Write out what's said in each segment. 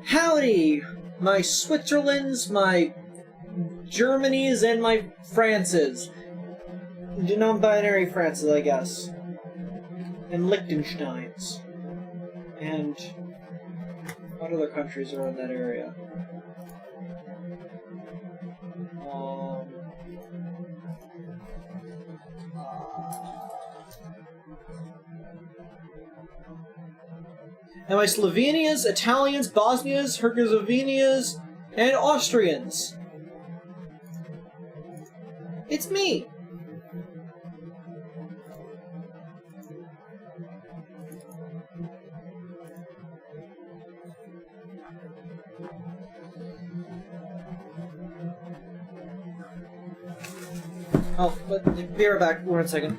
Howdy, my Switzerlands, my Germanys, and my Frances. Non-binary Frances, I guess. And Liechtensteins. And what other countries are in that area? And my Slovenias, Italians, Bosnias, Herzegovinas, and Austrians. It's me! Oh, but be right back. 1 second.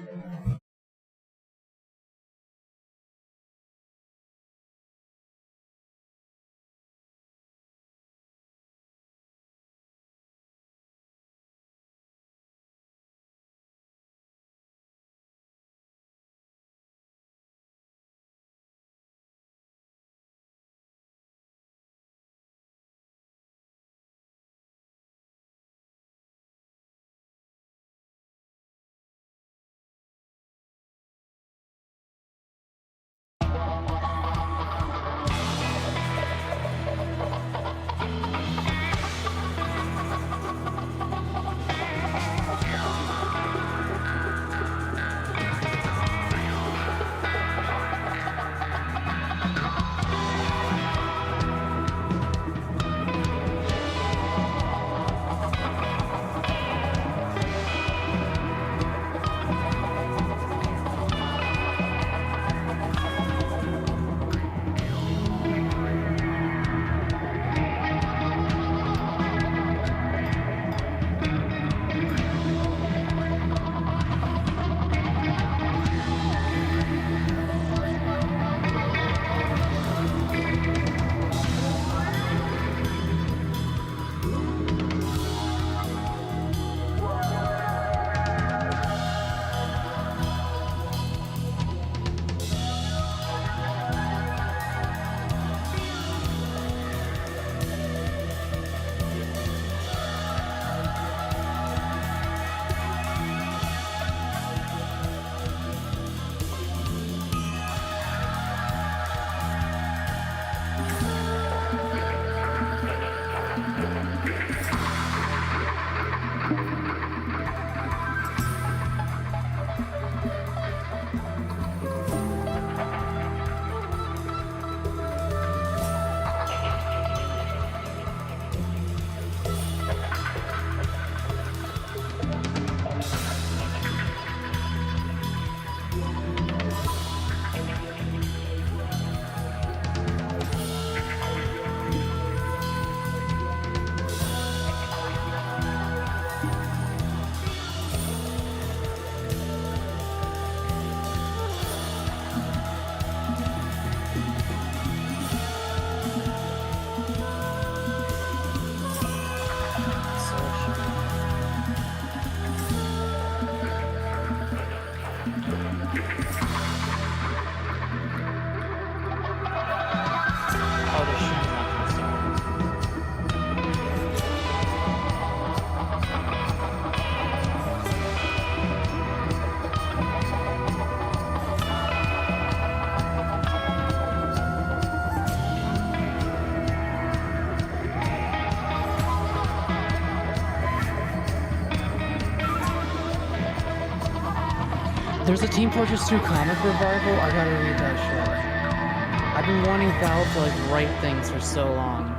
There's a Team Fortress 2 comic revival. I gotta read that shit. I've been wanting Valve to like write things for so long.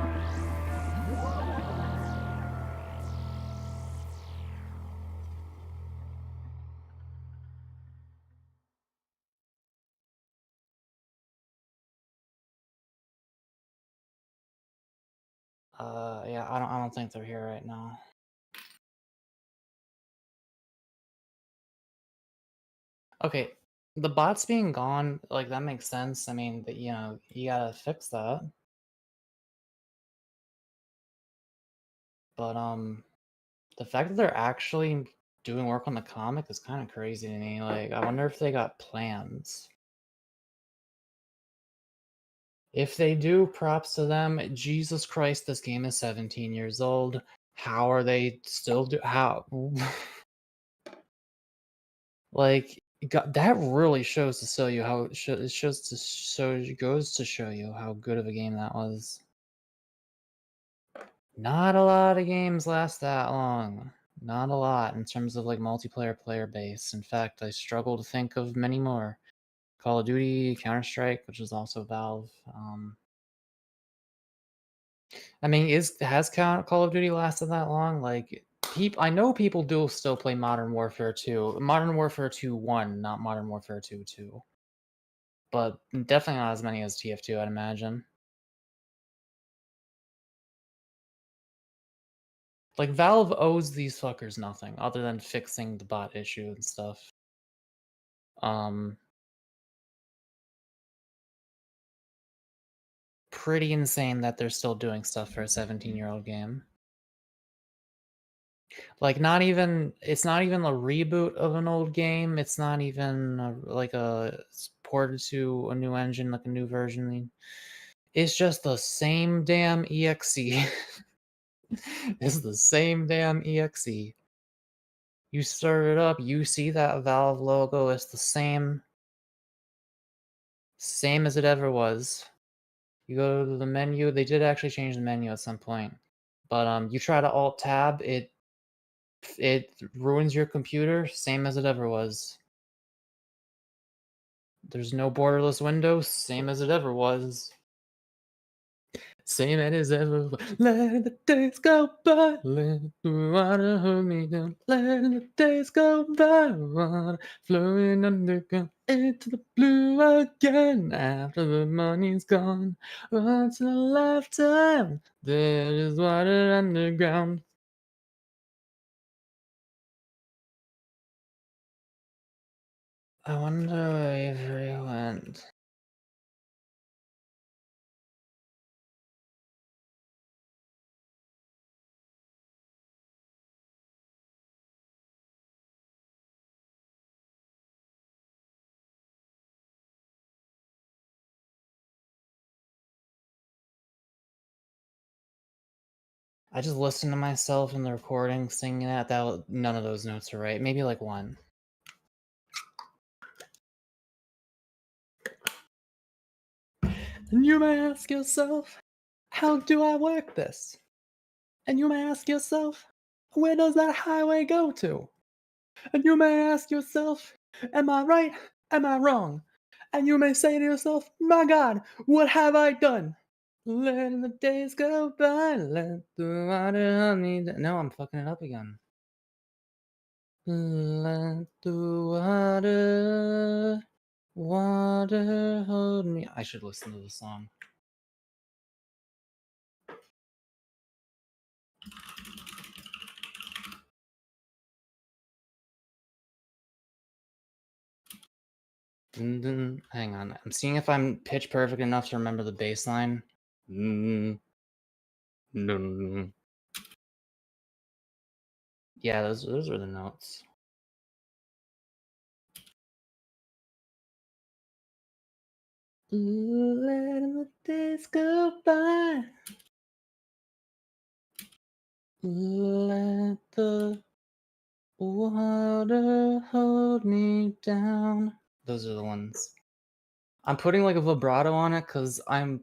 Yeah, I don't think they're here right now. Okay, the bots being gone, like that makes sense. I mean, but, you know, you gotta fix that. But the fact that they're actually doing work on the comic is kind of crazy to me. Like, I wonder if they got plans. If they do, props to them. Jesus Christ, this game is 17 years old. How are they still how? Like, that really shows to show you how it goes to show you how good of a game that was. Not a lot of games last that long. Not a lot in terms of like multiplayer player base. In fact, I struggle to think of many more. Call of Duty, Counter-Strike, which is also Valve. I mean, has Call of Duty lasted that long? Like, I know people do still play Modern Warfare 2. Modern Warfare 2 1, not Modern Warfare 2 2. But definitely not as many as TF2, I'd imagine. Like, Valve owes these fuckers nothing other than fixing the bot issue and stuff. Pretty insane that they're still doing stuff for a 17-year-old game. Like, it's not even a reboot of an old game. It's not even it's ported to a new engine, like a new version. It's just the same damn exe. It's the same damn exe. You start it up, you see that Valve logo. It's the same as it ever was. You go to the menu. They did actually change the menu at some point, but you try to Alt Tab, it ruins your computer, same as it ever was. There's no borderless window, same as it ever was. Same as ever. Let the days go by, let the water hold me down. Let the days go by, water flowing underground into the blue again. After the money's gone, once in a lifetime, there is water underground. I wonder where Avery went. I just listened to myself in the recording singing that. None of those notes are right. Maybe like one. And you may ask yourself, how do I work this? And you may ask yourself, where does that highway go to? And you may ask yourself, am I right? Am I wrong? And you may say to yourself, my God, what have I done? Letting the days go by, let the water on me. No, I'm fucking it up again. Let the water hold me. I should listen to the song. Hang on. I'm seeing if I'm pitch perfect enough to remember the bass line. Yeah, those are the notes. Letting the days go by. Let the water hold me down. Those are the ones. I'm putting like a vibrato on it because I'm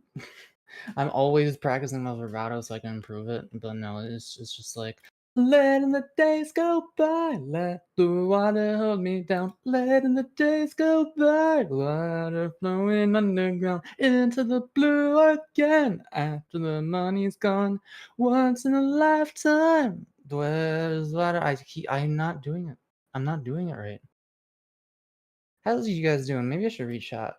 always practicing my vibrato so I can improve it. But no, it's just like letting the days go by, let the water hold me down. Letting the days go by, water flowing underground into the blue again. After the money's gone, once in a lifetime. Where's water? I'm not doing it. I'm not doing it right. How's you guys doing? Maybe I should reach out.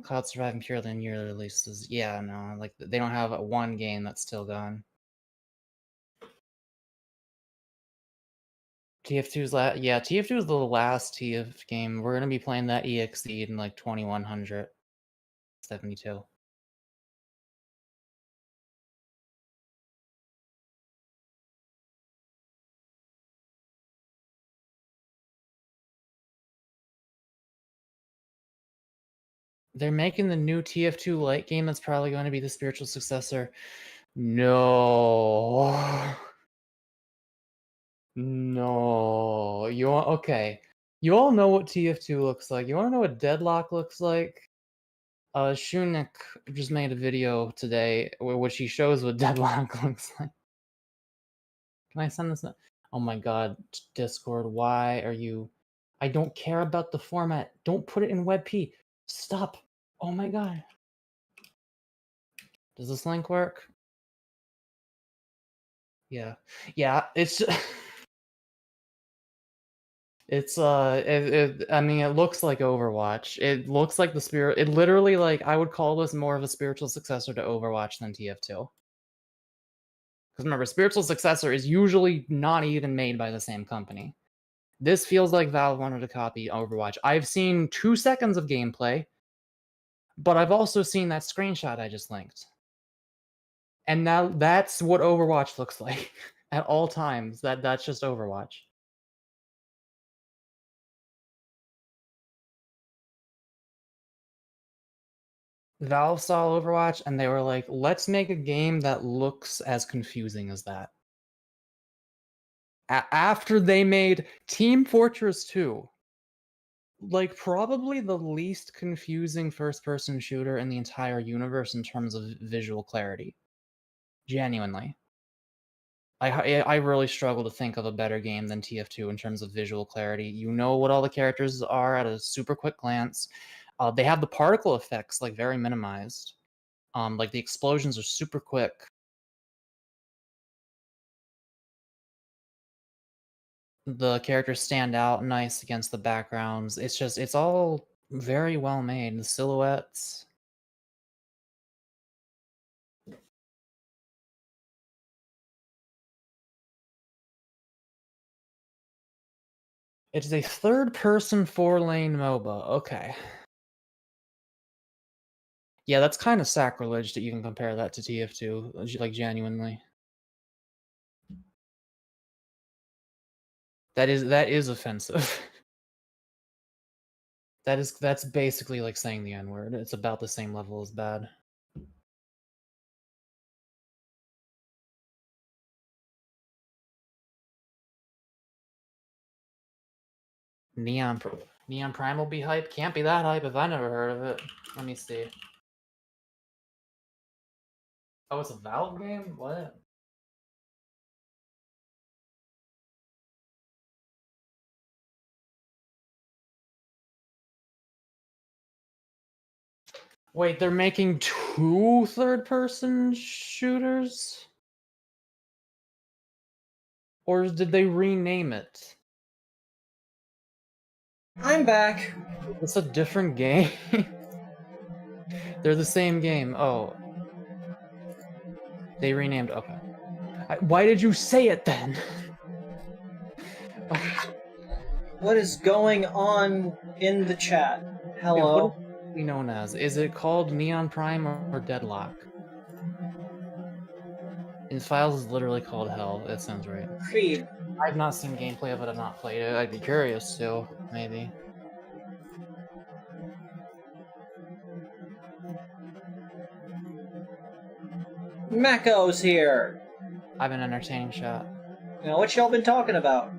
Cloud surviving purely in yearly releases. Yeah, no, like they don't have one game that's still gone. TF2's yeah, TF2 is the last TF game. We're gonna be playing that EXE in like 2172. They're making the new TF2 Lite game that's probably going to be the spiritual successor. No. No. Okay. You all know what TF2 looks like. You want to know what Deadlock looks like? Shunik just made a video today which he shows what Deadlock looks like. Can I send this? Oh my god, Discord, why are you... I don't care about the format. Don't put it in WebP. Stop. Oh my god. Does this link work? Yeah. Yeah, it's... It's I mean, it looks like Overwatch. It looks like the spirit. It literally, like, I would call this more of a spiritual successor to Overwatch than TF2. Because remember, spiritual successor is usually not even made by the same company. This feels like Valve wanted to copy Overwatch. I've seen 2 seconds of gameplay, but I've also seen that screenshot I just linked. And now that's what Overwatch looks like at all times. That's just Overwatch. Valve saw Overwatch and they were like, let's make a game that looks as confusing as that. After they made Team Fortress 2, like probably the least confusing first-person shooter in the entire universe in terms of visual clarity. Genuinely. I really struggle to think of a better game than TF2 in terms of visual clarity. You know what all the characters are at a super quick glance. They have the particle effects like very minimized. Like the explosions are super quick. The characters stand out nice against the backgrounds. It's all very well made. The silhouettes. It is a third-person 4-lane MOBA. Okay. Yeah, that's kind of sacrilege to even compare that to TF2, like, genuinely. That is offensive. That's basically like saying the N-word. It's about the same level as bad. Neon Prime will be hype? Can't be that hype if I never heard of it. Let me see. Oh, it's a Valve game? What? Wait, they're making 2 third-person shooters? Or did they rename it? I'm back. It's a different game? They're the same game. Oh. They renamed... Okay. Why did you say it then? What is going on in the chat? Hello. What is it known as? Is it called Neon Prime or Deadlock? In files is literally called Hell. That sounds right. Creed. I've not seen gameplay of it. I've not played it. I'd be curious to, maybe. Mako's here. I have an entertaining shot. Now, what y'all been talking about?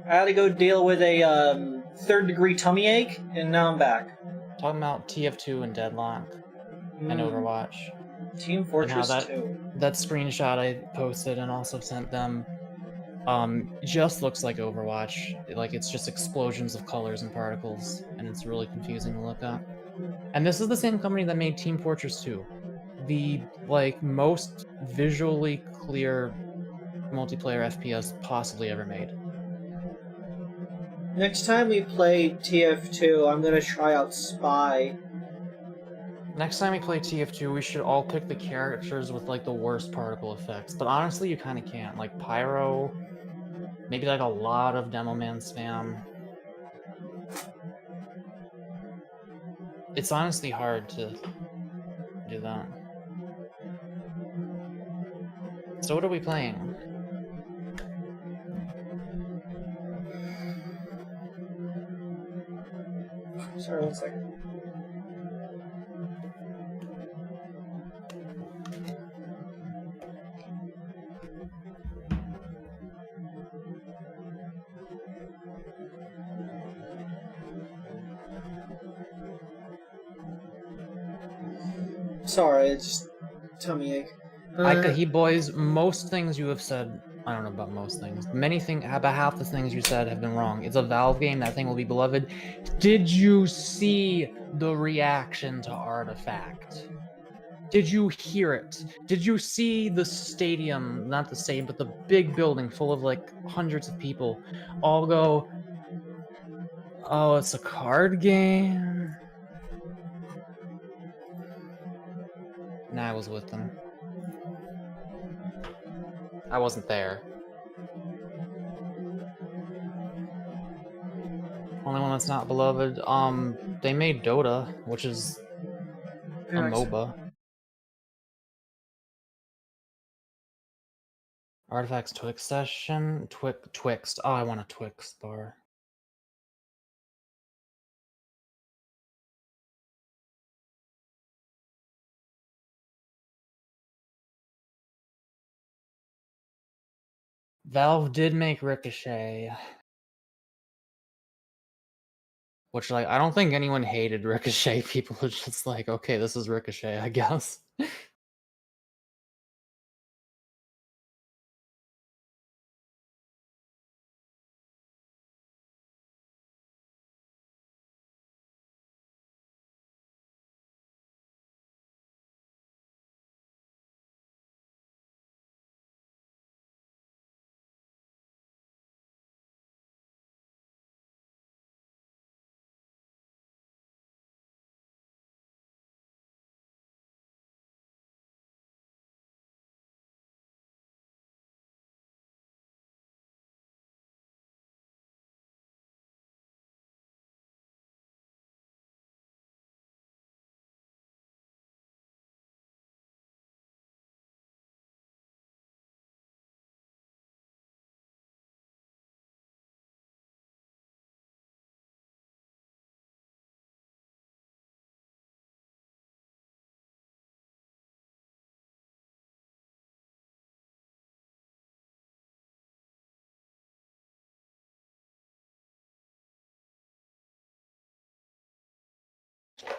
I had to go deal with a third-degree tummy ache, and now I'm back. Talking about TF2 and Deadlock and Overwatch. Team Fortress 2. That screenshot I posted and also sent them just looks like Overwatch. Like, it's just explosions of colors and particles, and it's really confusing to look at. And this is the same company that made Team Fortress 2. The, like, most visually clear multiplayer FPS possibly ever made. Next time we play TF2, I'm gonna try out Spy. Next time we play TF2, we should all pick the characters with, like, the worst particle effects. But honestly, you kind of can't. Like, Pyro, maybe, like, a lot of Demo Man spam. It's honestly hard to do that. So what are we playing? Sorry, 1 second. sorry, it's just tummy ache. He boys, most things you have said, I don't know about most things. About half the things you said have been wrong. It's a Valve game. That thing will be beloved. Did you see the reaction to Artifact? Did you hear it? Did you see the stadium, not the stadium, but the big building full of like hundreds of people all go, oh, it's a card game? And I was with them. I wasn't there. Only one that's not beloved. They made Dota, which is a MOBA. Artifacts Twix session. Twixt. Oh, I want a Twix bar. Valve did make Ricochet. Which, like, I don't think anyone hated Ricochet. People are just like, okay, this is Ricochet, I guess.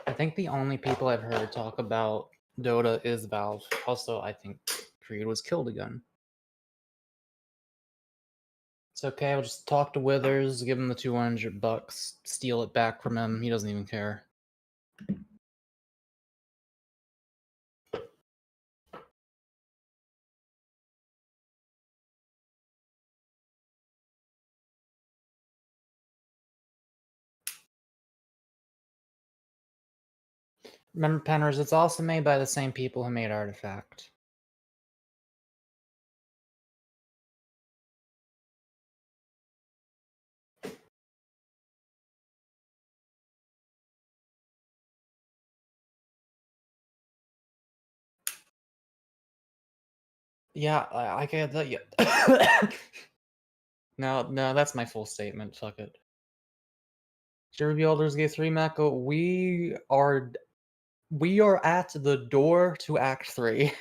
I think the only people I've heard talk about Dota is Valve. Also, I think Kreed was killed again. It's okay, I'll just talk to Withers, give him the $200, steal it back from him. He doesn't even care. Remember, Penners, it's also made by the same people who made Artifact. Yeah, I get that. Yeah. No, that's my full statement. Fuck it. Jeremy Baldur's Gate 3, Mako. We are at the door to Act 3.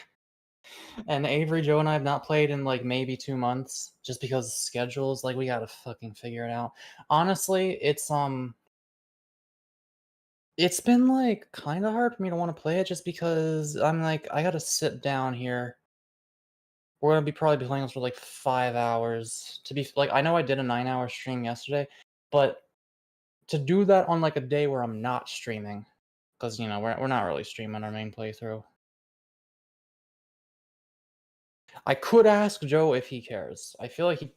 And Avery, Joe, and I have not played in like maybe 2 months, just because schedules. Like, we gotta fucking figure it out. Honestly, it's been like kind of hard for me to want to play it, just because I'm like, I gotta sit down here. We're gonna be probably playing this for like 5 hours. To be like, I know I did a 9-hour stream yesterday, but to do that on like a day where I'm not streaming, because you know we're not really streaming our main playthrough. I could ask Joe if he cares. I feel like he.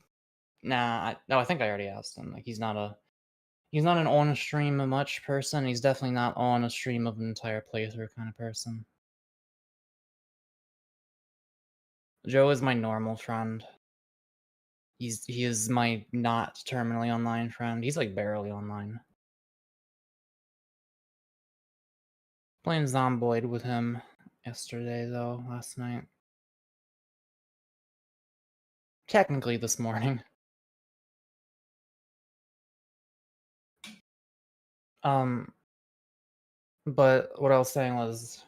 Nah, no, I think I already asked him. Like, he's not an on a stream much person. He's definitely not on a stream of an entire playthrough kind of person. Joe is my normal friend. He is my not terminally online friend. He's like barely online. Playing Zomboid with him yesterday though, last night. Technically this morning. But what I was saying was,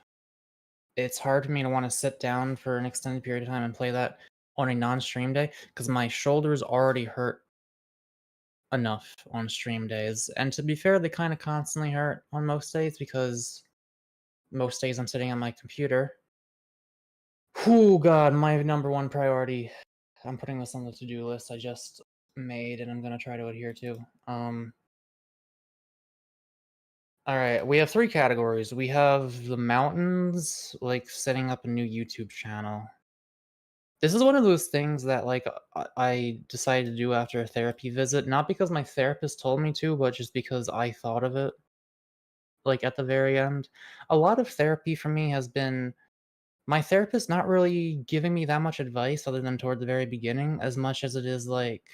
it's hard for me to want to sit down for an extended period of time and play that on a non-stream day, because my shoulders already hurt enough on stream days. And to be fair, they kind of constantly hurt on most days, because most days I'm sitting on my computer. Oh god, my number one priority. I'm putting this on the to-do list I just made and I'm gonna try to adhere to. Alright, we have 3 categories. We have the mountains, like setting up a new YouTube channel. This is one of those things that, like, I decided to do after a therapy visit, not because my therapist told me to, but just because I thought of it, like, at the very end. A lot of therapy for me has been my therapist not really giving me that much advice other than toward the very beginning, as much as it is, like,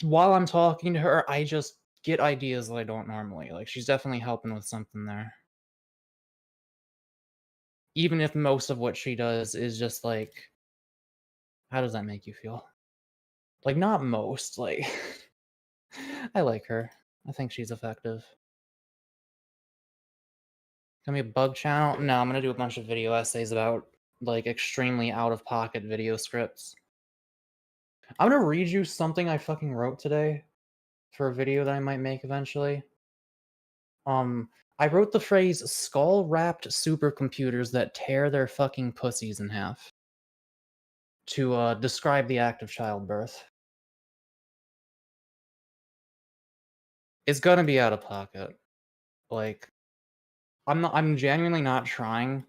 while I'm talking to her, I just get ideas that I don't normally. Like, she's definitely helping with something there. Even if most of what she does is just, like, how does that make you feel? Like, not most, like, I like her. I think she's effective. Gonna be a bug channel? No, I'm gonna do a bunch of video essays about, like, extremely out-of-pocket video scripts. I'm gonna read you something I fucking wrote today for a video that I might make eventually. I wrote the phrase skull-wrapped supercomputers that tear their fucking pussies in half to describe the act of childbirth. It's gonna be out of pocket. Like, I'm genuinely not trying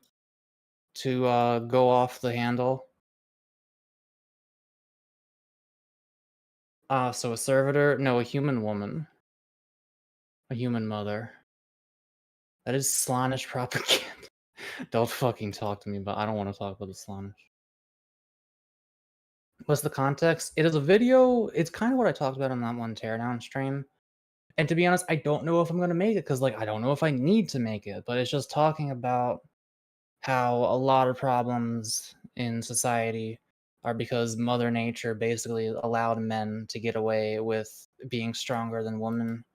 to go off the handle. So a servitor? No, a human woman. A human mother. That is Slaanesh propaganda. Don't fucking talk to me about I don't want to talk about the Slaanesh. What's the context? It is a video, it's kind of what I talked about on that one teardown stream. And to be honest, I don't know if I'm gonna make it, because, like, I don't know if I need to make it, but it's just talking about how a lot of problems in society are because Mother Nature basically allowed men to get away with being stronger than women,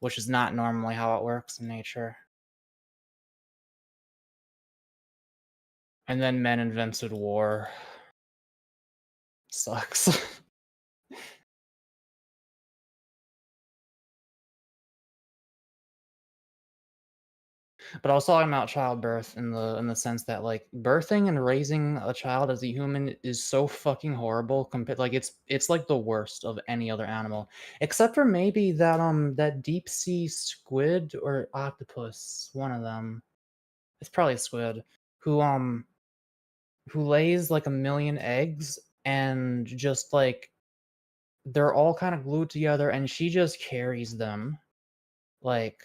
which is not normally how it works in nature. And then men invented war. Sucks. But I was talking about childbirth in the sense that, like, birthing and raising a child as a human is so fucking horrible compared, like, it's like the worst of any other animal. Except for maybe that deep sea squid or octopus, one of them. It's probably a squid, who lays like a million eggs and just like they're all kind of glued together and she just carries them. Like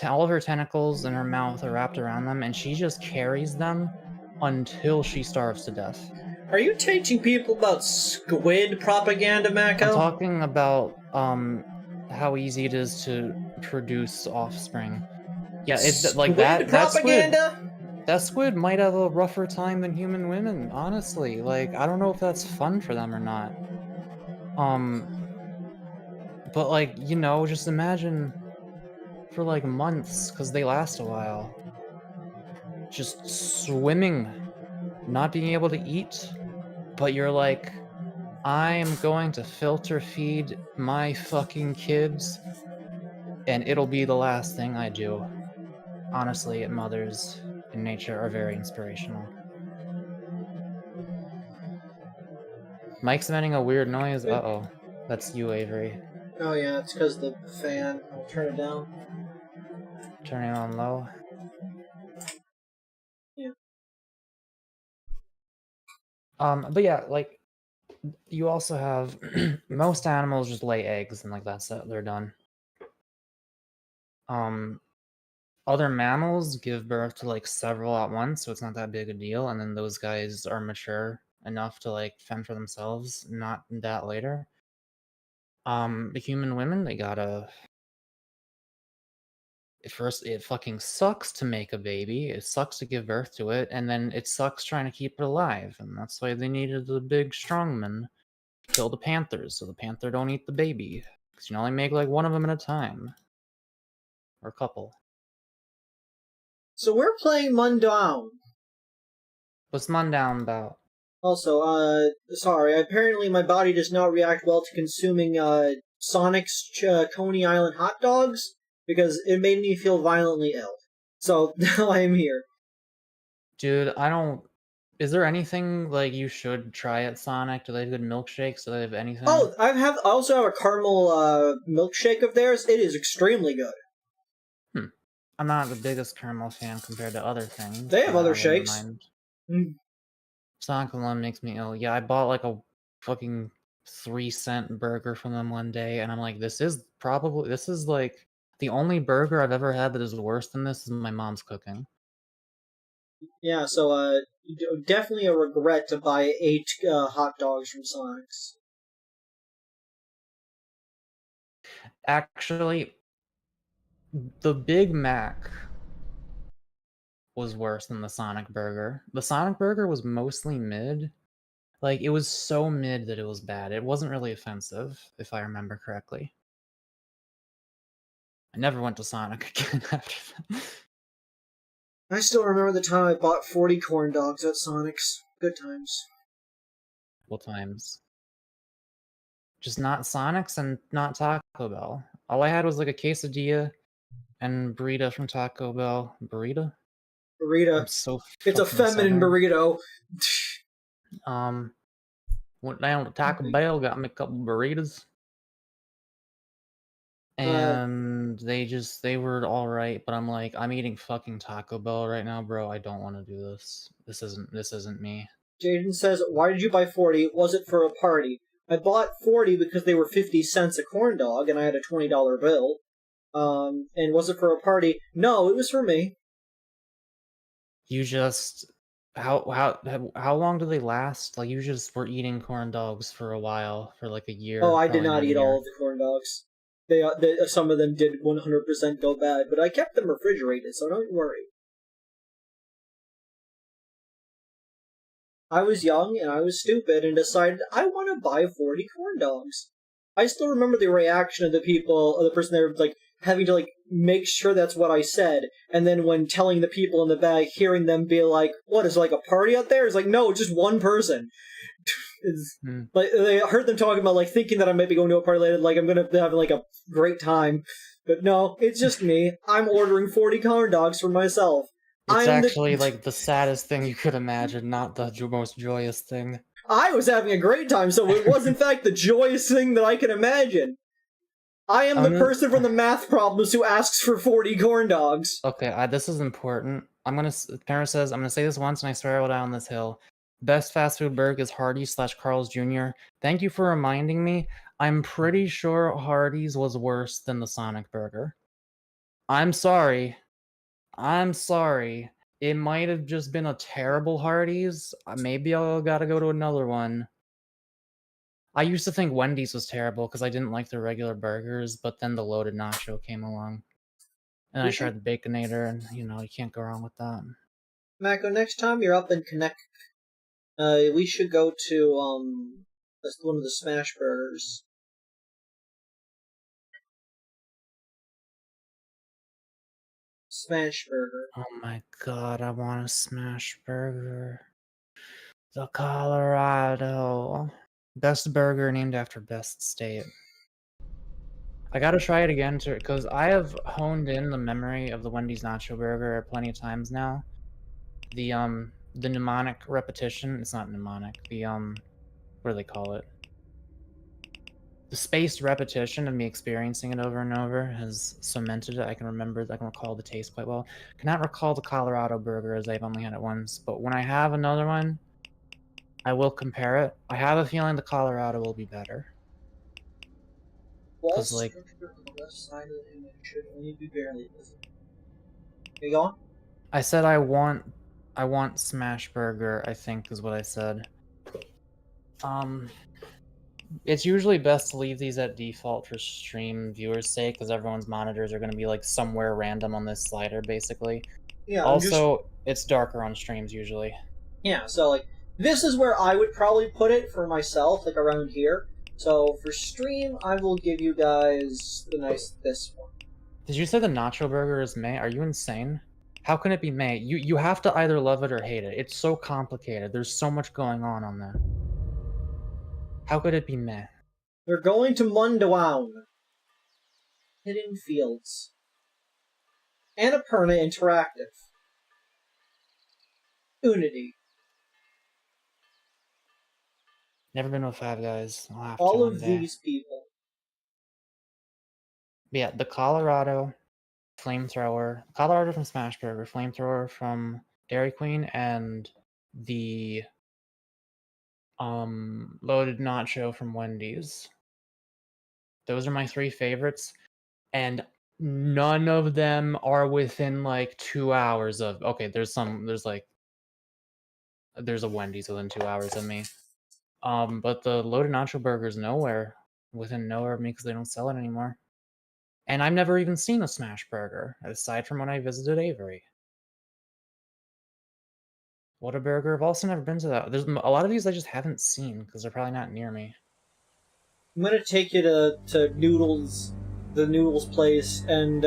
all of her tentacles and her mouth are wrapped around them, and she just carries them until she starves to death. Are you teaching people about squid propaganda, Mako? I'm talking about how easy it is to produce offspring. Yeah, it's like that propaganda? That squid might have a rougher time than human women, honestly. Like, I don't know if that's fun for them or not. But like, you know, just imagine for like months, because they last a while, just swimming, not being able to eat, but you're like, I'm going to filter feed my fucking kids, and it'll be the last thing I do. Honestly, mothers in nature are very inspirational. Mike's emitting a weird noise. Uh-oh. That's you, Avery. Oh yeah, it's because the fan. I'll turn it down. Turn it on low. Yeah. But yeah, like, you also have most animals just lay eggs and like that's it, they're done. Other mammals give birth to like several at once, so it's not that big a deal, and then those guys are mature enough to like fend for themselves, not that later. The human women, they gotta first, it fucking sucks to make a baby, it sucks to give birth to it, and then it sucks trying to keep it alive, and that's why they needed the big strongmen to kill the panthers, so the panther don't eat the baby, because you can only make like one of them at a time. Or a couple. So we're playing Mundaun. What's Mundaun about? Also, sorry, apparently my body does not react well to consuming, Sonic's Coney Island hot dogs, because it made me feel violently ill. So now I am here. Dude, I don't. Is there anything like you should try at Sonic? Do they have good milkshakes? Do they have anything? Oh, I also have a caramel milkshake of theirs. It is extremely good. I'm not the biggest caramel fan compared to other things. They have but other I wouldn't shakes. mind. Mm. Sonic alone makes me ill. Yeah, I bought like a fucking 3-cent burger from them one day, and I'm like, this is like the only burger I've ever had that is worse than this is my mom's cooking. Yeah, so definitely a regret to buy 8 hot dogs from Sonic's. Actually, the Big Mac was worse than the Sonic burger. The Sonic burger was mostly mid. Like, it was so mid that it was bad. It wasn't really offensive, if I remember correctly. I never went to Sonic again after that. I still remember the time I bought 40 corn dogs at Sonic's. Good times. What times? Just not Sonic's and not Taco Bell. All I had was like a quesadilla and burrito from Taco Bell. Burrito? Burrito. I'm so It's a fucking feminine southern. burrito. Went down to Taco Bell, got me a couple burritos. And they were alright, but I'm like, I'm eating fucking Taco Bell right now, bro. I don't want to do this. This isn't me. Jaden says, why did you buy 40? Was it for a party? I bought 40 because they were 50 cents a corn dog, and I had a $20 bill. And was it for a party? No, it was for me. You just how long do they last? Like, you just were eating corn dogs for a while, for like a year. Oh, I did probably not eat all of the corn dogs. Some of them did 100% go bad, but I kept them refrigerated, so don't worry. I was young and I was stupid and decided I want to buy 40 corn dogs. I still remember the reaction of the person there, like, having to, like, make sure that's what I said, and then when telling the people in the bag, hearing them be like, what, is it like a party out there? It's like, no, just one person. Like, they heard them talking about, like, thinking that I might be going to a party later, like, I'm gonna have, like, a great time. But no, it's just me. I'm ordering 40 corn dogs for myself. It's actually like the saddest thing you could imagine, not the most joyous thing. I was having a great time, so it was in fact the joyous thing that I can imagine. I am the person from the math problems who asks for 40 corn dogs. Okay, this is important. Parent says, I'm gonna say this once and I swear I will die on this hill. Best fast food burger is Hardee's / Carl's Jr. Thank you for reminding me. I'm pretty sure Hardee's was worse than the Sonic burger. I'm sorry. It might have just been a terrible Hardee's. Maybe I'll gotta go to another one. I used to think Wendy's was terrible because I didn't like their regular burgers, but then the loaded nacho came along. And I tried the Baconator, and, you can't go wrong with that. Mako, next time you're up in Connect, we should go to, one of the smash burgers. Smash burger. Oh my god, I want a smash burger. The Colorado. Best burger named after best state. I gotta try it again because I have honed in the memory of the Wendy's Nacho Burger plenty of times now. The mnemonic repetition, it's not mnemonic, what do they call it? The spaced repetition of me experiencing it over and over has cemented it. I can recall the taste quite well. Cannot recall the Colorado burger as I've only had it once, but when I have another one, I will compare it. I have a feeling the Colorado will be better. Wall structure on the left side of the image should only be barely visible. You go on? I said I want smash burger, I think is what I said. It's usually best to leave these at default for stream viewers' sake, because everyone's monitors are going to be like somewhere random on this slider, basically. Yeah. Also, it's darker on streams usually. Yeah, so like this is where I would probably put it for myself, like around here. So for stream, I will give you guys this one. Did you say the nacho burger is meh? Are you insane? How can it be meh? You have to either love it or hate it. It's so complicated. There's so much going on there. How could it be meh? We're going to Mundaun. Hidden Fields. Annapurna Interactive. Unity. Never been to Five Guys. I'll have to All one of day. these people. Yeah, the Colorado Flamethrower. Colorado from Smashburger. Flamethrower from Dairy Queen. And the Loaded Nacho from Wendy's. Those are my 3 favorites. And none of them are within like 2 hours of... Okay, there's a Wendy's within 2 hours of me. But the Loaded Nacho Burger is within nowhere of me because they don't sell it anymore. And I've never even seen a Smash Burger, aside from when I visited Avery. Whataburger, I've also never been to that. There's a lot of these I just haven't seen because they're probably not near me. I'm gonna take you to Noodles, the Noodles place, and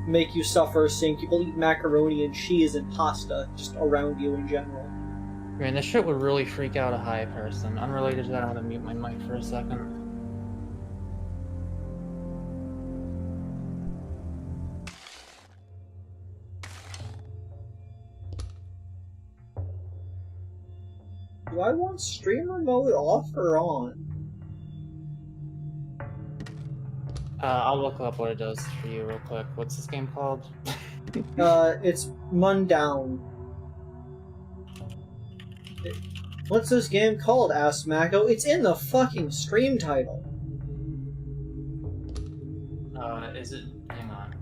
make you suffer seeing people eat macaroni and cheese and pasta just around you in general. I mean, this shit would really freak out a high person. Unrelated to that, I'm gonna mute my mic for a second. Do I want streamer mode off or on? I'll look up what it does for you real quick. What's this game called? It's Mundaun. What's this game called? Asked Mako. It's in the fucking stream title. Is it? Hang on.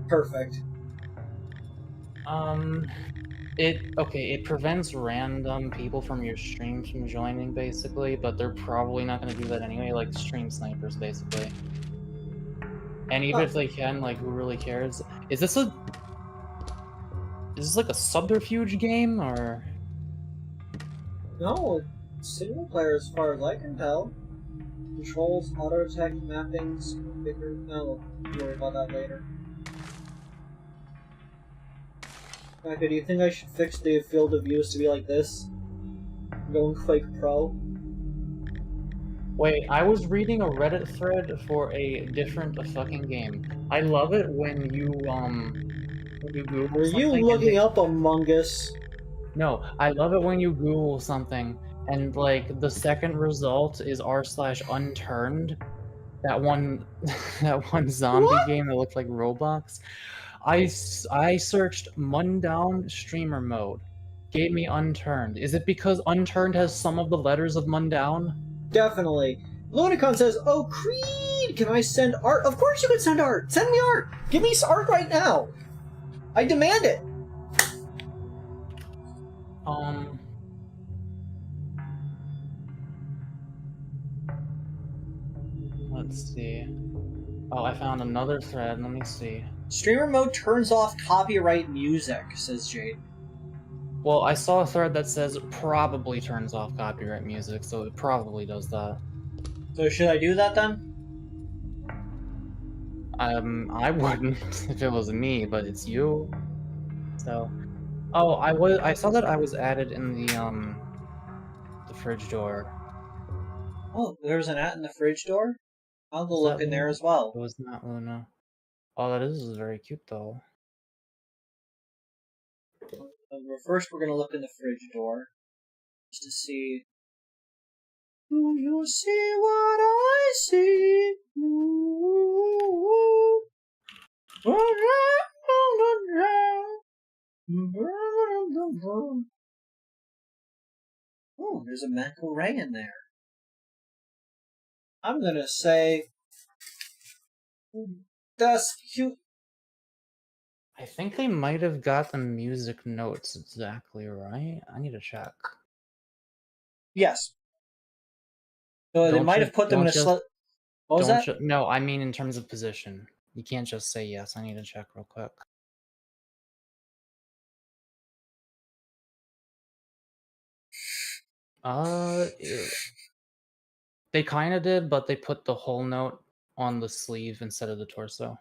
Perfect. It prevents random people from your streams from joining, basically, but they're probably not gonna do that anyway, like stream snipers, basically. And even if they can, like, who really cares? Is this like a subterfuge game, or? No, it's single player as far as I can tell. Controls, auto attack, mappings, configure. No, we'll worry about that later. Maka, do you think I should fix the field of views to be like this? Going Quake Pro? Wait, I was reading a Reddit thread for a different fucking game. I love it when you Google Were you something looking up Among Us? No, I love it when you Google something and like the second result is r/unturned. That one zombie What? game that looked like Roblox. I searched Mundaun streamer mode. Gave me unturned. Is it because unturned has some of the letters of Mundaun? Definitely. Lunicon says, "Oh, Kreed, can I send art?" Of course you can send art! Send me art! Give me art right now! I demand it! Let's see. Oh, I found another thread. Let me see. Streamer mode turns off copyright music, says Jade. Well, I saw a thread that says probably turns off copyright music, so it probably does that. So should I do that then? I wouldn't if it was me, but it's you. So, oh, I saw that I was added in the fridge door. Oh, there's an at in the fridge door? I'll go Was look that in there Luna? as well. It was not Luna. Oh, that is very cute though. First, we're gonna look in the fridge door just to see. Do you see what I see? Oh, there's a Mako Ray in there. I'm gonna say that's cute. I think they might have got the music notes exactly right. I need to check. Yes. So they might have put them in a What was that? No, I mean in terms of position. You can't just say yes. I need to check real quick. They kind of did, but they put the whole note on the sleeve instead of the torso.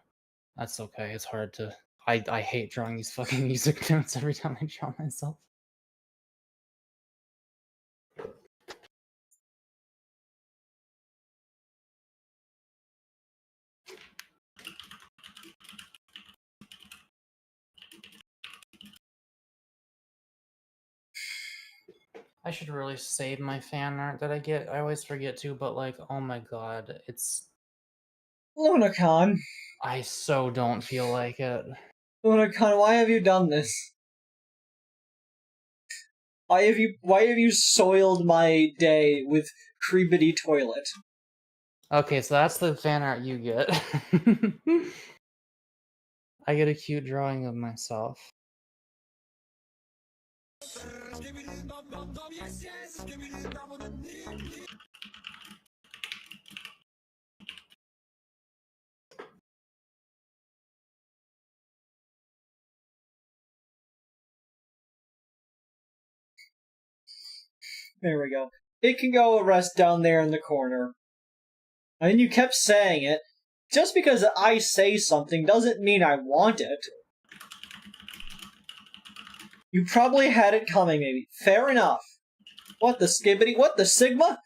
That's okay. It's hard to. I hate drawing these fucking music notes every time I draw myself. I should really save my fan art that I get. I always forget to, but like, oh my god, it's... Lunacon. I so don't feel like it. Lunacon, why have you done this? Why have you soiled my day with creepity toilet? Okay, so that's the fan art you get. I get a cute drawing of myself. There we go. It can go rest down there in the corner. I mean, you kept saying it. Just because I say something doesn't mean I want it. You probably had it coming, maybe. Fair enough. What the skibbity? What the sigma?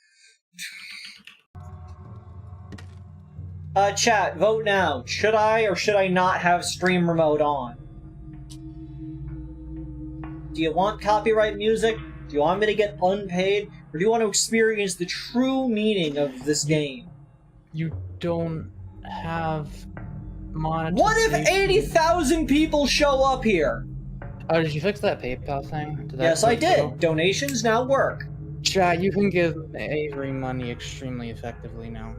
Chat, vote now. Should I or should I not have stream remote on? Do you want copyright music? Do you want me to get unpaid? Or do you want to experience the true meaning of this game? You don't have monetization. What if 80,000 people show up here? Oh, did you fix that PayPal thing? Yes, I did. Donations now work. Chat, you can give Avery money extremely effectively now.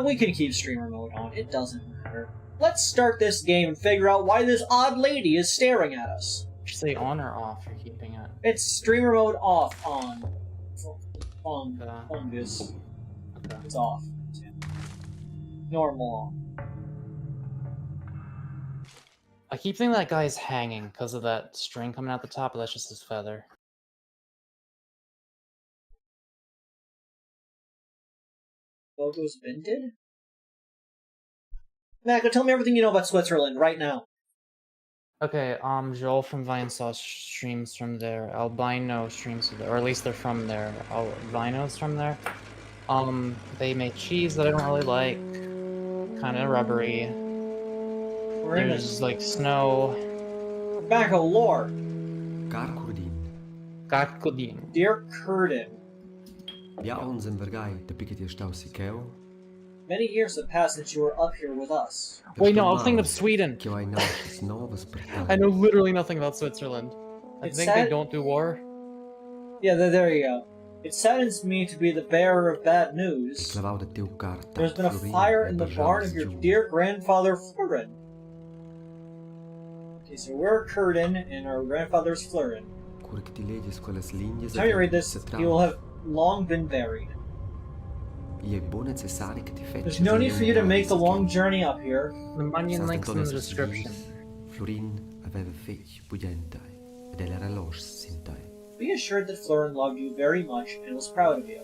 We can keep stream remote on. It doesn't matter. Let's start this game and figure out why this odd lady is staring at us. Should say on or off for keeping it? It's stream remote off, on. On this. Okay. It's off. Normal on. I keep thinking that guy's hanging because of that string coming out the top, but that's just his feather. Logo's minted? Mac, tell me everything you know about Switzerland right now. Okay, Joel from Vinesauce streams from there. Albino streams from there, or at least they're from there. Albino's from there. They make cheese that I don't really like. Kind of rubbery. There's like snow. Tobacco lore. Karkudin. Dear Curtin. Many years have passed since you were up here with us. Wait, no, I was thinking of Sweden. I know literally nothing about Switzerland. I think they don't do war. Yeah, there you go. It saddens me to be the bearer of bad news. There's been a fire in the barn of your dear grandfather Florin. Okay, so we're Curtin and our grandfather's Florin. By the time you read this, he will have long been buried. There's no need for you to make the long journey up here. The money link's in the description. Be assured that Florin loved you very much and was proud of you.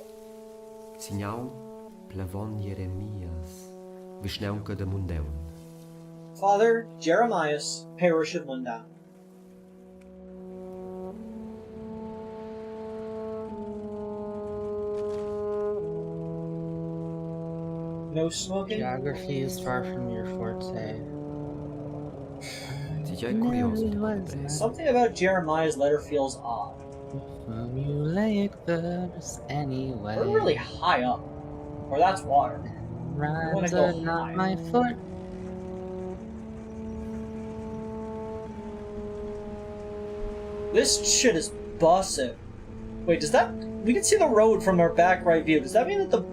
Father Jeremias, parish of Mundaun. No smoking? Geography is far from your forte. Something about Jeremiah's letter feels odd. Formulaic verbs anyway. We're really high up. Or that's water. Rhymes are not my forte. This shit is bussin'. Wait, does that... We can see the road from our back right view. Does that mean that the...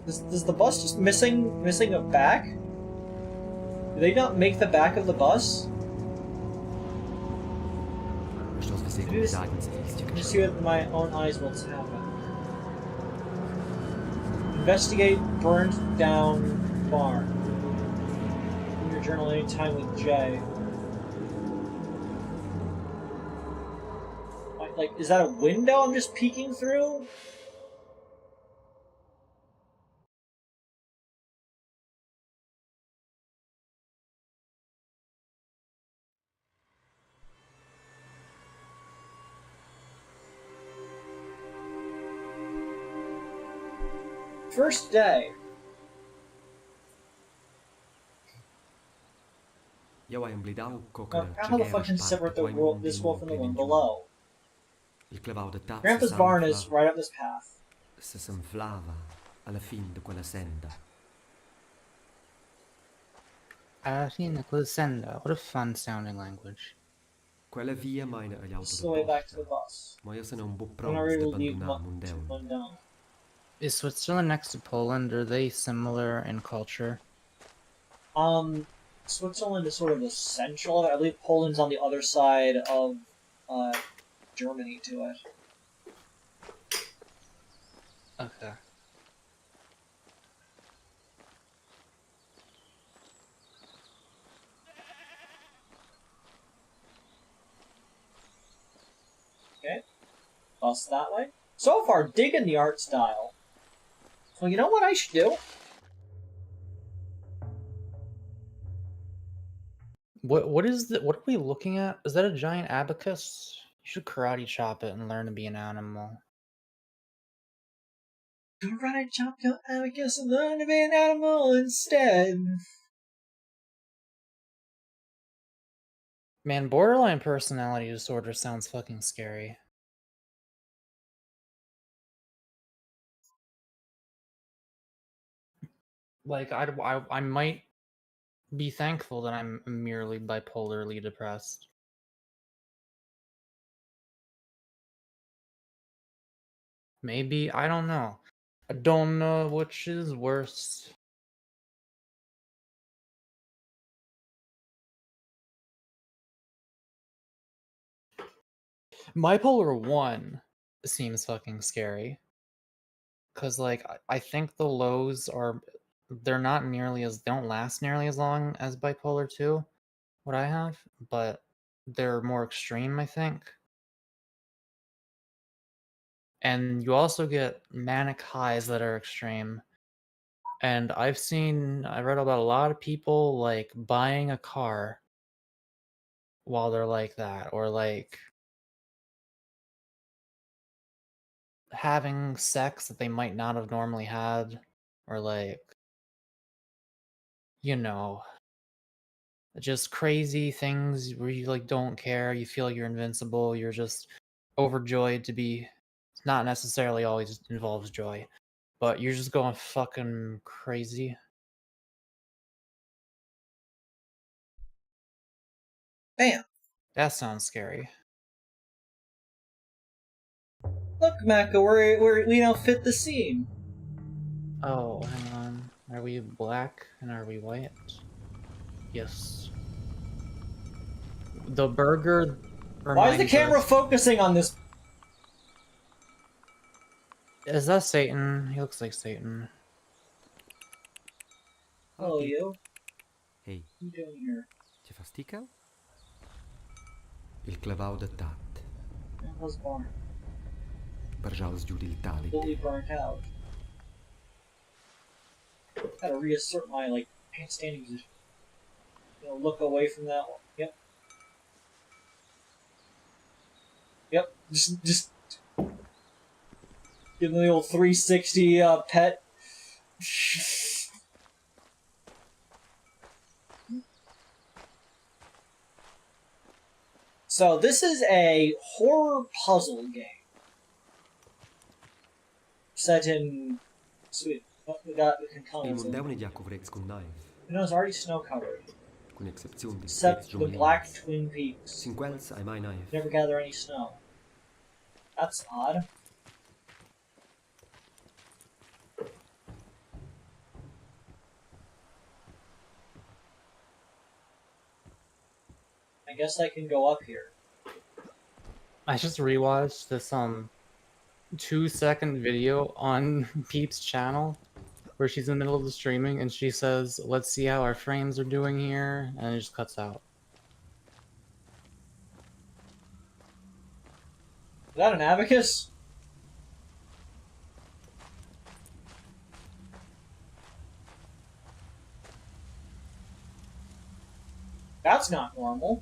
Does the bus just missing a back? Do they not make the back of the bus? I see with my own eyes what's happened. Investigate burnt down barn. In your journal anytime with Jay. Like, is that a window I'm just peeking through? First day. Jag har en blidauco Now, how the fuck can you separate this world from the one below? Il clavau de tazza Grandpa's barn is right up this path. se s'enflava alla fin di quella senda. What a fun sounding language. Quella via mina agli This is the way back to the bus. ma io sono un po' When pronto are we di to leave abbandonare Mundaun. Mundaun? Is Switzerland next to Poland? Are they similar in culture? Switzerland is sort of the central of it. I believe Poland's on the other side of Germany to it. Okay. Okay. Bus that way. So far, digging the art style. So you know what I should do? What are we looking at? Is that a giant abacus? You should karate chop it and learn to be an animal. Karate chop your abacus and learn to be an animal instead. Man, borderline personality disorder sounds fucking scary. Like, I might be thankful that I'm merely bipolarly depressed. Maybe, I don't know. I don't know which is worse. Bipolar 1 seems fucking scary. Because, like, I think the lows are... they don't last nearly as long as bipolar 2, what I have, but they're more extreme, I think. And you also get manic highs that are extreme. And I read about a lot of people, like, buying a car while they're like that, or, like, having sex that they might not have normally had, or, like, you know, just crazy things where you, like, don't care, you feel like you're invincible, you're just overjoyed to be... not necessarily always involves joy, but you're just going fucking crazy. Bam! That sounds scary. Look, Maka, we now fit the scene. Oh, hang on. Are we black and are we white? Yes. The burger... Why is the camera focusing on this? Is that Satan? He looks like Satan. Hello, you. Hey, What are you doing here? ci fa stica? Il clavau de tat. Grandpa's barn. Barjaus giù il tali. Completely burnt out. Gotta reassert my, like, standing position. You know, look away from that one. Yep. Yep. Just give them the old 360 pet. So this is a horror puzzle game set in Sweden. We can tell Il it's Mundaun è già covrez con neve, you know, it's already snow covered, con eccezione di except the black Twin Peaks. Sin quels ai mai neve. Never gather any snow. That's odd. I guess I can go up here. I just rewatched this 2-second video on Pete's channel where she's in the middle of the streaming and she says, "Let's see how our frames are doing here," and it just cuts out. Is that an abacus? That's not normal.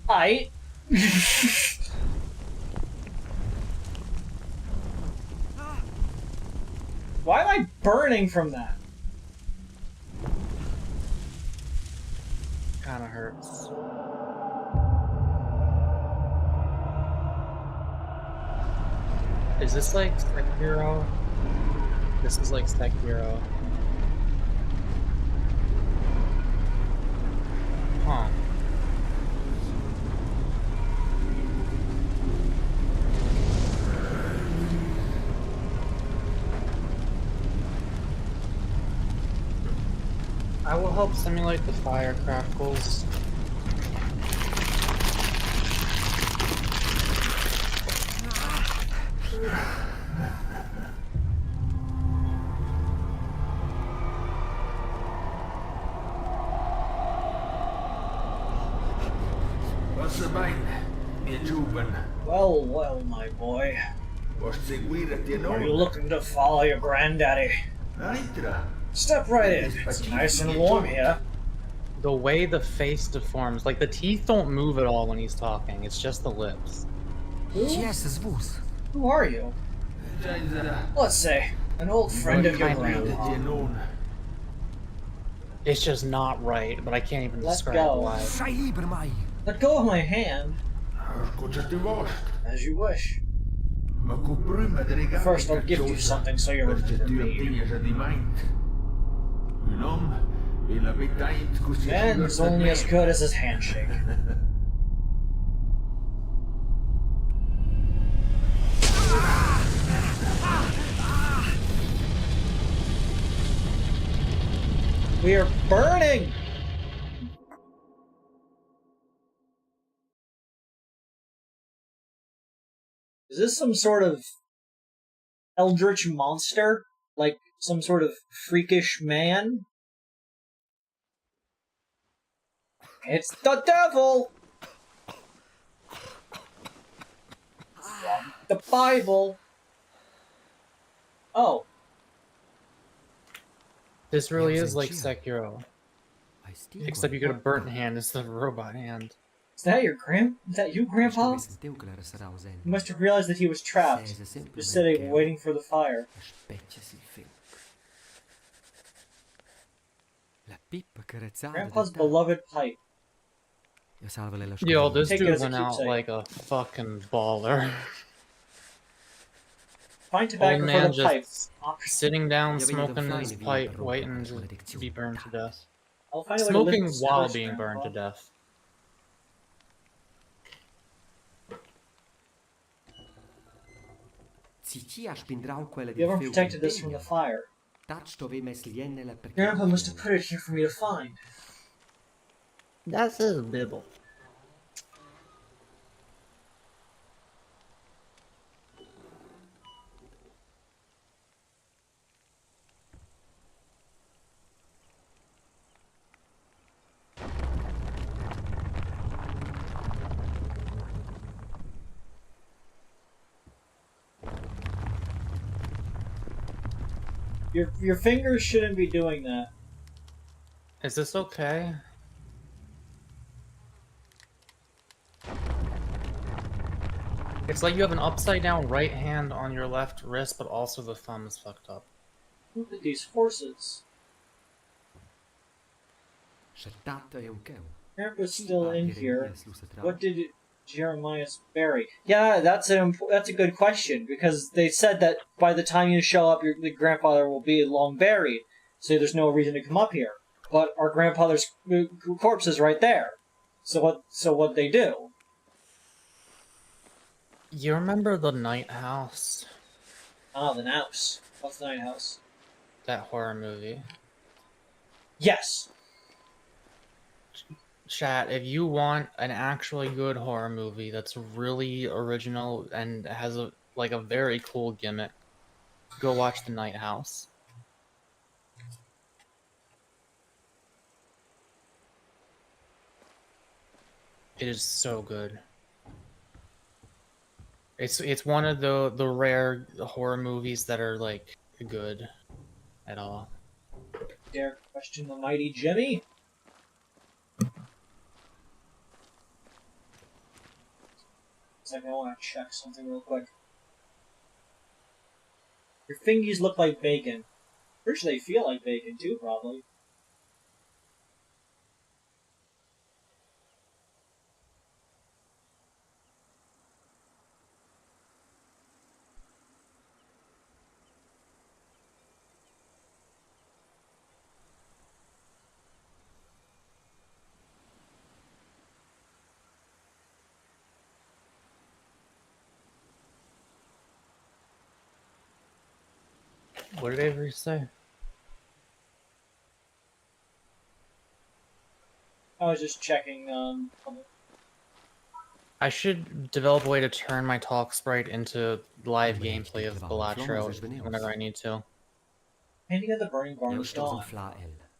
I. Why am I burning from that? Kinda hurts. Is this like Sekiro? This is like Sekiro. Huh. I will help simulate the fire crackles. Passa bene, mia giovane. Well, well, my boy. Posso seguirti e Are you non? looking to follow your granddaddy? Entra. Step right in. It's nice and warm here. The way the face deforms, like the teeth don't move at all when he's talking, it's just the lips. Jesus vos. Who are you? Let's say, an old friend of your grandpa. It's just not right, but I can't even Let's describe go. why. Sei liber mai. Let go of my hand, Ascoltati vostro. as you wish. Ma con prima di regalare First, I'll give you something so you perché tu remember me. attinges di mind. Un homme e la betain così. Man is only as good as his handshake. We are burning! Is this some sort of eldritch monster? Like some sort of freakish man? It's the devil! From the Bible. Oh. This really Yeah, is like Zenchia. Sekiro, I still except you get a burnt hand instead of a robot hand. Is that you, Grandpa? You must have realized that he was trapped, just sitting, waiting for the fire. Grandpa's beloved pipe. Yo, this Take it dude as a went out keepsake. like a fucking baller. Find Old tobacco for man the pipe. just sitting down, smoking his pipe, waiting to be burned to death. I'll find a way to lift Smoking this while torch, being burned to Grandpa. death. You haven't protected this from the fire. Grandpa must have put it here for me to find. That's his bibble. Your fingers shouldn't be doing that. Is this okay? It's like you have an upside down right hand on your left wrist, but also the thumb is fucked up. Look at these horses. Grandpa's still in here. What did Jeremiah bury? Yeah, that's a good question, because they said that by the time you show up, the grandfather will be long buried, so there's no reason to come up here. But our grandfather's corpse is right there. So what they do? You remember the Night House? Ah, the house. What's the night house? That horror movie. Yes. Chat, if you want an actually good horror movie that's really original and has a very cool gimmick, go watch The Night House. It is so good. It's one of the rare horror movies that are like good at all. Dare question the mighty Jimmy? Second, I want to check something real quick. Your fingies look like bacon. Pretty sure they feel like bacon too, probably. What did Avery say? I was just checking. I should develop a way to turn my talk sprite into live gameplay of Balatro whenever I need to. Painting of the Burning Barn is gone.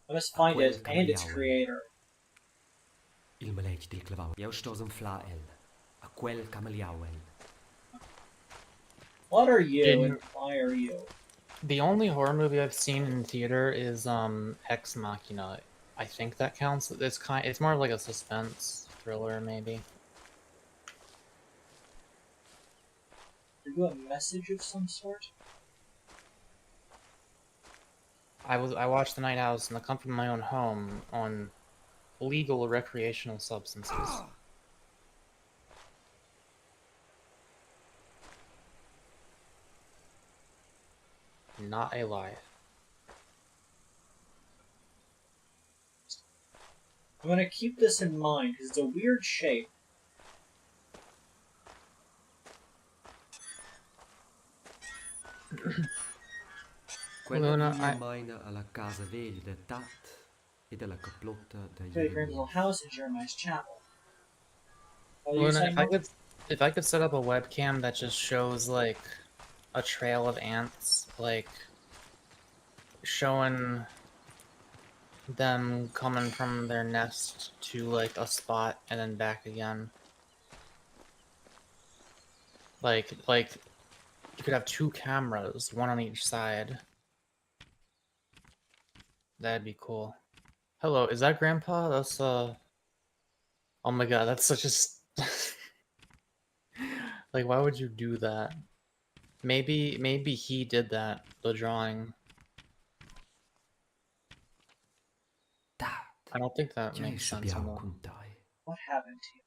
I must find it and its creator. Il meleig dil clavau. Jeu stos en fla el. A quel cameliawel. What are you and why are you? The only horror movie I've seen in theater is Ex Machina. I think that counts. It's more like a suspense thriller, maybe. Are you a message of some sort? I watched The Night House in the comfort of my own home on legal recreational substances. Not a lie. I'm gonna keep this in mind because it's a weird shape. Quella via mine alla casa veglia de Tat e della caplotta da Grand's little house in Jeremiah's chapel. Luna, if I could set up a webcam that just shows like a trail of ants, like showing them coming from their nest to like a spot and then back again. Like you could have 2 cameras, one on each side. That'd be cool. Hello, is that Grandpa? That's oh my god, that's such a like, why would you do that? Maybe he did that, the drawing. I don't think that makes sense. What happened to you?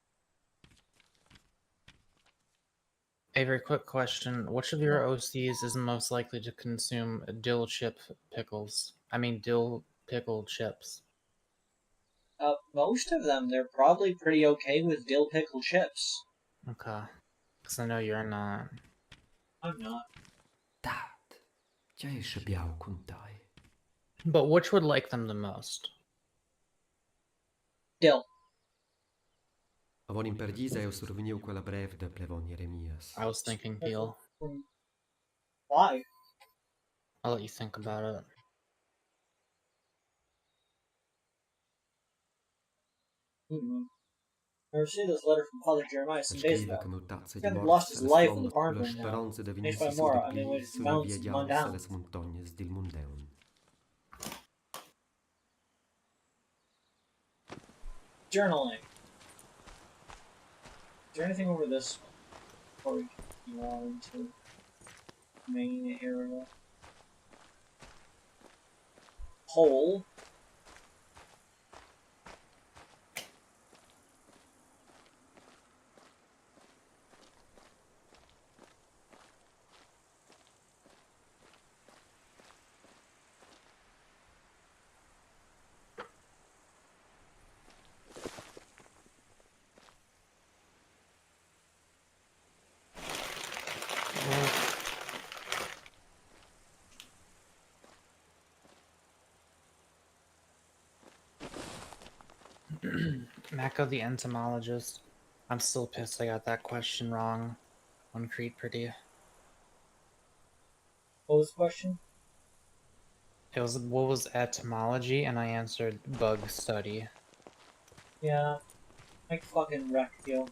A very quick question. Which of your OCs is most likely to consume dill chip pickles? I mean dill pickle chips. Most of them, they're probably pretty okay with dill pickle chips. Okay. Because I know you're not. I'm not. But which would like them the most? Dill. Avon in perdisa eu surveniu quella breve de plevon Jeremias. I was thinking dill. Why? I'll let you think about it. I received this letter from Father Jeremiah some days ago. He had lost his life in the barn burn now. Finished by Mora, and then went to the mountains of Mundaun. Journaling. Is there anything over this one? Before we go on into the main area? Hole. Mako the entomologist. I'm still pissed I got that question wrong on Kreed360. What was the question? It was, what was etymology? And I answered bug study. Yeah, I fucking wrecked you.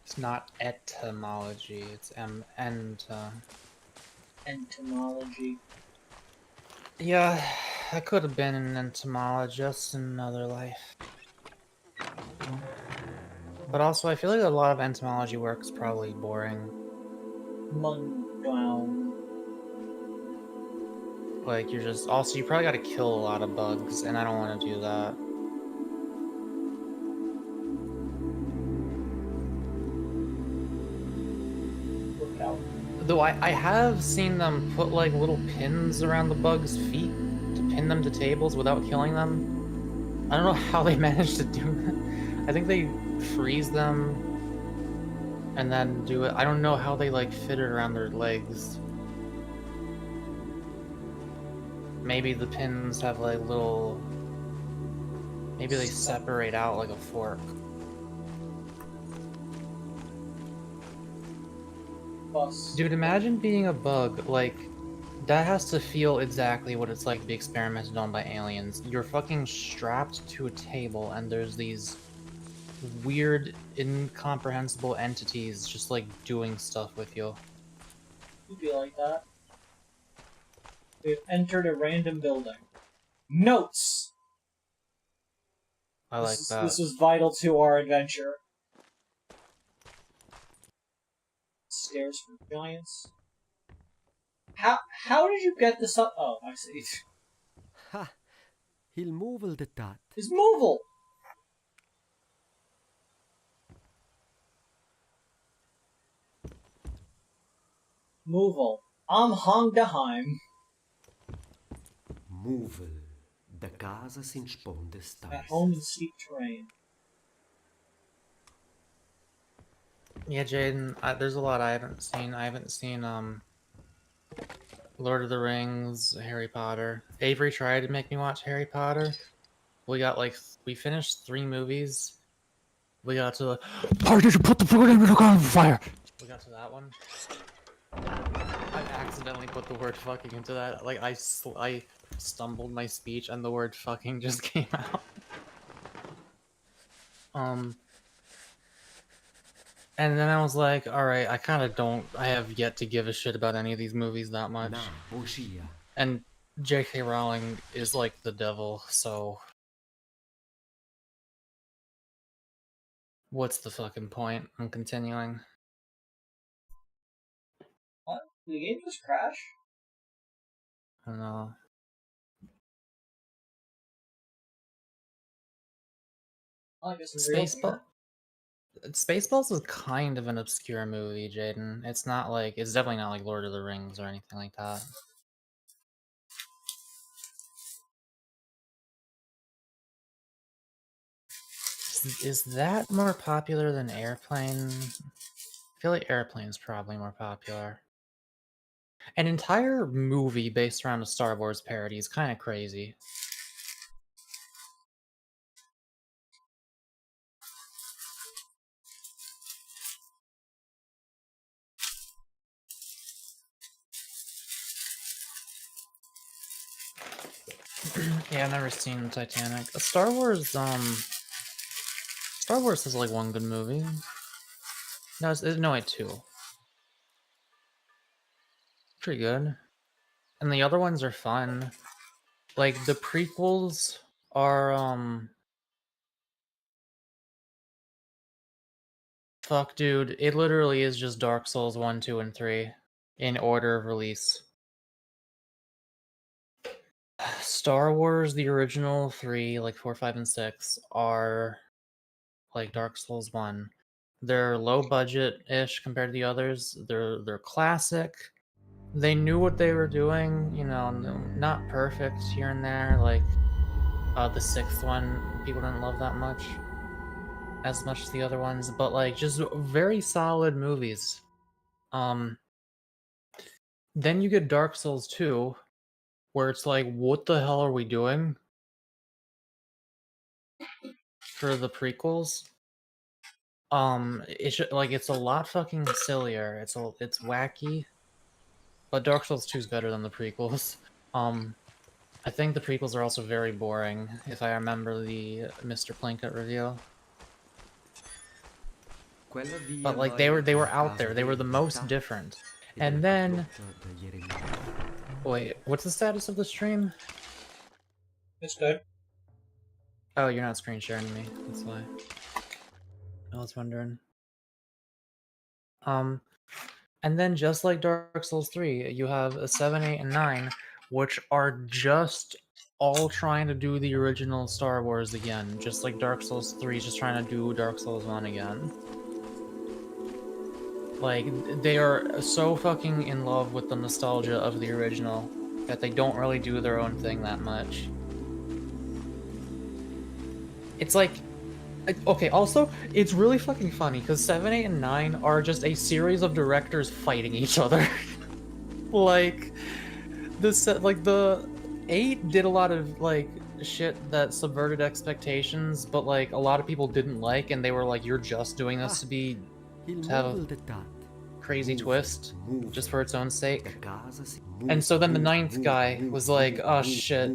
It's not etymology, it's Entomology. Yeah, I could have been an entomologist in another life. But also, I feel like a lot of entomology work is probably boring. Mundaun. Like, you're just... Also, you probably gotta kill a lot of bugs, and I don't want to do that. Look out. Though I have seen them put, like, little pins around the bugs' feet to pin them to tables without killing them. I don't know how they managed to do that. I think they freeze them and then do it. I don't know how they, like, fit it around their legs. Maybe the pins have, like, little... Maybe they separate out like a fork. Bus. Dude, imagine being a bug. Like, that has to feel exactly what it's like to be experimented on by aliens. You're fucking strapped to a table and there's these weird, incomprehensible entities just, like, doing stuff with you. Would be like that. We've entered a random building. Notes! I like that. This was vital to our adventure. Stairs for giants. How did you get this up? Oh, I see. Ha! Il movel de tat. It's movable! Movel. Am hang daheim. Movel. De casa sin sponde At stais. home in steep terrain. Yeah, Jaden, there's a lot I haven't seen. I haven't seen, Lord of the Rings, Harry Potter. Avery tried to make me watch Harry Potter. We got, like, we finished 3 movies. We got to the... Why did you put the fucking name on fire? We got to that one. I accidentally put the word fucking into that. Like, I stumbled my speech and the word fucking just came out. And then I was like, alright, I have yet to give a shit about any of these movies that much. Na, bogia. And J.K. Rowling is like the devil, so... What's the fucking point? I'm continuing. What? Did the game just crash? I don't know. Oh, I guess it's real. Spaceballs is kind of an obscure movie, Jaden. It's not like... It's definitely not like Lord of the Rings or anything like that. Is that more popular than Airplane? I feel like Airplane's probably more popular. An entire movie based around a Star Wars parody is kind of crazy. Yeah, I've never seen Titanic. Star Wars has like one good movie. No, wait, 2. Pretty good. And the other ones are fun. Like, the prequels are, fuck, dude. It literally is just Dark Souls 1, 2, and 3 in order of release. Star Wars, the original 3, like 4, 5, and 6, are like Dark Souls 1. They're low budget-ish compared to the others. They're classic. They knew what they were doing, you know, not perfect here and there. Like, the 6th one, people didn't love that much. As much as the other ones, but like, just very solid movies. Then you get Dark Souls 2, where it's like, what the hell are we doing? For the prequels. It's a lot fucking sillier. It's wacky. But Dark Souls 2 is better than the prequels. I think the prequels are also very boring, if I remember the Mr. Plinkett review. But like, they were out there. They were the most different. And then... Wait, what's the status of the stream? It's good. Oh, you're not screen sharing me. That's why. I was wondering. And then just like Dark Souls 3, you have a 7, 8, and 9, which are just all trying to do the original Star Wars again, just like Dark Souls 3 is just trying to do Dark Souls 1 again. Like, they are so fucking in love with the nostalgia of the original that they don't really do their own thing that much. It's like... Okay, also, it's really fucking funny, because 7, 8, and 9 are just a series of directors fighting each other. Like, the 8 did a lot of, like, shit that subverted expectations, but, like, a lot of people didn't like, and they were like, you're just doing this to have a crazy twist, just for its own sake. And so then the 9th guy was like, oh shit.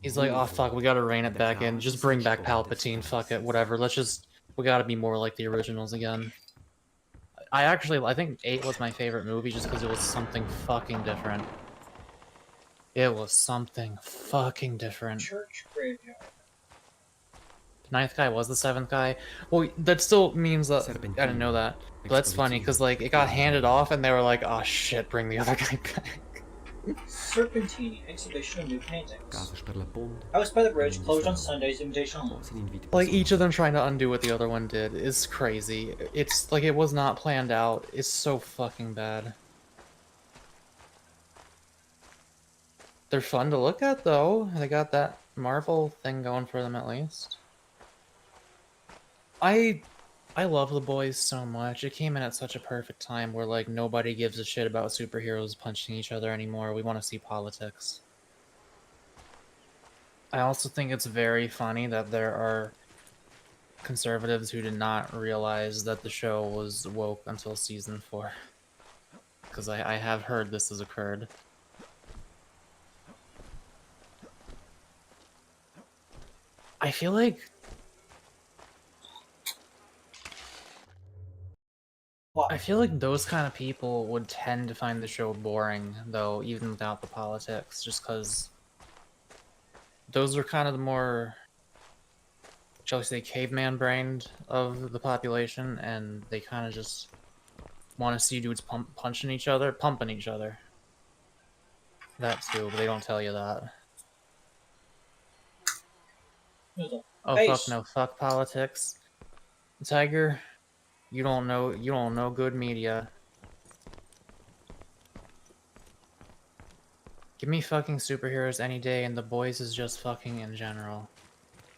He's like, oh fuck, we gotta rein it back in. Just bring back Palpatine, fuck it, whatever. We gotta be more like the originals again. I think 8 was my favorite movie just because it was something fucking different. It was something fucking different. Church graveyard. The 9th guy was the 7th guy. Well, that still means that... I didn't know that. But that's funny, because, like, it got handed off, and they were like, oh shit, bring the other guy back. Serpentini, exhibition of new paintings. House by the bridge, closed on Sundays, invitation only. Like, each of them trying to undo what the other one did is crazy. It's, like, it was not planned out. It's so fucking bad. They're fun to look at, though. They got that Marvel thing going for them, at least. I love The Boys so much. It came in at such a perfect time where, like, nobody gives a shit about superheroes punching each other anymore. We want to see politics. I also think it's very funny that there are conservatives who did not realize that the show was woke until season 4. Because I have heard this has occurred. I feel like... I feel like those kind of people would tend to find the show boring, though, even without the politics, just because those are kind of the more, shall we say, caveman-brained of the population, and they kind of just want to see dudes pumping each other. That too, but they don't tell you that. Oh fuck no, fuck politics. Tiger, you don't know good media. Give me fucking superheroes any day, and The Boys is just fucking in general.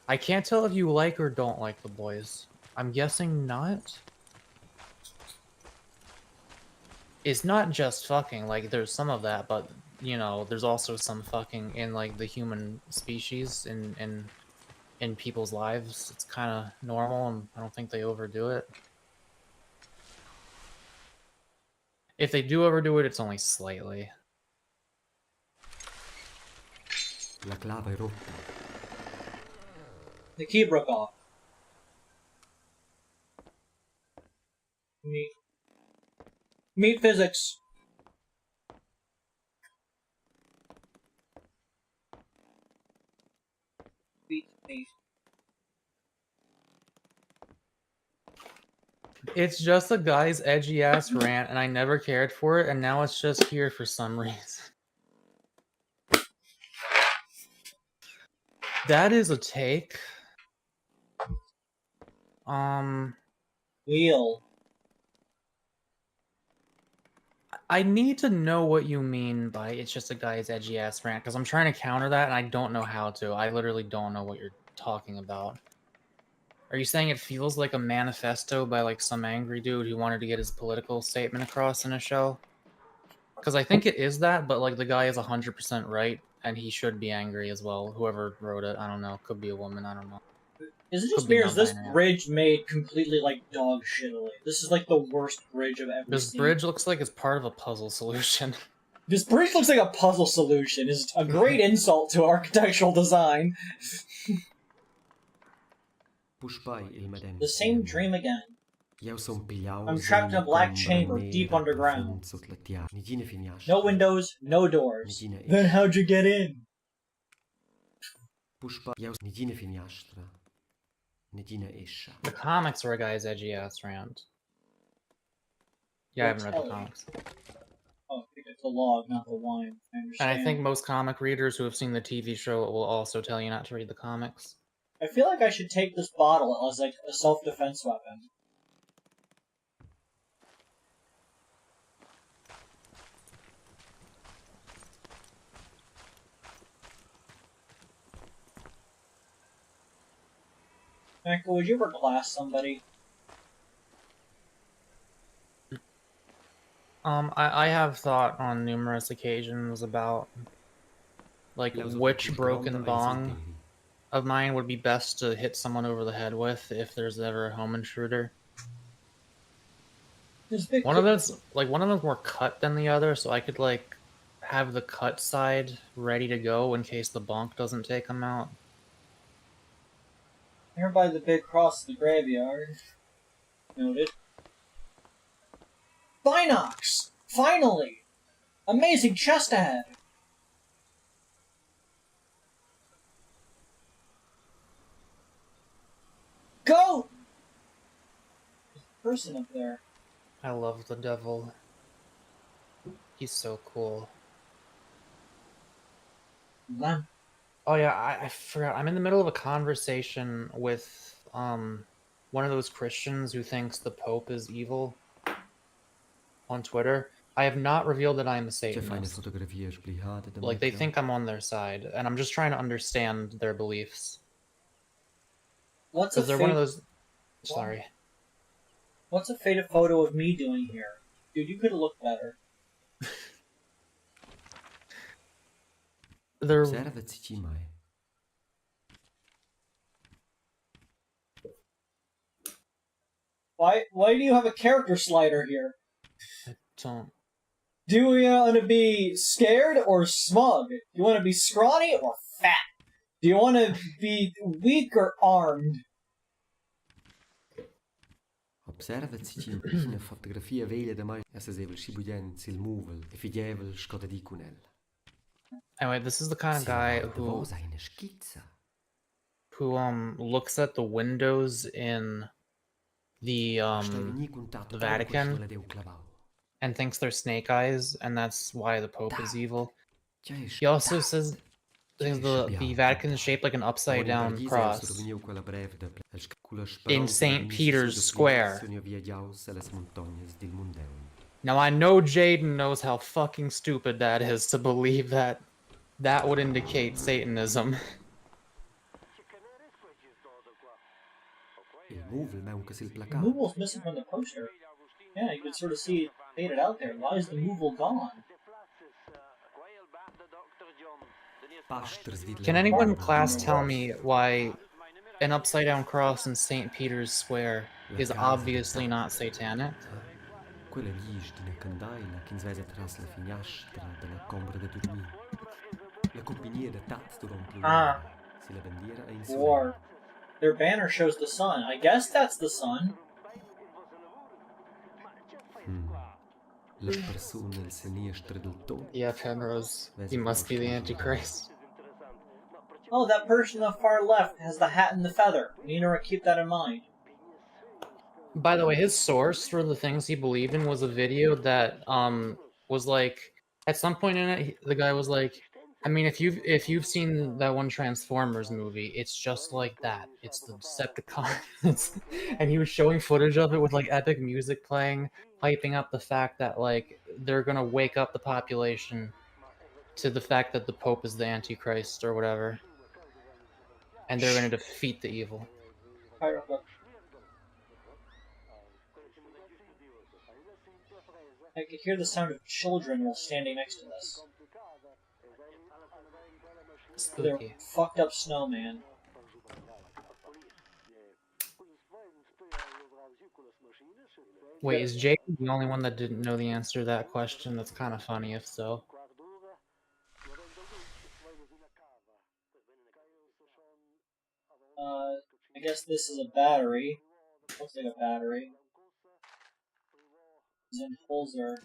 I can't tell if you like or don't like The Boys. I'm guessing not. It's not just fucking, like, there's some of that, but, you know, there's also some fucking in, like, the human species, in people's lives. It's kind of normal, and I don't think they overdo it. If they do overdo it, it's only slightly. La clava è rotta. The key broke off. Meat physics. Meat. It's just a guy's edgy ass rant, and I never cared for it, and now it's just here for some reason. That is a take. Wheel. I need to know what you mean by it's just a guy's edgy ass rant, because I'm trying to counter that, and I don't know how to. I literally don't know what you're talking about. Are you saying it feels like a manifesto by, like, some angry dude who wanted to get his political statement across in a show? Because I think it is that, but, like, the guy is 100% right, and he should be angry as well. Whoever wrote it, I don't know. Could be a woman, I don't know. Is it just me, or is this bridge made completely, like, dog shittily? This is, like, the worst bridge I've ever seen. This bridge looks like it's part of a puzzle solution. This bridge looks like a puzzle solution. It's a great insult to architectural design. The same dream again. I'm trapped in a black chamber deep underground. No windows, no doors. Then how'd you get in? Nedina Isha. The comics were a guy's edgy ass rant. Yeah, I haven't read the comics. Oh, I think it's the log, not the wine. I understand. And I think most comic readers who have seen the TV show will also tell you not to read the comics. I feel like I should take this bottle as like a self-defense weapon. Michael, would you ever glass somebody? I have thought on numerous occasions about like which broken bong of mine would be best to hit someone over the head with if there's ever a home intruder. One of them's more cut than the other, so I could like have the cut side ready to go in case the bonk doesn't take them out. Here by the big cross of the graveyard. Noted. Binox! Finally! Amazing chest ahead! Go! There's a person up there. I love the devil. He's so cool. Lamp. Oh yeah, I forgot. I'm in the middle of a conversation with one of those Christians who thinks the Pope is evil on Twitter. I have not revealed that I'm a Satanist. Like, they think I'm on their side, and I'm just trying to understand their beliefs. What's a they're one of those... Sorry. What's a faded photo of me doing here? Dude, you could have looked better. They're... Why do you have a character slider here? I don't... Do you want to be scared or smug? Do you want to be scrawny or fat? Do you want to be weak or armed? Observați-ci în fotografia veglia de mai essa zevel shibuyen sil muvel e fidievel scotta di cunel. Anyway, this is the kind of guy who looks at the windows in the Vatican and thinks they're snake eyes, and that's why the Pope is evil. He also says the Vatican is shaped like an upside down cross in St. Peter's Square. Now I know Jaden knows how fucking stupid that is to believe that that would indicate Satanism. The movel's missing from the poster. Yeah, you can sort of see it faded out there. Why is the movel gone? Can anyone in class tell me why an upside-down cross in St. Peter's Square is obviously not satanic? Ah. War. Their banner shows the sun. I guess that's the sun. Yeah, Penrose. He must be the Antichrist. Oh, that person on the far left has the hat and the feather. We need to keep that in mind. By the way, his source for the things he believed in was a video that was like, at some point in it, the guy was like, I mean, if you've seen that one Transformers movie, it's just like that. It's the Decepticons, and he was showing footage of it with like epic music playing, hyping up the fact that like they're gonna wake up the population to the fact that the Pope is the Antichrist or whatever, and they're gonna defeat the evil. I could hear the sound of children while standing next to this. Spooky. They're fucked up snowman. Wait, is Jake the only one that didn't know the answer to that question? That's kind of funny if so. I guess this is a battery. Looks like a battery. Zen Holzer.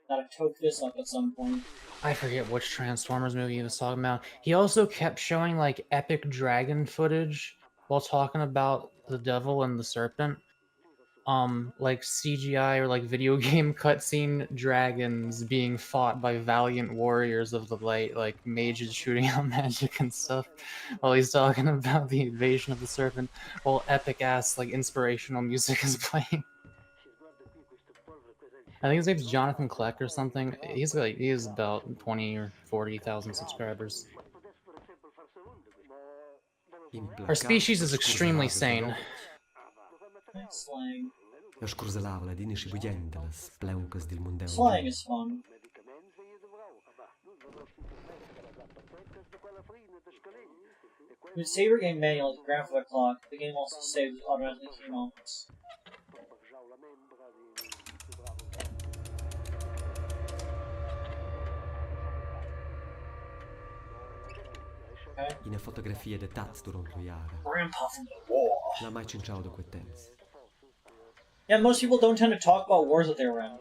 Gotta toke this up at some point. I forget which Transformers movie he was talking about. He also kept showing like epic dragon footage while talking about the devil and the serpent, like CGI or like video game cutscene dragons being fought by valiant warriors of the light, like mages shooting out magic and stuff, while he's talking about the invasion of the serpent, while epic ass like inspirational music is playing. I think his name's Jonathan Kleck or something. He has about 20 or 40,000 subscribers. Our species is extremely sane. Slang. Mundaun. Slang is fun. With Saber Game Manual is graphic clock, the game also saves automatically key moments. Okay. Ina fotografie de tats durant lo jaren. Grandpa from the war. La mai cinciao da quei temps. Yeah, most people don't tend to talk about wars that they're around.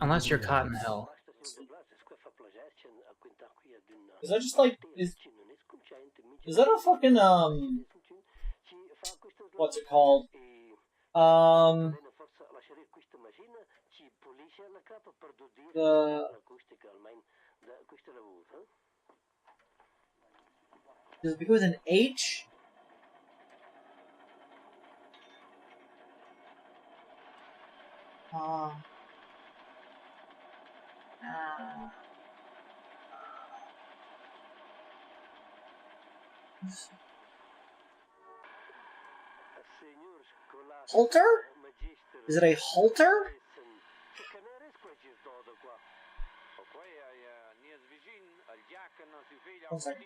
Unless you're caught in hell. Is that just like is that a fucking what's it called? Does it begin with an H? Halter? Is it a halter? One second.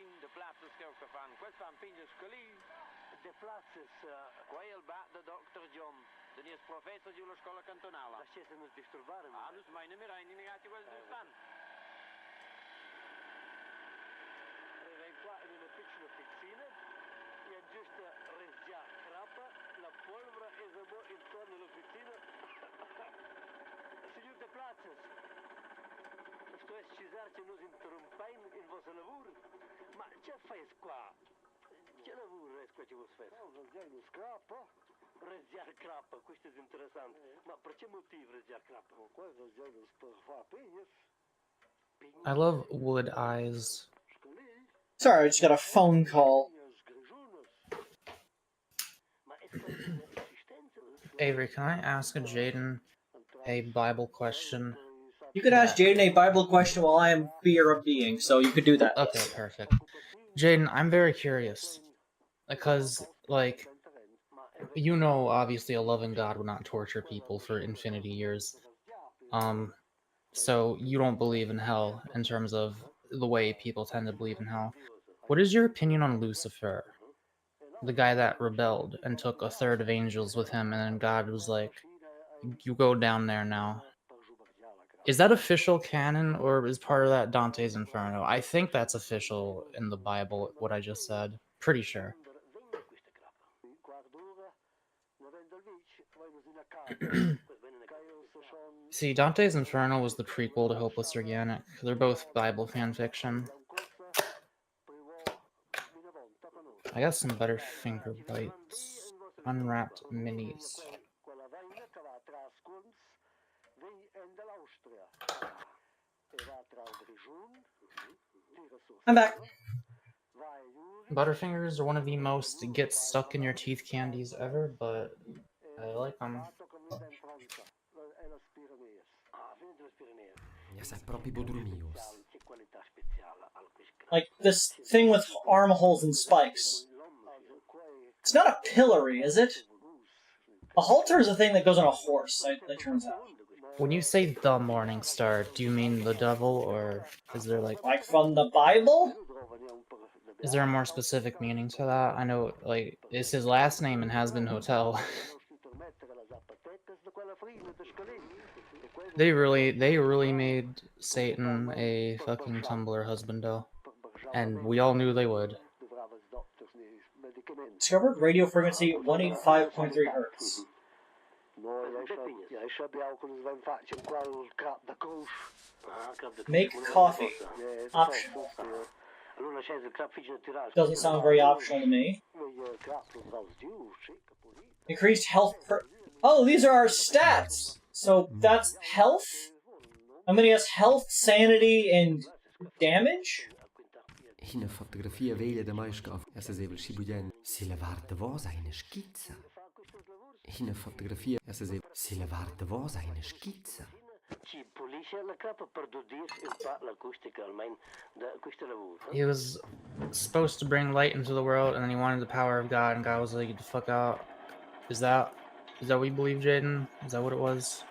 I love wood eyes. Sorry, I just got a phone call. Avery, can I ask Jaden a Bible question? You could ask Jaden a Bible question while I am fear of being, so you could do that. Okay, perfect. Jaden, I'm very curious. Because, like, you know, obviously a loving God would not torture people for infinity years. So you don't believe in hell in terms of the way people tend to believe in hell. What is your opinion on Lucifer? The guy that rebelled and took a third of angels with him, and then God was like, you go down there now. Is that official canon, or is part of that Dante's Inferno? I think that's official in the Bible, what I just said. Pretty sure. See, Dante's Inferno was the prequel to Hopeless Organic. They're both Bible fanfiction. I got some Butterfinger bites. Unwrapped minis. I'm back. Butterfingers are one of the most get stuck in your teeth candies ever, but I like them. Like this thing with armholes and spikes. It's not a pillory, is it? A halter is a thing that goes on a horse, it turns out. When you say the Morning Star, do you mean the devil, or is there like... Like from the Bible? Is there a more specific meaning to that? I know, like, it's his last name and has been Hotel. They really made Satan a fucking Tumblr husbando. And we all knew they would. Discovered radio frequency 185.3 Hz. Make coffee. Optional. Doesn't sound very optional to me. Increased health per... Oh, these are our stats! So that's health? I'm gonna guess health, sanity, and damage? Hina fotografia veglia da mai scaf. Essa sevel schibugen. Se la varta vosa eine schizza. Hina fotografia. Essa sevel. Se la varta vosa eine schizza. He was supposed to bring light into the world, and then he wanted the power of God, and God was like, "Get the fuck out." Is that what you believe, Jaden? Is that what it was?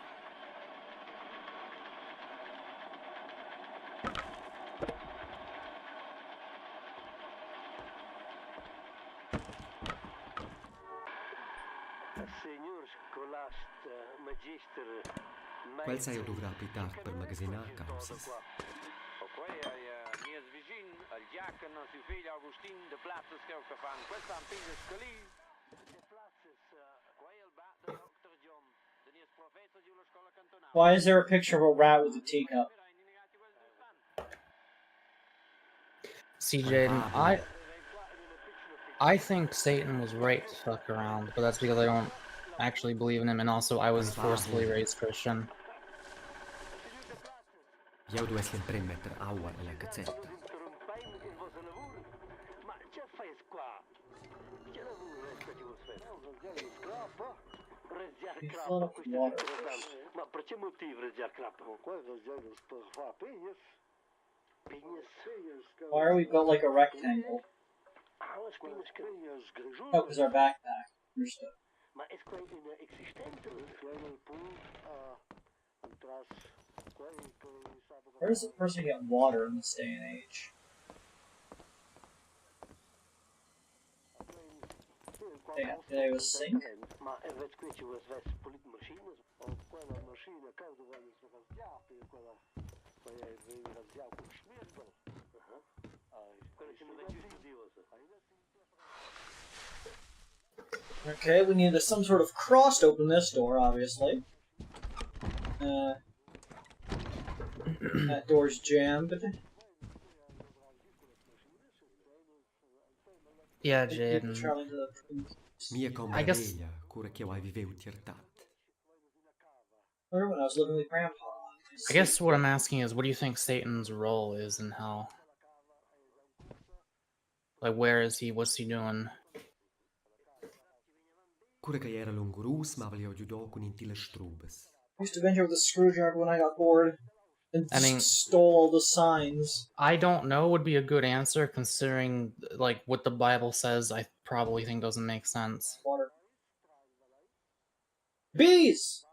Quel sai dovrà apitar per magasinar causas. Why is there a picture of a rat with a teacup? See, Jaden, I think Satan was right to fuck around, but that's because I don't actually believe in him, and also I was forcefully raised Christian. Io devo essere premettere aua nella cazzetta. You fill up with water first. Why are we built like a rectangle? Oh, because our backpack. Understood. Where does a person get water in this day and age? Did I have a sink? Okay, we need some sort of cross to open this door, obviously. That door's jammed. Yeah, Jaden. I guess cura che hai viveu tirtat. Remember when I was living with Grandpa? I guess what I'm asking is, what do you think Satan's role is in hell? Like, where is he? What's he doing? Cura che era lungurus, ma voglio giudò con intile strubes. I used to venture with a screwdriver when I got bored. And stole all the signs. I don't know would be a good answer, considering like what the Bible says. I probably think doesn't make sense. Water. Bees!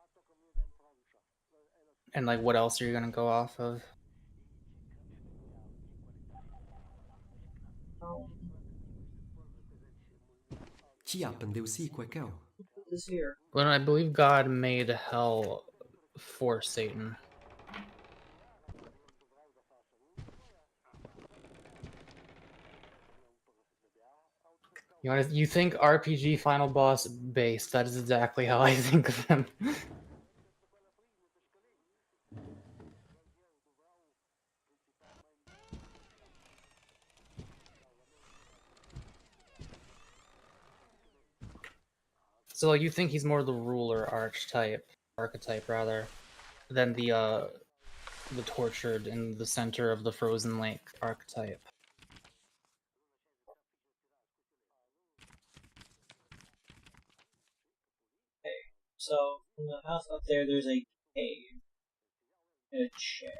And like, what else are you gonna go off of? Chi appendeu si quecau? This here. Well, I believe God made hell for Satan. You think RPG final boss base? That is exactly how I think of him. So you think he's more the ruler archetype rather, than the tortured in the center of the frozen lake archetype. So, from the house up there, there's a cave. And a chair.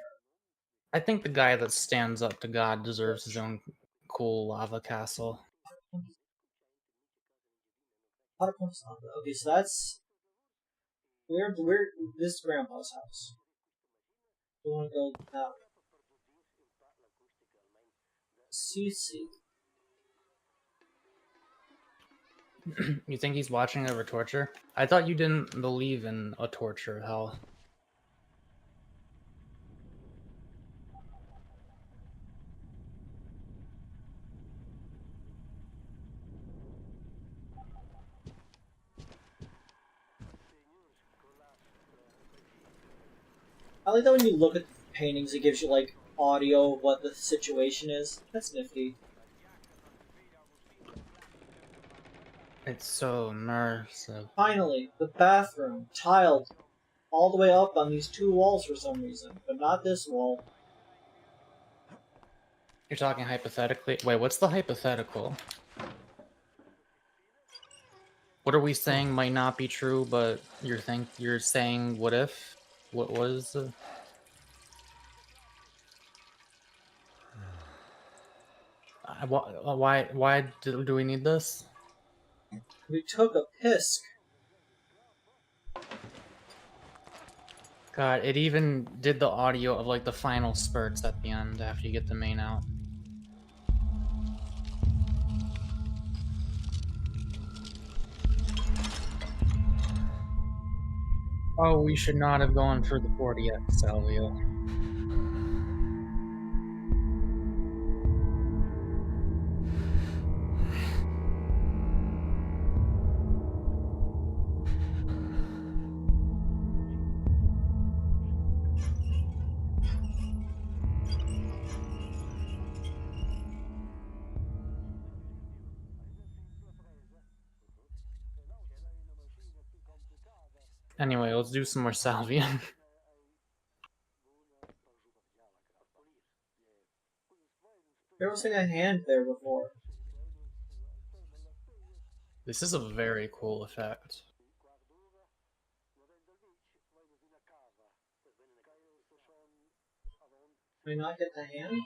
I think the guy that stands up to God deserves his own cool lava castle. Okay, so that's... Where this is Grandpa's house. We want to go that way. CC. You think he's watching over torture? I thought you didn't believe in a torture hell. I like that when you look at paintings, it gives you, like, audio of what the situation is. That's nifty. It's so immersive. Finally, the bathroom, tiled all the way up on these two walls for some reason, but not this wall. You're talking hypothetically? Wait, what's the hypothetical? What are we saying might not be true, but you're saying what if? What was the... Why do we need this? We took a piss. God, it even did the audio of like the final spurts at the end after you get the main out. Oh, we should not have gone for the 40x, Salvio. Anyway, let's do some more Salvian. There was like a hand there before. This is a very cool effect. Can we not get the hand?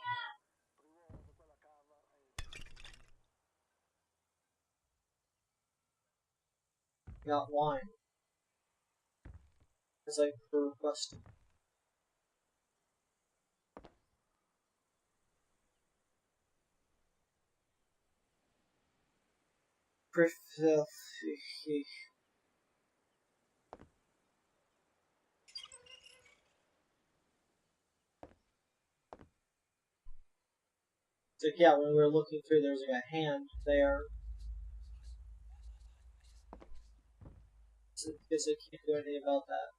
Got wine. As I requested. So yeah, when we were looking through, there was like a hand there. So I guess I can't do anything about that.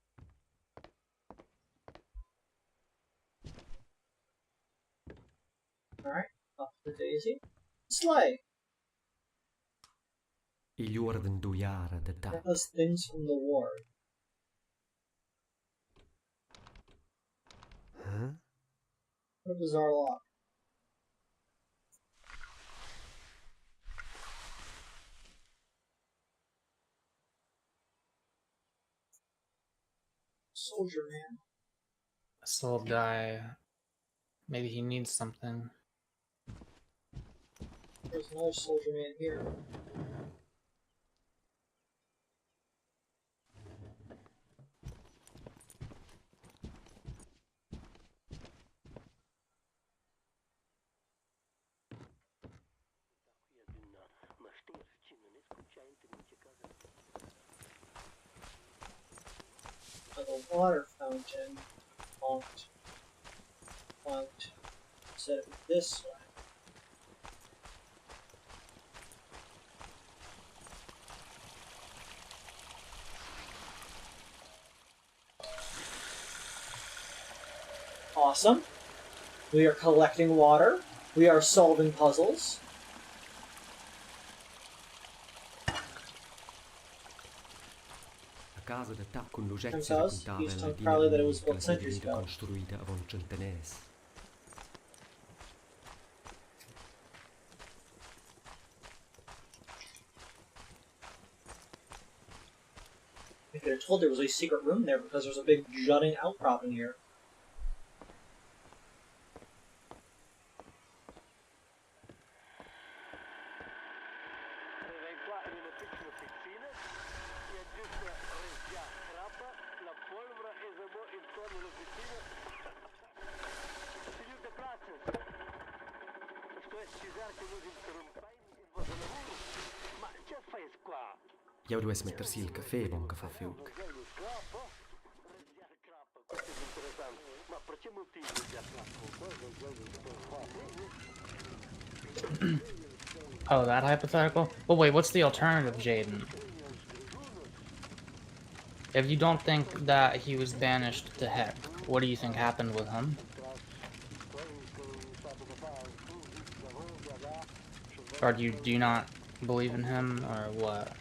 Alright, up to Daisy. Slay! That was things from the war. Huh? What a bizarre lock. Soldier man. This old guy, maybe he needs something. There's another soldier man here. Like a water fountain. Font. Set it this way. Awesome. We are collecting water. We are solving puzzles. La casa d'attacco con l'ugezze Turns out, raccontava he's la telling Dina Carly that it was domenica, la built centuries segreta ago. costruita avon centenès. If they're told there was a secret room there because there's a big jutting outcrop in here. Jau dovesse mettersi il caffè, buon caffè fiuc. Oh, that hypothetical? Well, wait, what's the alternative, Jaden? If you don't think that he was banished to Heck, What do you think happened with him? Or do you not believe in him, or what?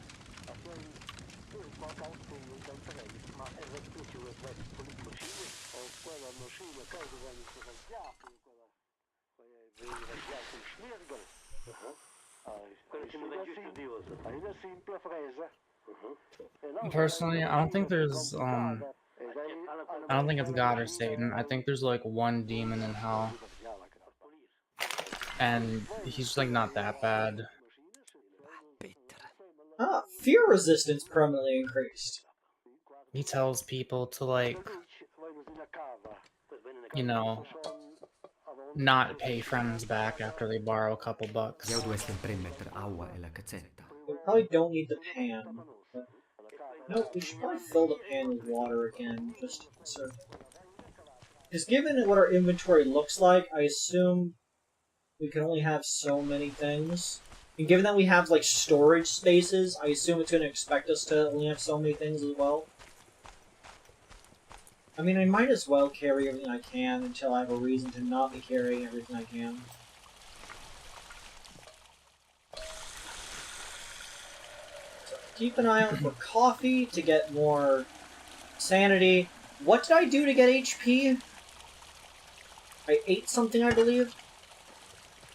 Personally, I don't think there's I don't think it's God or Satan. I think there's like one demon in hell, and he's like not that bad. Ah, fear resistance permanently increased. He tells people to like, you know, not pay friends back after they borrow a couple bucks. Joudu sempre mettere aua e la cazzetta. We probably don't need the pan. But... no, we should probably fill the pan with water again, just so. Because given what our inventory looks like, I assume we can only have so many things. And given that we have, like, storage spaces, I assume it's going to expect us to only have so many things as well. I mean, I might as well carry everything I can until I have a reason to not be carrying everything I can. So keep an eye out for coffee to get more sanity. What did I do to get HP? I ate something, I believe.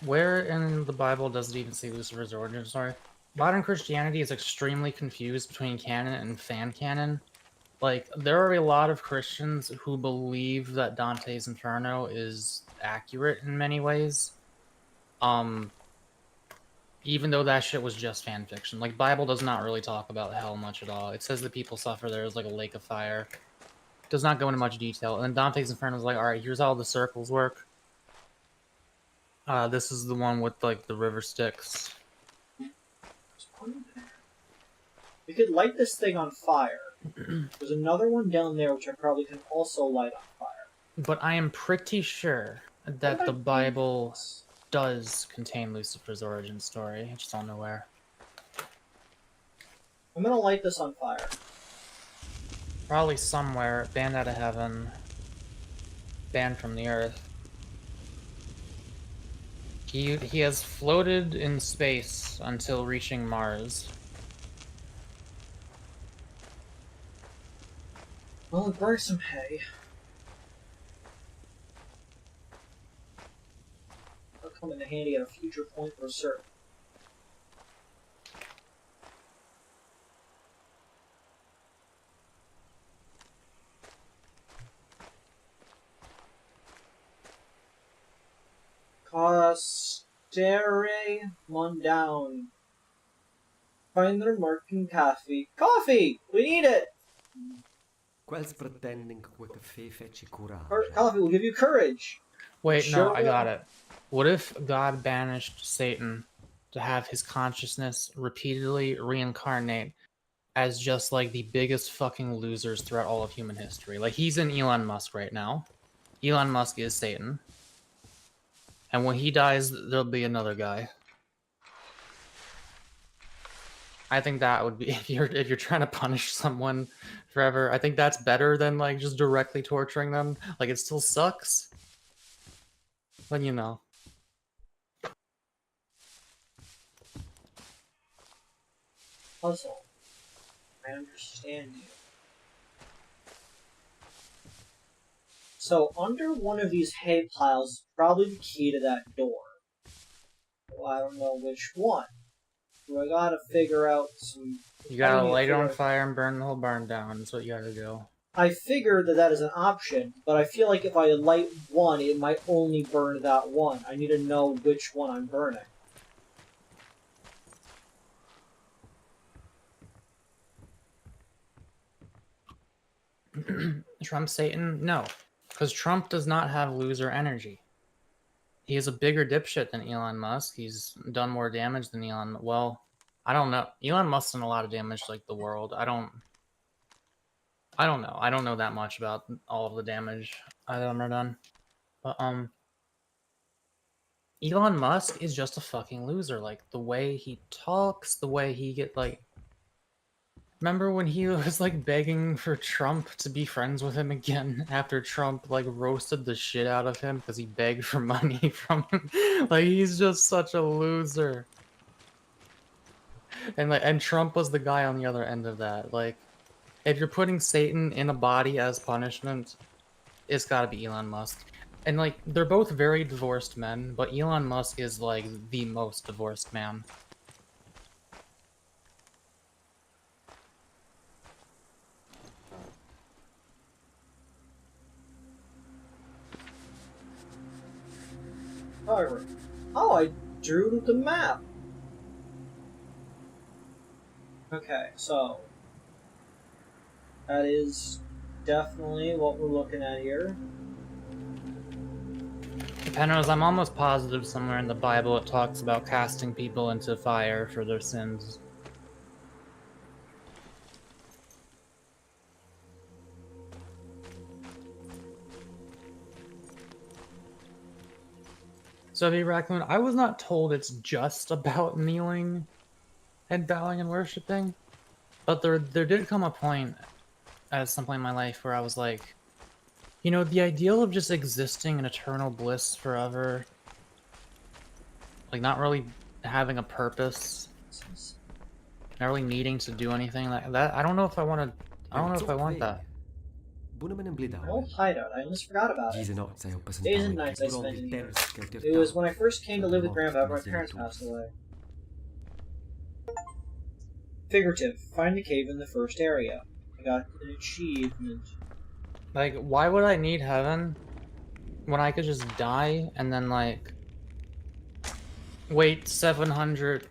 Where in the Bible does it even say Lucifer's origin story? Modern Christianity is extremely confused between canon and fan canon. Like, there are a lot of Christians who believe that Dante's Inferno is accurate in many ways. Even though that shit was just fan fiction. Like, Bible does not really talk about hell much at all. It says that people suffer there is like a lake of fire. It does not go into much detail. And then Dante's Inferno is like, alright, here's how the circles work. This is the one with, like, the river Styx. We could light this thing on fire. There's another one down there which I probably can also light on fire. But I am pretty sure that the Bible does contain Lucifer's origin story. I just don't know where. I'm gonna light this on fire. Probably somewhere. Banned out of heaven. Banned from the earth. He has floated in space until reaching Mars. Well, it burns some hay. That'll come in handy at a future point for certain. Costere Mundaun. Find the Markin coffee. Coffee! We need it! Quels pretending que caffè fece courage. Coffee will give you courage. Wait, Sure no, I will. got it. What if God banished Satan to have his consciousness repeatedly reincarnate as just like the biggest fucking losers throughout all of human history? Like, he's in Elon Musk right now. Elon Musk is Satan. And when he dies, there'll be another guy. I think that would be, if you're trying to punish someone forever, I think that's better than like just directly torturing them. Like, it still sucks, but you know. Puzzle. I understand you. So under one of these hay piles is probably the key to that door. Well, I don't know which one. So I gotta figure out some... You gotta light it on fire and burn the whole barn down. That's what you gotta do. I figured that is an option, but I feel like if I light one, it might only burn that one. I need to know which one I'm burning. Trump Satan? No. Because Trump does not have loser energy. He is a bigger dipshit than Elon Musk. He's done more damage than Elon... Well, I don't know. Elon Musk's done a lot of damage to, like, the world. I don't know. I don't know that much about all of the damage I've ever done. But, Elon Musk is just a fucking loser. Like, the way he talks, the way he get, like... Remember when he was like begging for Trump to be friends with him again after Trump like roasted the shit out of him because he begged for money from him? Like he's just such a loser. And Trump was the guy on the other end of that. Like if you're putting Satan in a body as punishment, it's got to be Elon Musk. And like they're both very divorced men, but Elon Musk is like the most divorced man. However, oh, I drew the map. Okay, so that is definitely what we're looking at here. Penrose, I'm almost positive somewhere in the Bible it talks about casting people into fire for their sins. So, hey, Raccoon, I was not told it's just about kneeling and bowing and worshiping, but there did come a point at some point in my life where I was like, you know, the ideal of just existing in eternal bliss forever, like not really having a purpose, not really needing to do anything like that. I don't know if I want to. I don't know if I want that. My old hideout, I almost forgot about it. Days Days and nights I spent in here. It was when I first came to live with Grandpa after my parents passed away. Figurative. Find the cave in the first area. I got an achievement. Like, why would I need heaven when I could just die and then, like, wait 700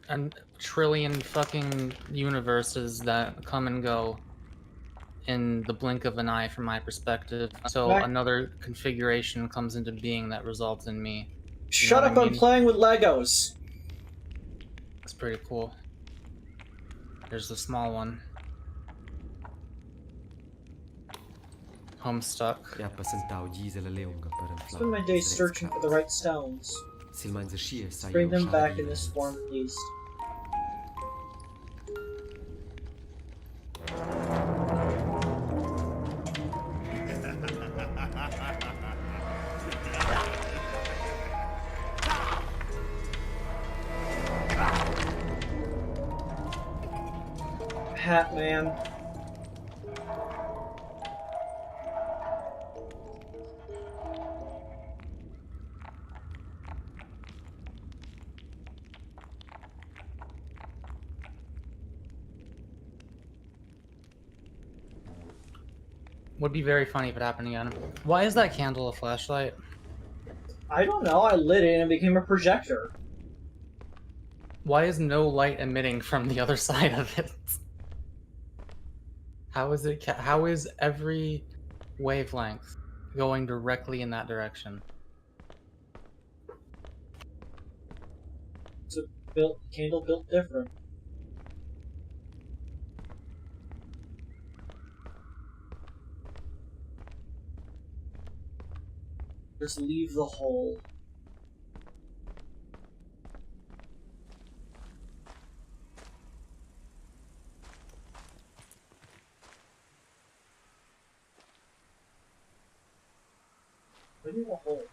trillion fucking universes that come and go in the blink of an eye from my perspective, so another configuration comes into being that results in me. Shut up, I'm playing with Legos! That's pretty cool. There's the small one. Homestuck. Spend my days searching for the right stones. Bring them back in this form at least. Hat man. Would be very funny if it happened again. Why is that candle a flashlight? I don't know, I lit it and it became a projector. Why is no light emitting from the other side of it? How is it? How is every wavelength going directly in that direction? It's a candle built different. Just leave the hole. Leave the hole.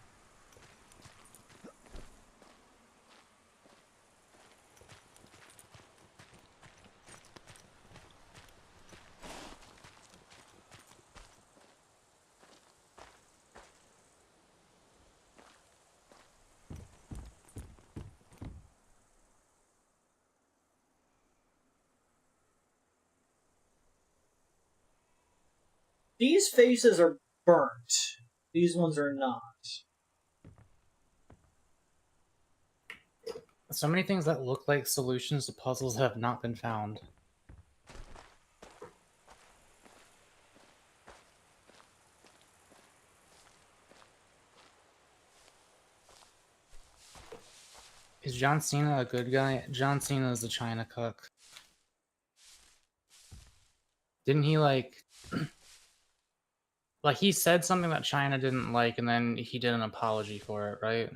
These faces are burnt. These ones are not. So many things that look like solutions to puzzles have not been found. Is John Cena a good guy? John Cena is a China cook. Didn't he like... like, he said something that China didn't like, and then he did an apology for it, right?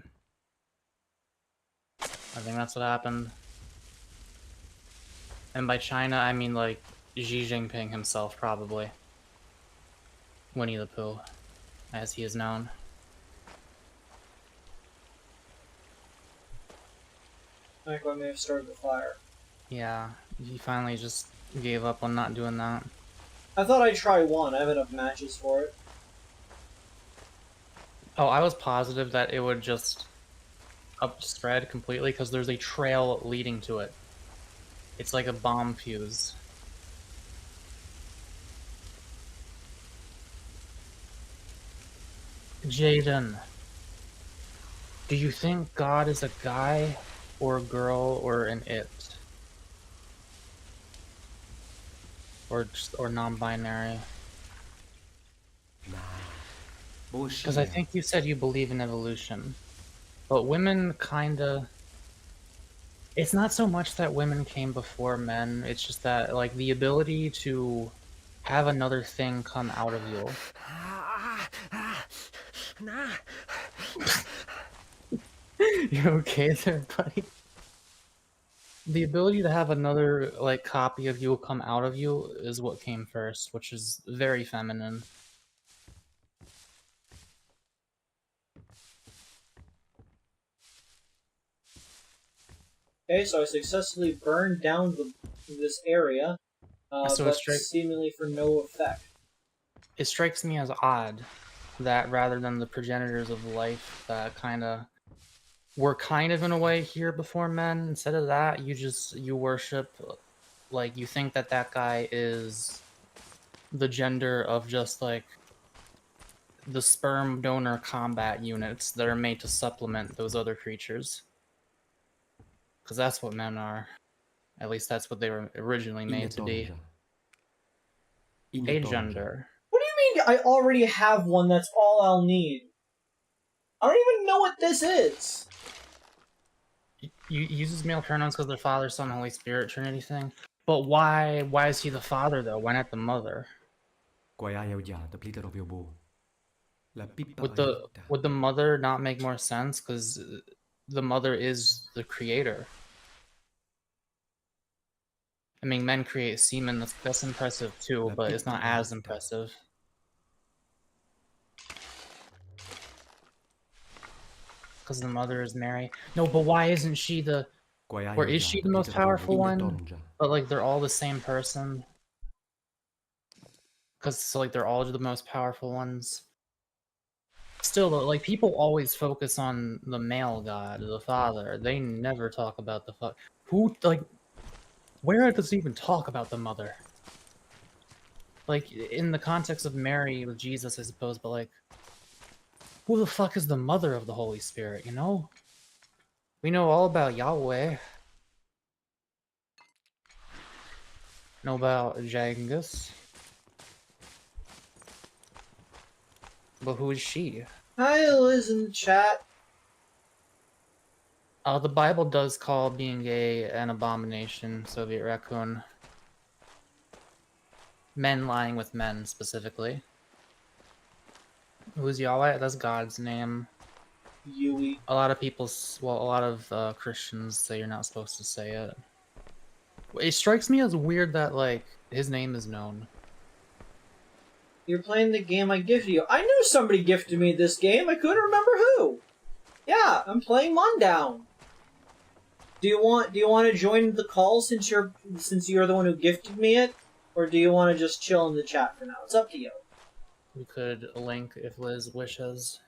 I think that's what happened. And by China, I mean, like, Xi Jinping himself, probably. Winnie the Pooh, as he is known. I think I may have started the fire. Yeah, he finally just gave up on not doing that. I thought I'd try one. I have enough matches for it. Oh, I was positive that it would just spread completely because there's a trail leading to it. It's like a bomb fuse. Jaden, do you think God is a guy or a girl or an it? Or non-binary? Nah. Because I think you said you believe in evolution. But women kinda... It's not so much that women came before men, it's just that, like, the ability to have another thing come out of you. You okay there, buddy? The ability to have another, like, copy of you come out of you is what came first, which is very feminine. Okay, so I successfully burned down this area, So but seemingly for no effect. It strikes me as odd that rather than the progenitors of life that were kind of in a way here before men, instead of that, you worship, like, you think that that guy is the gender of just, like, the sperm donor combat units that are made to supplement those other creatures. Because that's what men are. At least that's what they were originally made to be. A gender. What do you mean I already have one that's all I'll need? I don't even know what this is! You uses male pronouns because they're Father, Son, Holy Spirit, Trinity thing. But why is he the father though? Why not the mother? Would the mother not make more sense? Because the mother is the creator. I mean, men create semen, that's impressive too, but it's not as impressive. Because the mother is Mary. No, but why isn't she the... Or is she the most powerful one? But, like, they're all the same person. Because, so, like, they're all the most powerful ones. Still, though, like, people always focus on the male god, the father. They never talk about the fuck. Who, like... Where does it even talk about the mother? Like, in the context of Mary with Jesus, I suppose, but, like... Who the fuck is the mother of the Holy Spirit, you know? We know all about Yahweh. Know about Jangus. But who is she? Hi, Liz in the chat. The Bible does call being gay an abomination, Soviet Raccoon. Men lying with men, specifically. Who's Yahweh? That's God's name. Yui. A lot of people, well, a lot of Christians say you're not supposed to say it. It strikes me as weird that, like, his name is known. You're playing the game I gifted you. I knew somebody gifted me this game. I couldn't remember who. Yeah, I'm playing Mundaun. Do you want to join the call since you're the one who gifted me it, or do you want to just chill in the chat for now? It's up to you. We could link if Liz wishes.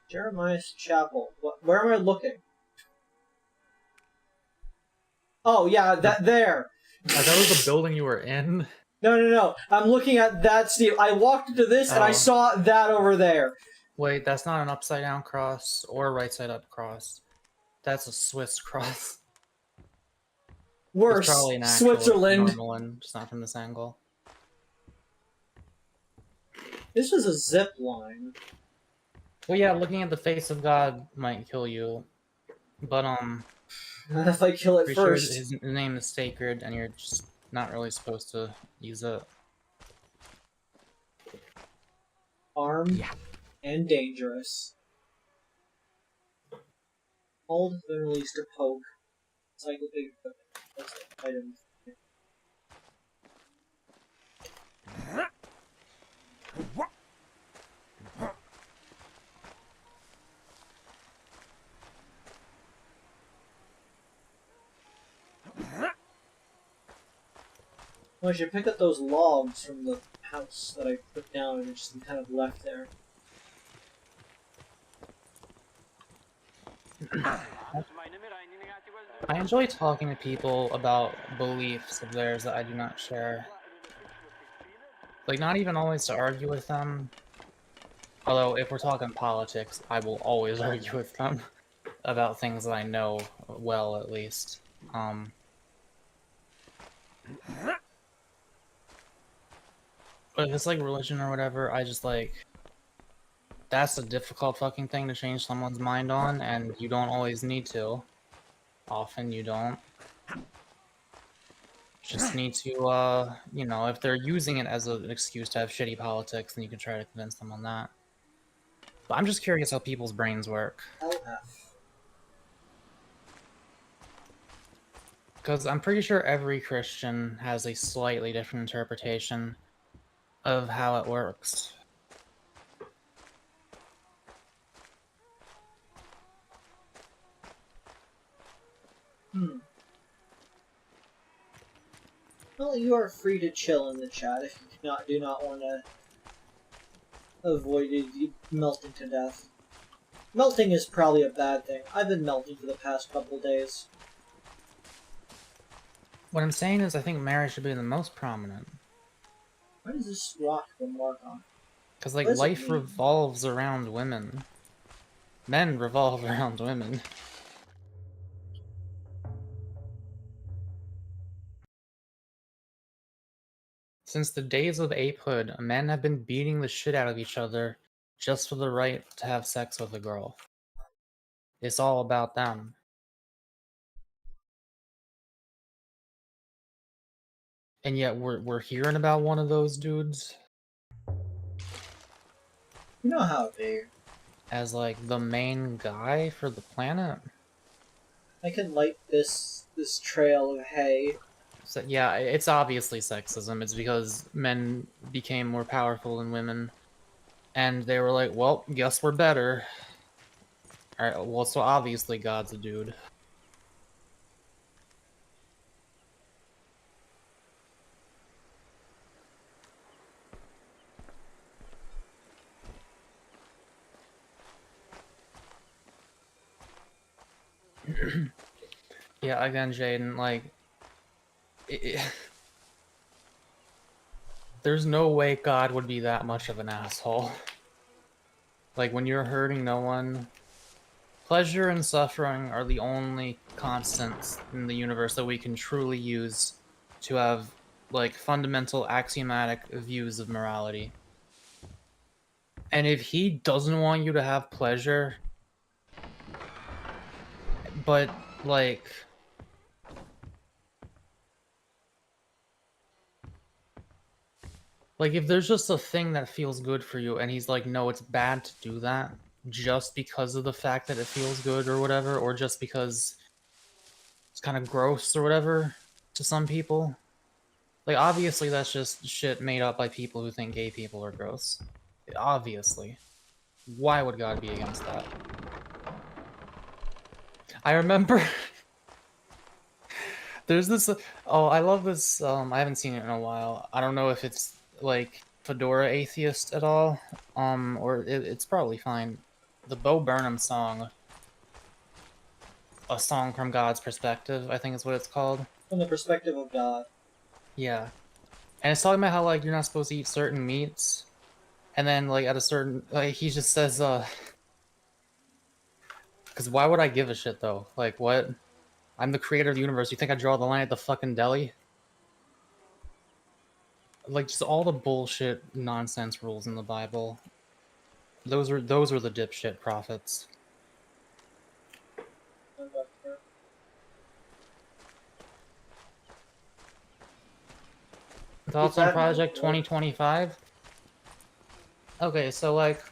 Jeremiah's Chapel. Where am I looking? Oh yeah, that there. That was the building you were in? No. I'm looking at that, Steve. I walked into this and I saw that over there. Wait, that's not an upside down cross or a right side up cross. That's a Swiss cross. Worse, probably an Switzerland. Normal one, just not from this angle. This was a zip line. Well, yeah, looking at the face of God might kill you, but if I kill it first. Sure his name is sacred, and you're just not really supposed to use it. Armed and dangerous. Hold, then release to poke. encyclopedia equipment. That's it. Items. Well, I should pick up those logs from the house that I put down and just kind of left there. I enjoy talking to people about beliefs of theirs that I do not share. Like, not even always to argue with them. Although, if we're talking politics, I will always argue with them about things that I know well, at least. But if it's like religion or whatever, I just like... That's a difficult fucking thing to change someone's mind on, and you don't always need to. Often you don't. Just need to, you know, if they're using it as an excuse to have shitty politics, then you can try to convince them on that. But I'm just curious how people's brains work. Because I'm pretty sure every Christian has a slightly different interpretation of how it works. Well, you are free to chill in the chat if you do not want to avoid melting to death. Melting is probably a bad thing. I've been melting for the past couple days. What I'm saying is I think marriage should be the most prominent. What is this rock the mark on? Because, like, life revolves around women. Men revolve around women. Since the days of apehood, men have been beating the shit out of each other just for the right to have sex with a girl. It's all about them. And yet we're hearing about one of those dudes. You know how it be. As, like, the main guy for the planet. I can light this trail of hay. So, yeah, it's obviously sexism. It's because men became more powerful than women. And they were like, well, guess we're better. Alright, well, so obviously God's a dude. Yeah, again, Jaden, like... There's no way God would be that much of an asshole. Like, when you're hurting no one... Pleasure and suffering are the only constants in the universe that we can truly use to have, like, fundamental axiomatic views of morality. And if he doesn't want you to have pleasure, but, like... Like, if there's just a thing that feels good for you, and he's like, no, it's bad to do that, just because of the fact that it feels good or whatever, or just because it's kind of gross or whatever to some people. Like, obviously that's just shit made up by people who think gay people are gross. Obviously. Why would God be against that? I remember... There's this... Oh, I love this... I haven't seen it in a while. I don't know if it's, like, Fedora Atheist at all. Or it's probably fine. The Bo Burnham song... A Song from God's Perspective, I think is what it's called. From the perspective of God. Yeah. And it's talking about how, like, you're not supposed to eat certain meats. And then, like, at a certain... Like, he just says, Because why would I give a shit, though? Like, what? I'm the creator of the universe. You think I draw the line at the fucking deli? Like, just all the bullshit nonsense rules in the Bible. Those were the dipshit prophets. Thoughts on Project 2025? Okay, so, like...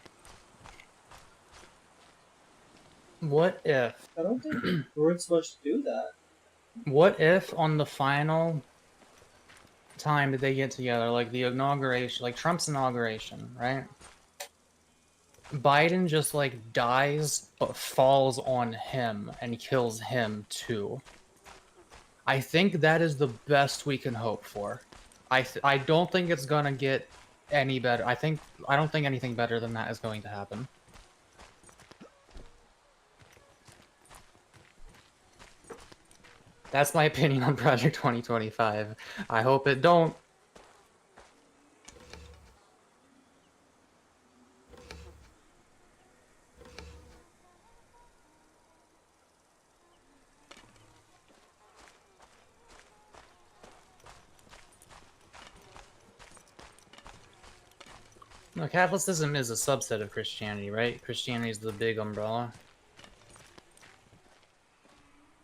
What if... I don't think we weren't supposed to do that. What if on the final time that they get together, like the inauguration, like Trump's inauguration, right? Biden just like dies but falls on him and kills him too. I think that is the best we can hope for. I don't think it's gonna get any better. I don't think anything better than that is going to happen. That's my opinion on Project 2025. I hope it don't. No, Catholicism is a subset of Christianity, right? Christianity is the big umbrella.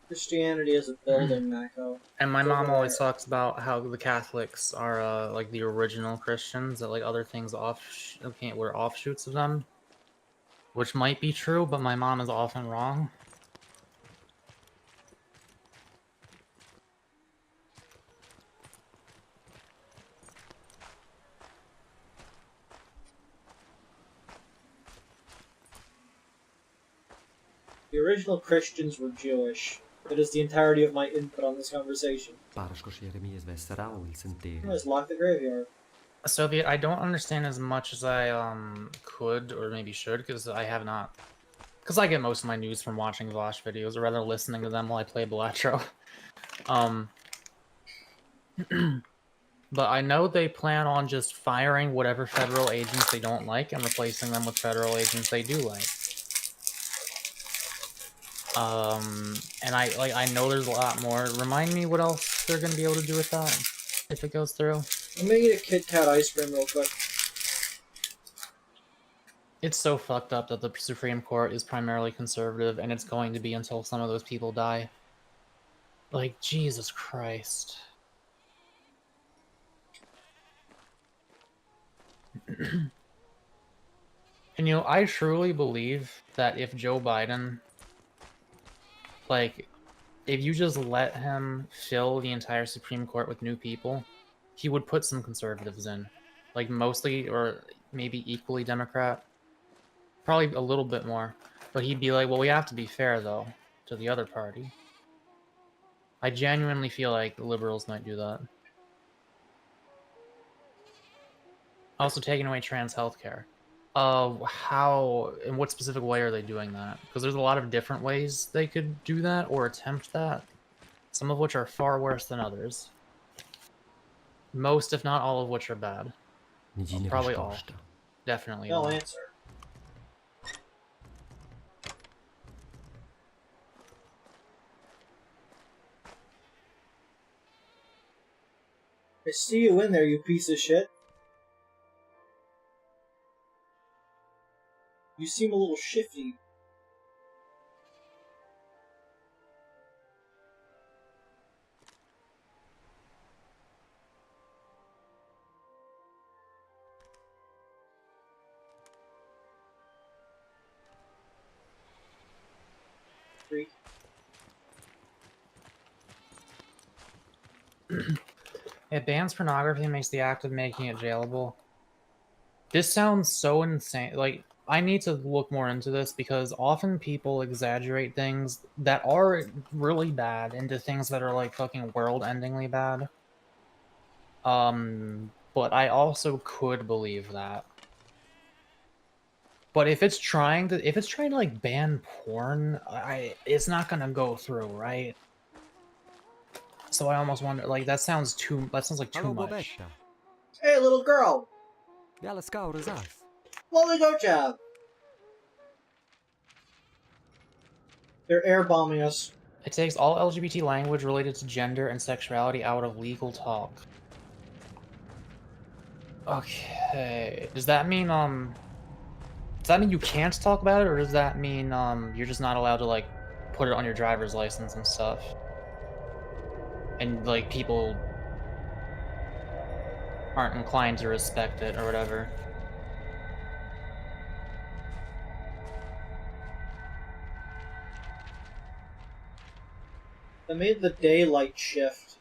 Christianity is a building, Mako. And my mom always talks about how the Catholics are like the original Christians, that like other things were offshoots of them, which might be true, but my mom is often wrong. The original Christians were Jewish. That is the entirety of my input on this conversation. Let's lock the graveyard. Soviet, I don't understand as much as I could or maybe should, because I have not. Because I get most of my news from watching Vosh videos, or rather listening to them while I play Balatro. But I know they plan on just firing whatever federal agents they don't like and replacing them with federal agents they do like. And I know there's a lot more. Remind me what else they're gonna be able to do with that if it goes through. I'm gonna get a Kit Kat ice cream real quick. It's so fucked up that the Supreme Court is primarily conservative, and it's going to be until some of those people die. Like, Jesus Christ. And you know, I truly believe that if Joe Biden, like, if you just let him fill the entire Supreme Court with new people, he would put some conservatives in. Like, mostly, or maybe equally Democrat. Probably a little bit more. But he'd be like, well, we have to be fair, though, to the other party. I genuinely feel like the liberals might do that. Also, taking away trans healthcare. How, in what specific way are they doing that? Because there's a lot of different ways they could do that or attempt that. Some of which are far worse than others. Most, if not all of which are bad. Probably all. Definitely all. No answer. I see you in there, you piece of shit. You seem a little shifty. Freak. It bans pornography and makes the act of making it jailable. This sounds so insane. Like, I need to look more into this because often people exaggerate things that are really bad into things that are like fucking world-endingly bad. But I also could believe that. But if it's trying to like ban porn, it's not gonna go through, right? So I almost wonder, like, that sounds like too much. Hey, little girl! Well, go job! They're air bombing us. It takes all LGBT language related to gender and sexuality out of legal talk. Okay. Does that mean you can't talk about it, or does that mean you're just not allowed to like put it on your driver's license and stuff? And like people aren't inclined to respect it or whatever. They made the daylight shift.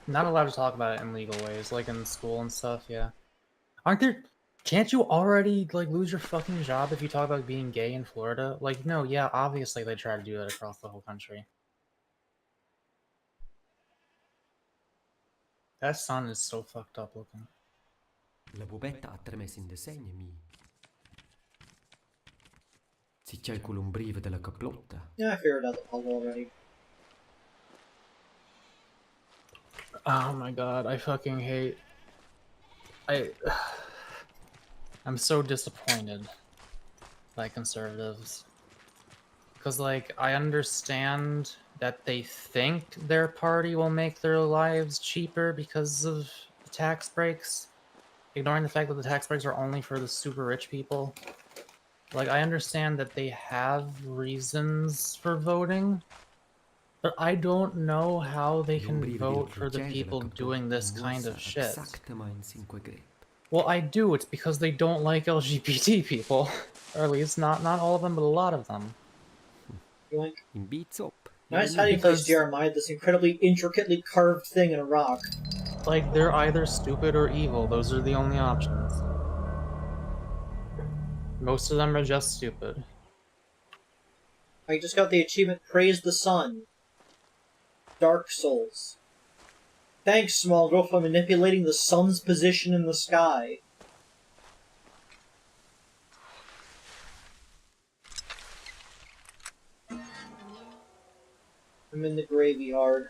Not allowed to talk about it in legal ways, like in school and stuff, yeah. Aren't there... Can't you already, like, lose your fucking job if you talk about being gay in Florida? Like, no, yeah, obviously they try to do that across the whole country. That sun is so fucked up looking. La bubetta ha tremesse in disegno mi. Si c'è colombrive della caplotta. Yeah, I figured out the puzzle already. Oh my god, I fucking hate... I'm so disappointed by conservatives. Because, like, I understand that they think their party will make their lives cheaper because of the tax breaks, ignoring the fact that the tax breaks are only for the super rich people. Like, I understand that they have reasons for voting, but I don't know how they can vote for the people doing this kind of shit. Well, I do. It's because they don't like LGBT people. Or at least not all of them, but a lot of them. Yoink. In beats up. Nice hiding place, Jeremiah, this incredibly intricately carved thing in a rock. Like, they're either stupid or evil. Those are the only options. Most of them are just stupid. I just got the achievement Praise the Sun. Dark Souls. Thanks, small girl, for manipulating the sun's position in the sky. I'm in the graveyard.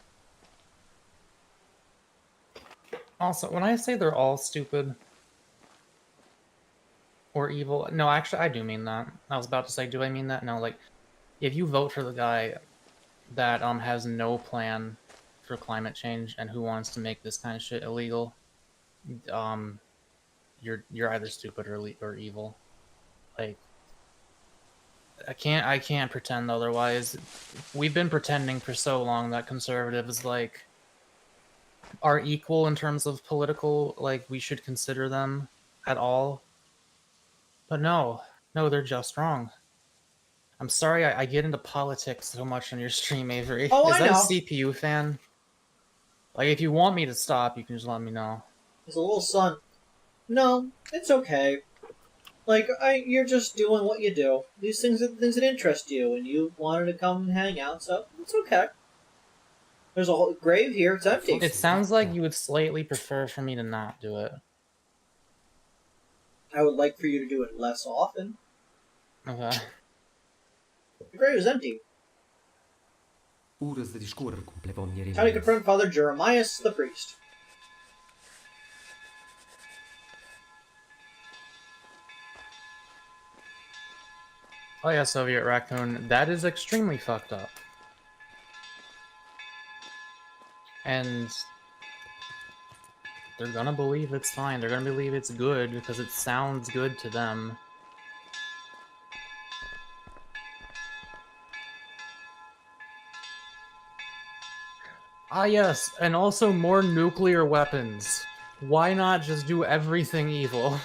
Also, when I say they're all stupid or evil, no, actually, I do mean that. I was about to say, do I mean that? No, like, if you vote for the guy that has no plan for climate change and who wants to make this kind of shit illegal, you're either stupid or evil. Like, I can't pretend otherwise. We've been pretending for so long that conservatives, like, are equal in terms of political, like, we should consider them at all. But no, they're just wrong. I'm sorry I get into politics so much on your stream, Avery. Oh, Is I that know. a CPU fan? Like, if you want me to stop, you can just let me know. There's a little sun. No, it's okay. Like, you're just doing what you do. These things are the things that interest you, and you wanted to come and hang out, so it's okay. There's a whole grave here, it's empty. It sounds like you would slightly prefer for me to not do it. I would like for you to do it less often. Okay. The grave is empty. How do you confront Father Jeremias the priest? Oh yeah, Soviet Raccoon. That is extremely fucked up. And they're gonna believe it's fine. They're gonna believe it's good because it sounds good to them. Ah yes, and also more nuclear weapons. Why not just do everything evil?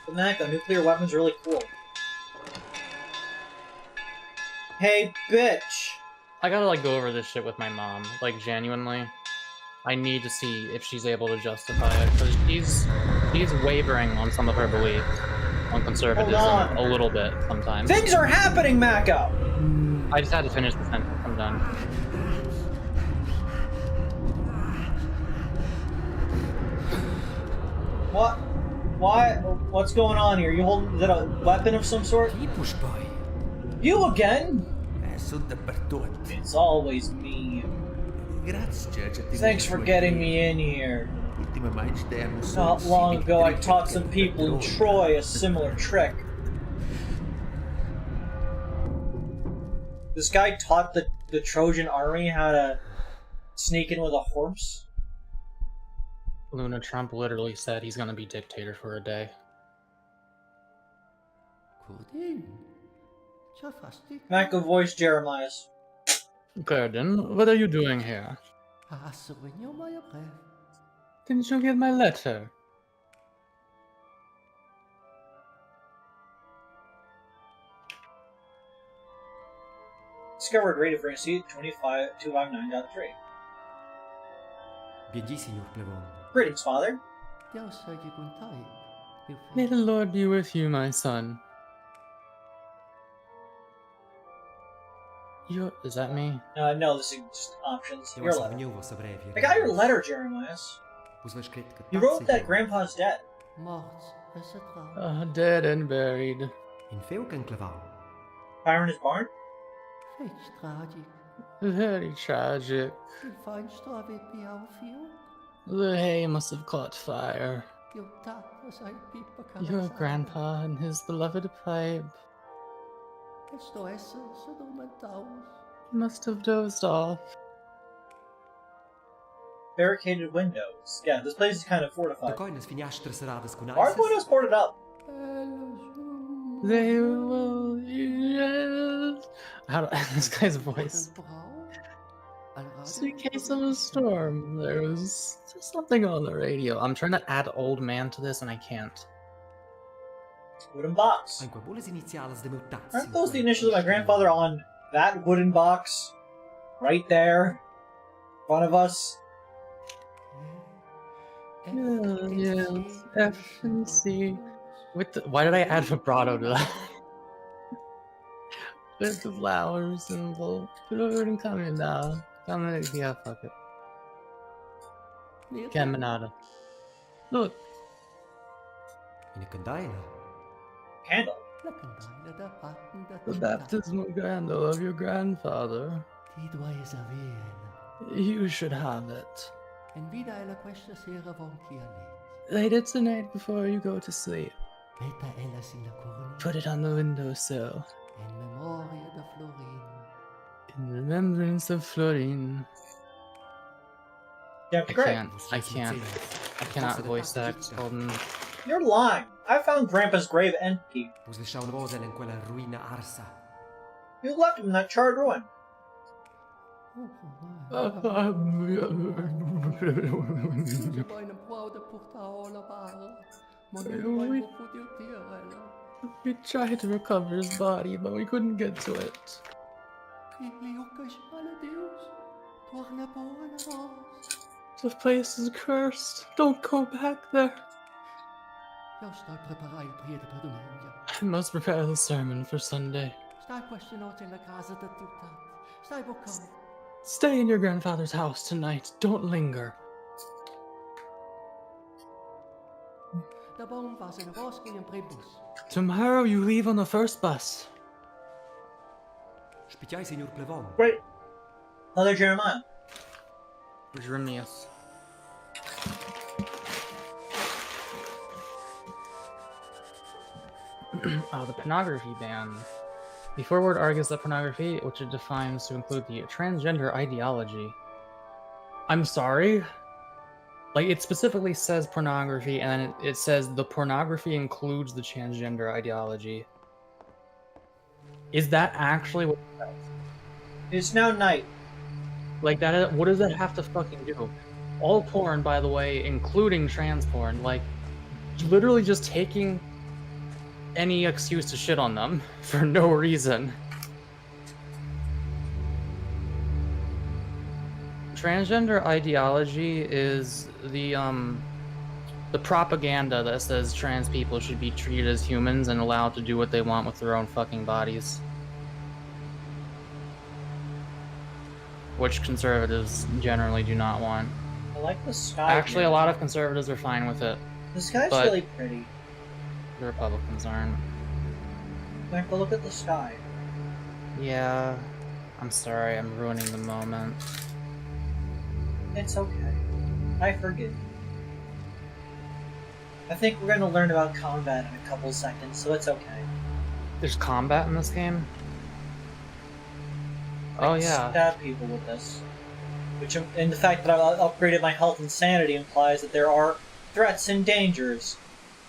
But Naka, nuclear weapons are really cool. Hey, bitch! I gotta, like, go over this shit with my mom. Like, genuinely. I need to see if she's able to justify it, because she's wavering on some of her beliefs on conservatism a little bit sometimes. Things are happening, Mako! I just had to finish the sentence. I'm done. What? Why? What's going on here? You holding? Is that a weapon of some sort? You again? It's always me. Thanks for getting me in here. Not long ago, I taught some people in Troy a similar trick. This guy taught the Trojan army how to sneak in with a horse? Luna Trump literally said he's gonna be dictator for a day. Mako voiced Jeremias. Gordon, what are you doing here? Didn't you get my letter? Discovered radio frequency 259.3. Bienji, signor Plevon. Greetings, Father. May the Lord be with you, my son. Is that me? No, this is just options. Eu Your essa letter. reunião vossa breve. I got your letter, Jeremiah. Vos vai escrito que You tá wrote that seguro. Grandpa's dead. Dead and buried. In veel kan Clevon. Fire in his barn? Very tragic. The hay must have caught fire. Your grandpa and his beloved pipe must have dozed off. Barricaded windows. Yeah, this place is kind of De fortified. coinas finhastras cerradas com Our windows boarded up. They will. Yes. How do, this guy's voice. Just in case of a storm, there's something on the radio. I'm trying to add old man to this and I can't. Wooden box. Anche bolas inicialas de meu taxi. Aren't those the initials of my grandfather on that wooden box? Right there. In front of us. Yes. F and C. With the, why did I add vibrato to that? With the flower symbol. Flirting coming now. Coming, yeah, fuck it. Caminata. Look. In a candaila. Candle. The baptismal candle of your grandfather. You should have it. Light it tonight before you go to sleep. Put it on the windowsill. In remembrance of Florine. Yeah, great. I cannot voice that. Golden. You're lying. I found Grandpa's grave empty. Vos deixau una vosa in quella ruina arsa. You left him in that charred ruin. We tried to recover his body, but we couldn't get to it. The place is cursed. Don't go back there. I must prepare the sermon for Sunday. Stay in your grandfather's house tonight. Don't linger. Tomorrow you leave on the first bus. Spitiai, signor Plevon. Great. Another Jeremiah. Jeremias. Oh, the pornography ban. The foreword argues that pornography, which it defines to include the transgender ideology. I'm sorry? Like, it specifically says pornography, and then it says the pornography includes the transgender ideology. Is that actually what it says? It's now night. Like, that, what does that have to fucking do? All porn, by the way, including trans porn, like, literally just taking any excuse to shit on them for no reason. Transgender ideology is the propaganda that says trans people should be treated as humans and allowed to do what they want with their own fucking bodies. Which conservatives generally do not want. I like the sky. Actually, a lot of conservatives are fine with it. The sky's but really pretty. The Republicans aren't. Michael, look at the sky. Yeah, I'm sorry, I'm ruining the moment. It's okay. I forgive you. I think we're going to learn about combat in a couple seconds, so it's okay. There's combat in this game? Oh yeah. Stab people with this. Which, and the fact that I upgraded my health and sanity implies that there are threats and dangers.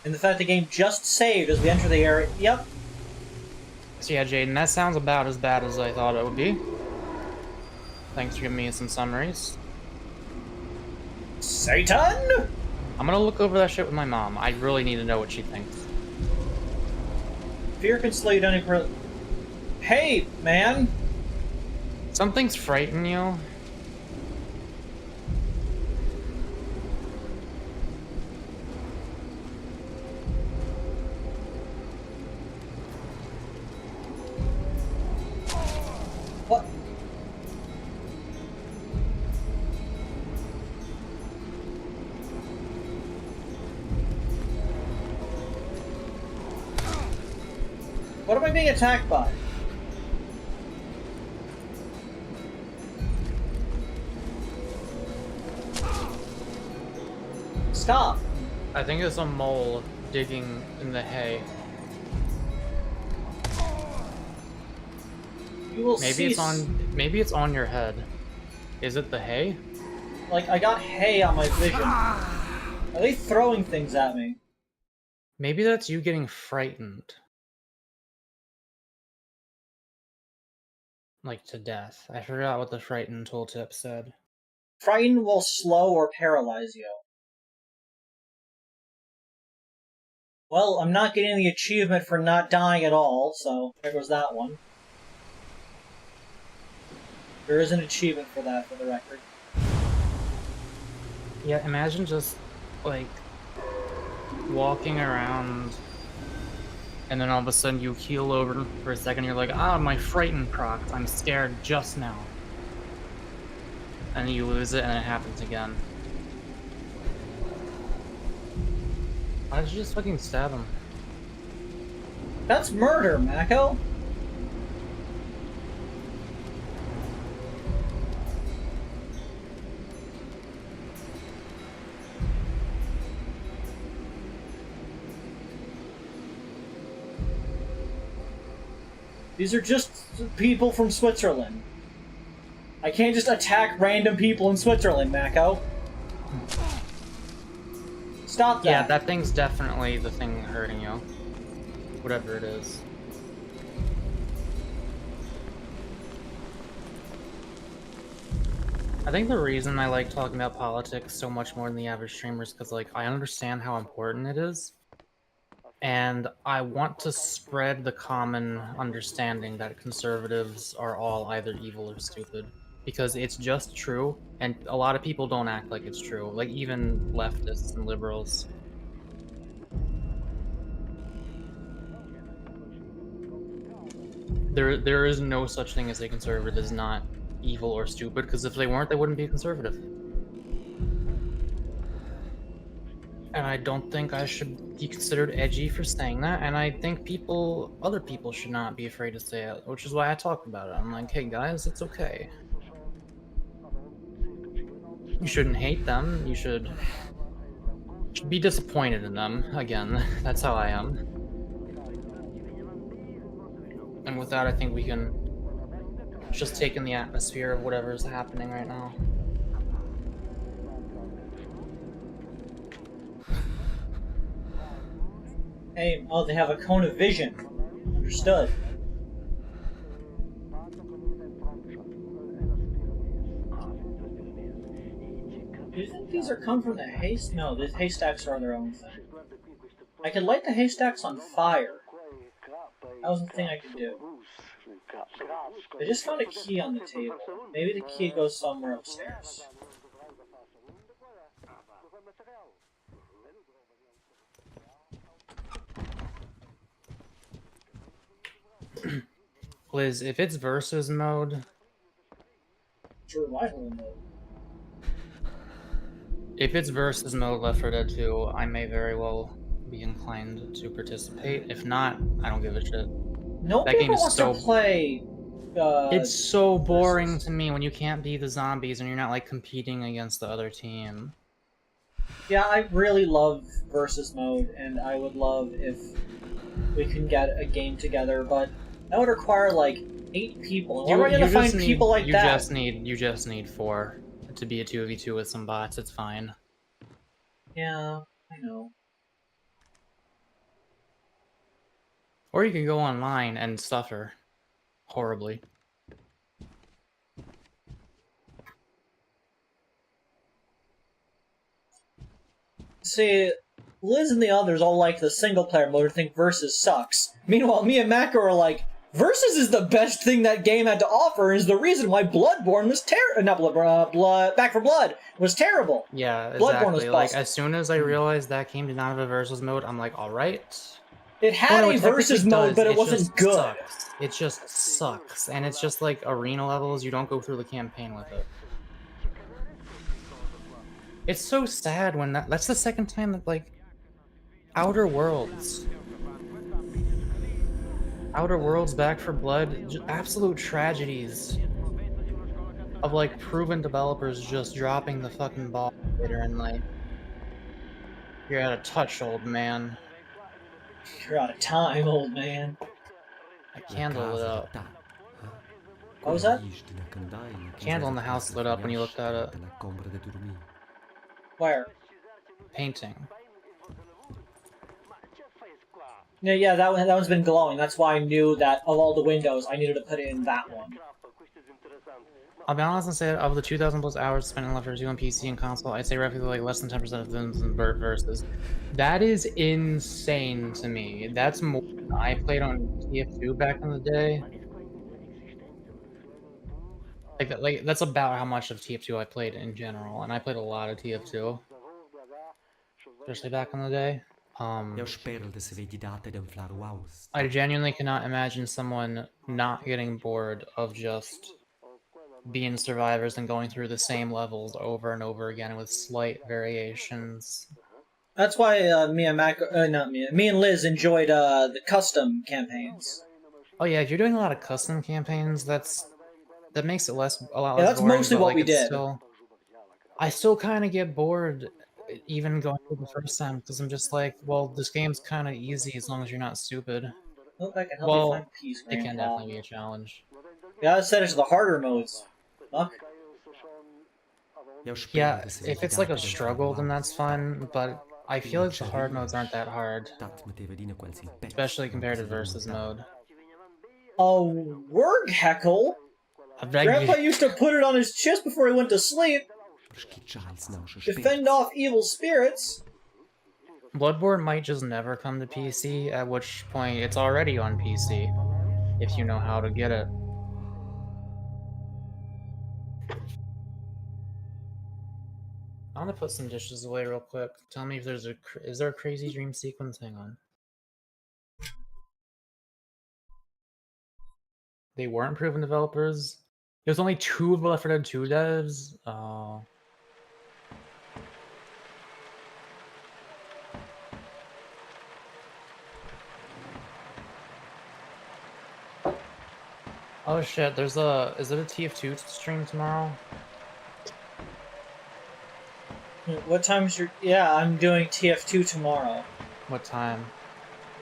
And the fact the game just saved as we enter the area. Yep. So yeah, Jaden, that sounds about as bad as I thought it would be. Thanks for giving me some summaries. Satan? I'm gonna look over that shit with my mom. I really need to know what she thinks. Fear can slow you down for... Hey, man! Something's frightening you. What? What am I being attacked by? Stop! I think it's a mole digging in the hay. You will Maybe see. maybe it's on your head. Is it the hay? Like, I got hay on my vision. Are they throwing things at me? Maybe that's you getting frightened. Like to death. I forgot what the frightened tooltip said. Frighten will slow or paralyze you. Well, I'm not getting the achievement for not dying at all, so there goes that one. There is an achievement for that, for the record. Yeah, imagine just, like, walking around, and then all of a sudden you keel over for a second, you're like, ah, my frightened proc, I'm scared just now. And you lose it, and it happens again. Why did you just fucking stab him? That's murder, Mako! These are just people from Switzerland. I can't just attack random people in Switzerland, Mako. Stop that. Yeah, that thing's definitely the thing hurting you. Whatever it is. I think the reason I like talking about politics so much more than the average streamer is because, like, I understand how important it is. And I want to spread the common understanding that conservatives are all either evil or stupid. Because it's just true, and a lot of people don't act like it's true. Like, even leftists and liberals. There is no such thing as a conservative that is not evil or stupid, because if they weren't, they wouldn't be a conservative. And I don't think I should be considered edgy for saying that, and I think other people should not be afraid to say it, which is why I talk about it. I'm like, hey guys, it's okay. You shouldn't hate them, you should be disappointed in them. Again, that's how I am. And with that, I think we can just take in the atmosphere of whatever is happening right now. Hey, oh, they have a cone of vision. Understood. Do you think these are come from the haystacks? No, the haystacks are their own thing. I could light the haystacks on fire. That was the thing I could do. I just found a key on the table. Maybe the key goes somewhere upstairs. Liz, if it's versus mode... Survival mode. If it's versus mode Left 4 Dead 2, I may very well be inclined to participate. If not, I don't give a shit. Nobody ever wants to play... it's so boring to me when you can't be the zombies and you're not, like, competing against the other team. Yeah, I really love versus mode, and I would love if we can get a game together, but that would require, like, 8 people. Where am I gonna find people like that? You just need 4 to be a 2v2 with some bots. It's fine. Yeah, I know. Or you can go online and suffer horribly. See, Liz and the others all like the single-player mode and think Versus sucks. Meanwhile, me and Mako are like, Versus is the best thing that game had to offer, and is the reason why Bloodborne was not Bloodborne, Back 4 Blood was terrible. Yeah, Bloodborne was exactly. Like, as soon as I realized that game did not have a versus mode, I'm like, alright. It had a it Versus mode, but it wasn't good. Sucks. It just sucks. And it's just like arena levels, you don't go through the campaign with it. It's so sad when that's the second time that, like, Outer Worlds, Back 4 Blood, just absolute tragedies of, like, proven developers just dropping the fucking ball later in life. You're out of touch, old man. You're out of time, old man. A candle lit up. What was that? Candle in the house lit up when you looked at it. Where? Painting. Yeah, that one's been glowing. That's why I knew that of all the windows, I needed to put it in that one. I'll be honest and say, of the 2,000 plus hours spent in Left 4 Dead 2 on PC and console, I'd say roughly like less than 10% of them in versus. That is insane to me. That's more than I played on TF2 back in the day. Like that's about how much of TF2 I played in general, and I played a lot of TF2, especially back in the day. I genuinely cannot imagine someone not getting bored of just being survivors and going through the same levels over and over again with slight variations. That's why me and Liz enjoyed the custom campaigns. Oh yeah, if you're doing a lot of custom campaigns, that makes it a lot less boring. That's mostly what we did. I still kind of get bored even going through the first time, because I'm just like, well, this game's kind of easy as long as you're not stupid. Look, I can help you find peace, Grandpa. It can definitely be a challenge. Yeah, I set it to the harder modes. Fuck. Yeah, if it's like a struggle, then that's fun, but I feel like the hard modes aren't that hard. Especially compared to versus mode. A word heckle? Grandpa used to put it on his chest before he went to sleep. Defend off evil spirits. Bloodborne might just never come to PC, at which point it's already on PC, if you know how to get it. I'm gonna put some dishes away real quick. Tell me if is there a crazy dream sequence? Hang on. They weren't proven developers. There's only 2 of the Left 4 Dead 2 devs. Oh shit, is it a TF2 stream tomorrow? What time's your... Yeah, I'm doing TF2 tomorrow. What time?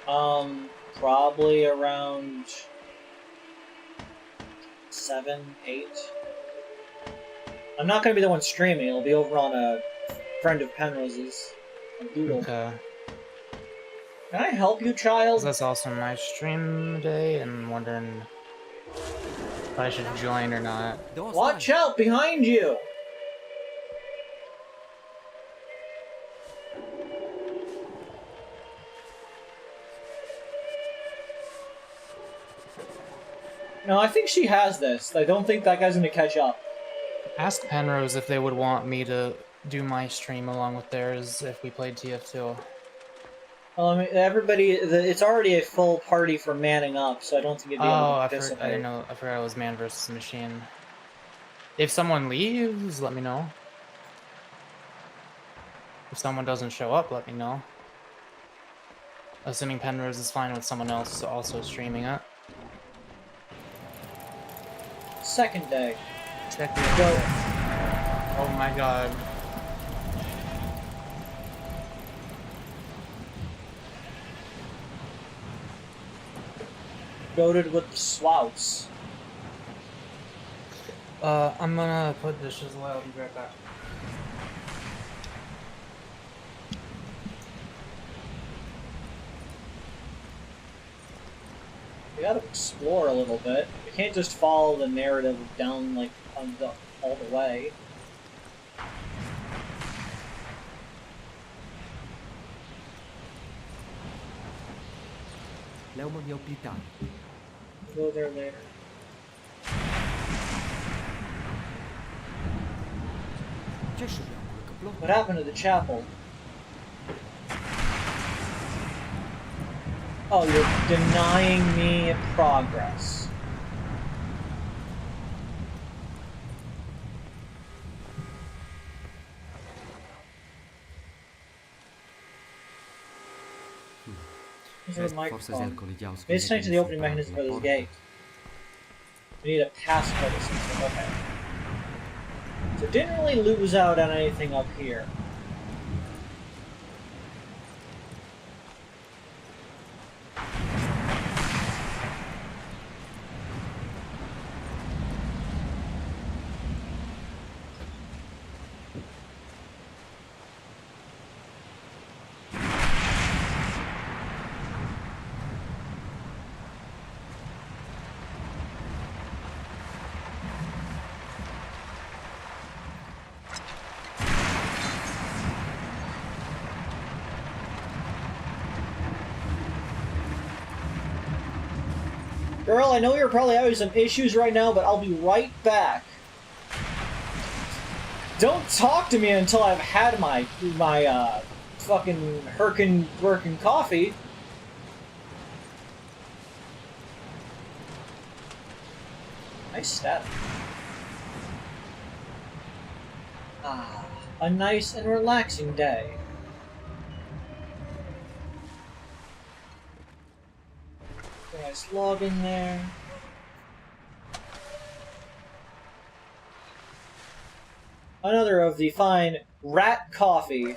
Probably around 7, 8. I'm not gonna be the one streaming, it'll be over on a friend of Penrose's, Doodle. Okay. Can I help you, child? That's also my stream today, and I'm wondering if I should join or not. Watch out behind you! No, I think she has this. I don't think that guy's gonna catch up. Ask Penrose if they would want me to do my stream along with theirs if we played TF2. Well, I mean, it's already a full party for manning up, so I don't think it'd be able to participate. I didn't know. I forgot it was man versus machine. If someone leaves, let me know. If someone doesn't show up, let me know. Assuming Penrose is fine with someone else also streaming it. Second day. Second Go. day. Oh my god. Goated with the swouts. I'm gonna put dishes away. I'll be right back. We gotta explore a little bit. We can't just follow the narrative down, like, all the way. Leu-mă mi-au plitat. Go there later. Ce și vreau că plot? What happened to the chapel? Oh, you're denying me progress. There's a microphone. It's connected to the opening mechanism for this gate. We need a passcode or something. Okay. So didn't really lose out on anything up here. Girl, I know you're probably having some issues right now, but I'll be right back. Don't talk to me until I've had my fucking Birkin coffee. Nice static. Ah, a nice and relaxing day. Nice log in there. Another of the fine rat coffee.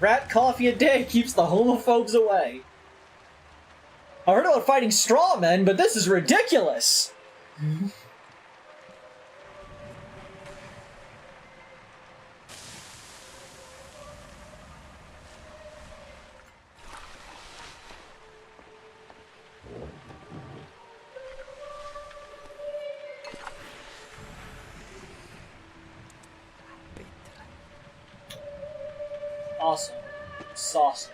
Rat coffee a day keeps the homophobes away. I heard about fighting straw men, but this is ridiculous! Awesome. Saucy.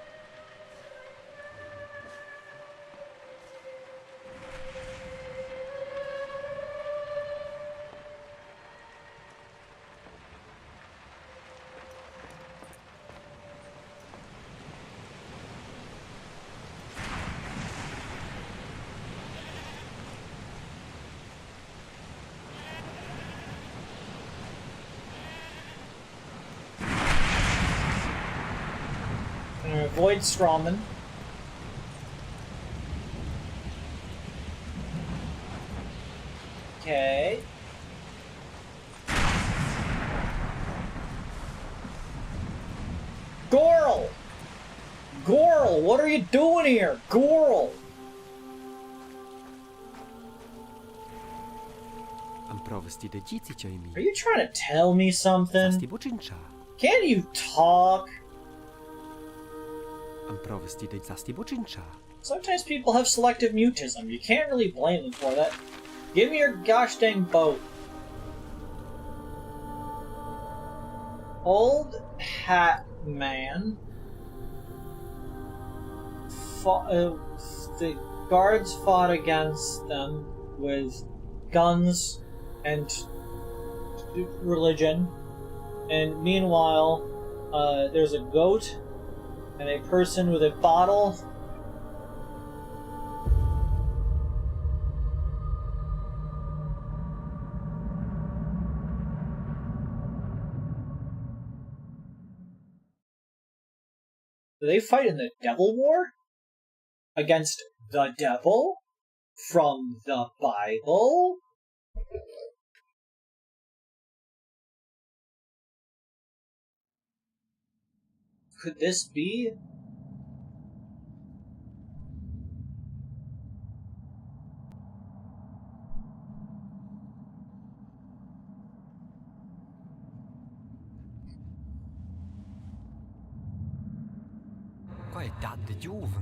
Avoid strawman. Okay. Goral! Goral, what are you doing here? Goral! Are you trying to tell me something? Can you talk? Sometimes people have selective mutism. You can't really blame them for that. Give me your gosh dang boat. Old Hat Man. The guards fought against them with guns and religion. And meanwhile, there's a goat and a person with a bottle. Do they fight in the Devil War? Against the devil? From the Bible? Could this be?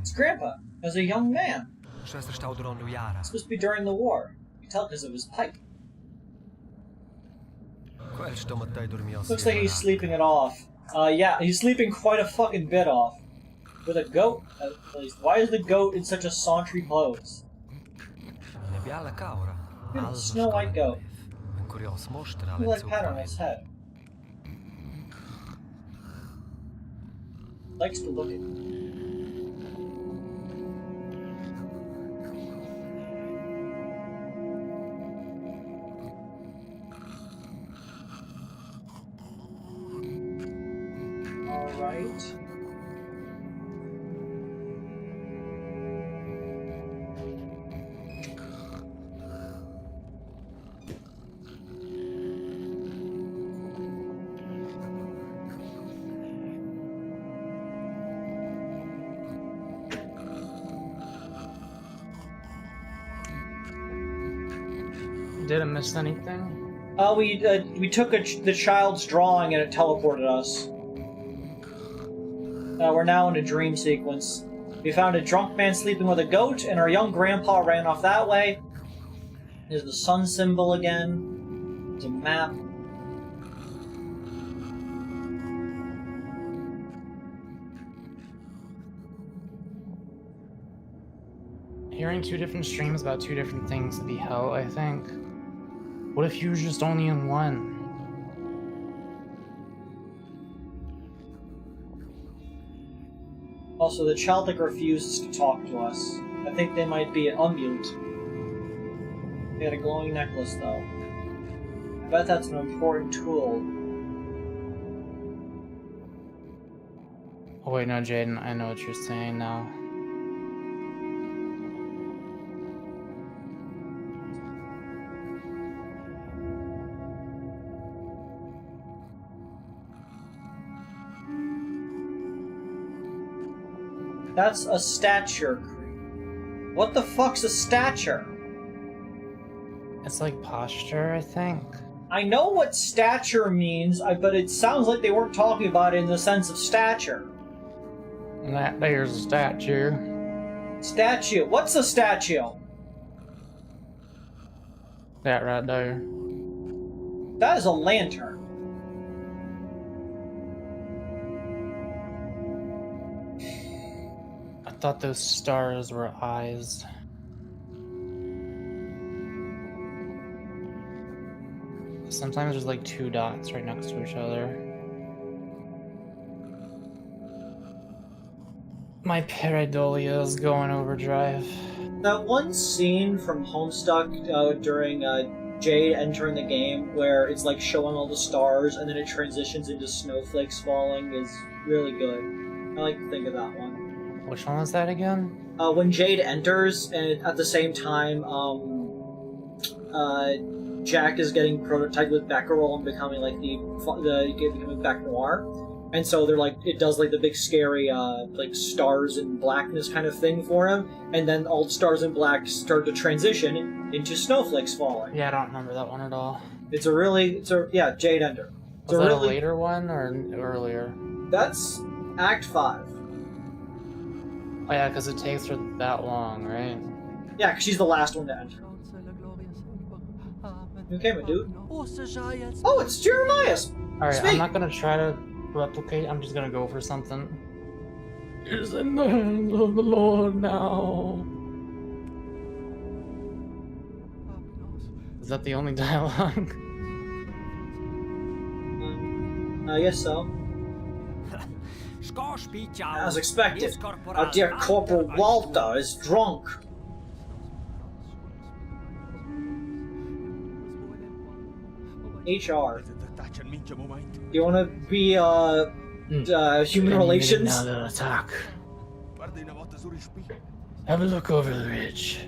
It's Grandpa, as a young man. Schwester stau er nu jaren. Supposed to be during the war. You can tell because of his pipe. Looks like he's sleeping it off. Yeah, he's sleeping quite a fucking bit off. With a goat, at least. Why is the goat in such a sauntry pose? A Snow White goat. He like pattern on his head. Likes to look at you. Alright. Didn't miss anything? We took the child's drawing and it teleported us. We're now in a dream sequence. We found a drunk man sleeping with a goat, and our young grandpa ran off that way. There's the sun symbol again. There's a map. Hearing two different streams about two different things would be hell, I think. What if you were just only in one? Also, the child refuses to talk to us. I think they might be unmute. They had a glowing necklace, though. I bet that's an important tool. Oh wait, no, Jaden, I know what you're saying now. That's a stature. What the fuck's a stature? It's like posture, I think. I know what stature means, but it sounds like they weren't talking about it in the sense of stature. And that there's a statue. Statue. What's a statue? That right there. That is a lantern. I thought those stars were eyes. Sometimes there's like two dots right next to each other. My pareidolia is going overdrive. That one scene from Homestuck during Jade entering the game where it's like showing all the stars and then it transitions into snowflakes falling is really good. I like to think of that one. Which one was that again? When Jade enters, and at the same time, Jack is getting prototyped with Becquerel and becoming like becoming Bec Noir, and so they're like it does like the big scary like stars and blackness kind of thing for him, and then all the stars and black start to transition into snowflakes falling. Yeah, I don't remember that one at all. Yeah, Jade Enter. Was that a later one or earlier? That's Act 5. Oh yeah, because it takes her that long, right? Yeah, because she's the last one to enter. You okay, my dude? Oh, it's Jeremias! Alright, I'm not gonna try to replicate, I'm just gonna go for something. It's in the hands of the Lord now. Is that the only dialogue? I guess so. As expected, our dear Corporal Walter is drunk. HR. Do you want to be human relations? Now they'll attack. Have a look over the ridge.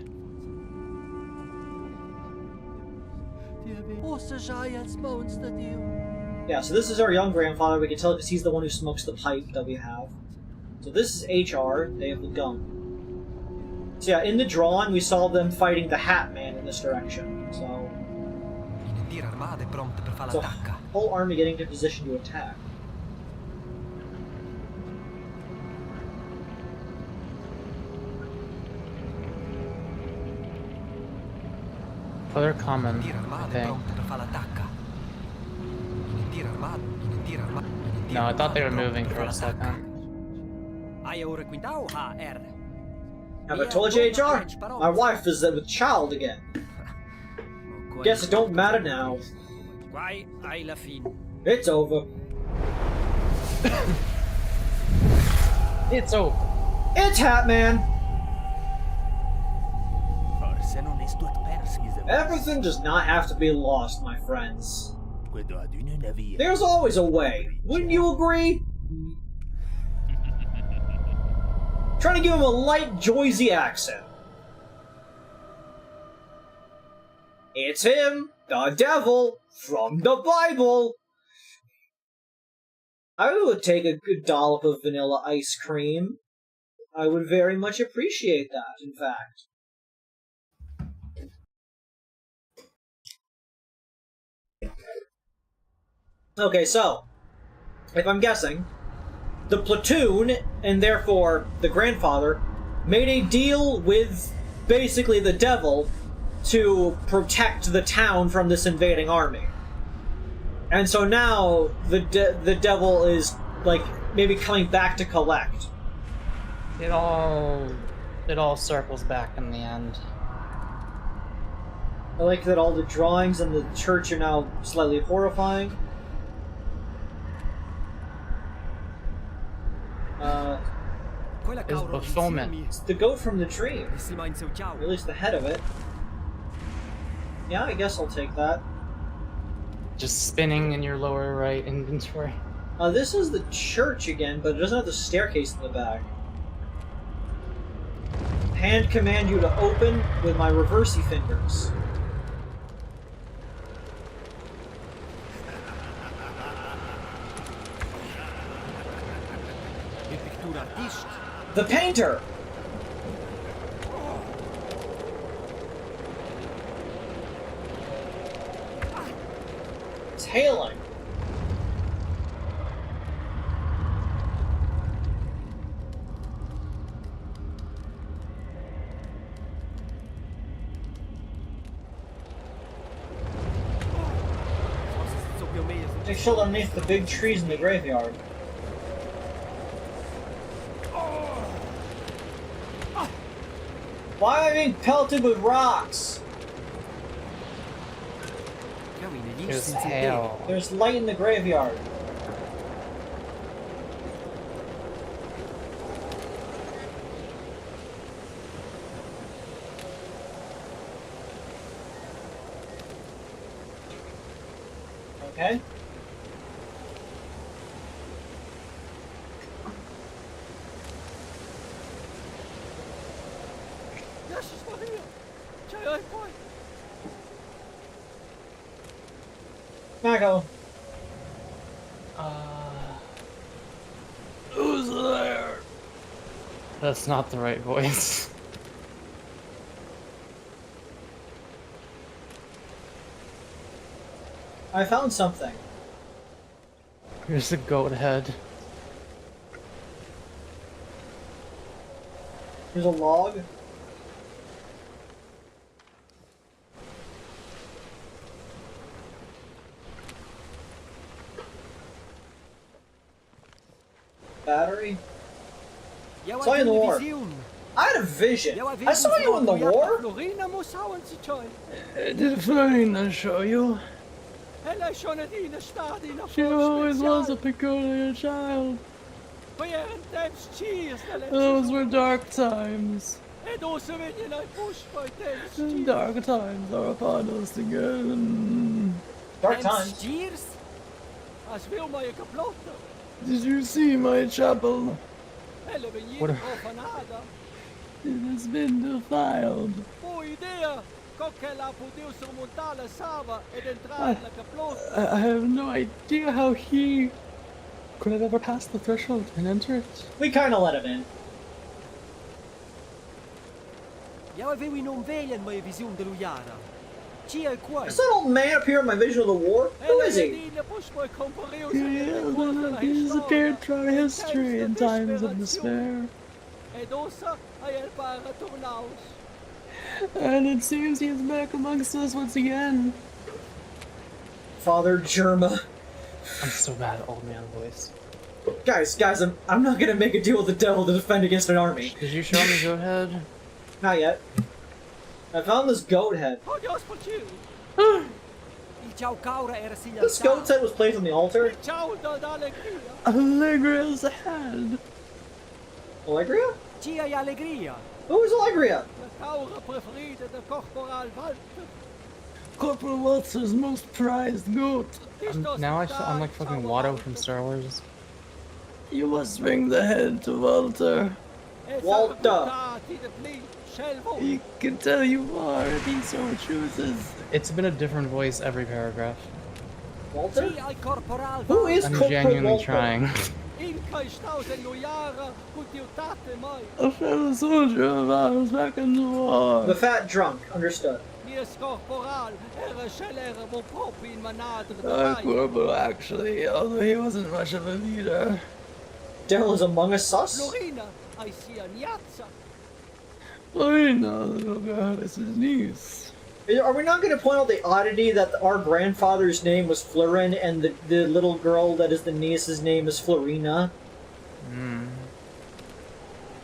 Yeah, so this is our young grandfather. We can tell because he's the one who smokes the pipe that we have. So this is HR. They have the gun. So yeah, in the drawing, we saw them fighting the Hat Man in this direction. So whole army getting to position to attack. Oh, they're coming, In tir I armato think. pronto per fare l'attacca. In tir armato, in tir armato. No, I thought they were moving for a second. Hai ora quintao HR. Have I told you, HR? My wife is with child again. Guess it don't matter now. Guai ai la fine. It's over. It's over. It's Hatman! Forse non è stato perso. Everything does not have to be lost, my friends. There's always a way. Wouldn't you agree? Trying to give him a light, Joyzy accent. It's him, the devil, from the Bible. I would take a good dollop of vanilla ice cream. I would very much appreciate that, in fact. Okay, so, if I'm guessing, the platoon, and therefore the grandfather, made a deal with basically the devil to protect the town from this invading army. And so now the devil is, like, maybe coming back to collect. It all circles back in the end. I like that all the drawings in the church are now slightly horrifying. It's fulfillment. It's the goat from the dream. Or at least the head of it. Yeah, I guess I'll take that. Just spinning in your lower right inventory. This is the church again, but it doesn't have the staircase in the back. Hand command you to open with my reversey fingers. The painter! It's hailing. They showed underneath the big trees in the graveyard. Why am I being pelted with rocks? There's hail. There's light in the graveyard. Okay. Marco. Who's there? That's not the right voice. I found something. Here's a goat head. Here's a log. Battery. Saw you in the war. I had a vision. I saw you in the war. Did Florina show you? She always was a peculiar child. Those were dark times. Dark times are upon us again. Dark times. Did you see my chapel? What it has been defiled. I have no idea how he could have ever passed the threshold and enter it. We kind of let him in. Does that old man appear in my vision of the war? Who is he? He's appeared throughout history in times of despair. And it seems he is back amongst us once again. Father Germa. I'm so bad at old man voice. Guys, I'm not gonna make a deal with the devil to defend against an army. Did you show me goat head? Not yet. I found this goat head. This goat's head was placed on the altar. Allegria's head. Allegria? Allegria. Who is Allegria? Corporal Walter's most prized goat. Now I'm like fucking Watto from Star Wars. You must bring the head to Walter. Walter. He can tell you more if he so chooses. It's been a different voice every paragraph. Walter? Who is I'm Corporal genuinely Walter? trying. A fellow soldier of ours back in the war. The fat drunk, understood. Corporal, actually, although he wasn't much of a leader. Devil is among us sus? Lorena, the little girl, is his niece. Are we not going to point out the oddity that our grandfather's name was Florin and the little girl that is the niece's name is Florina? Hmm.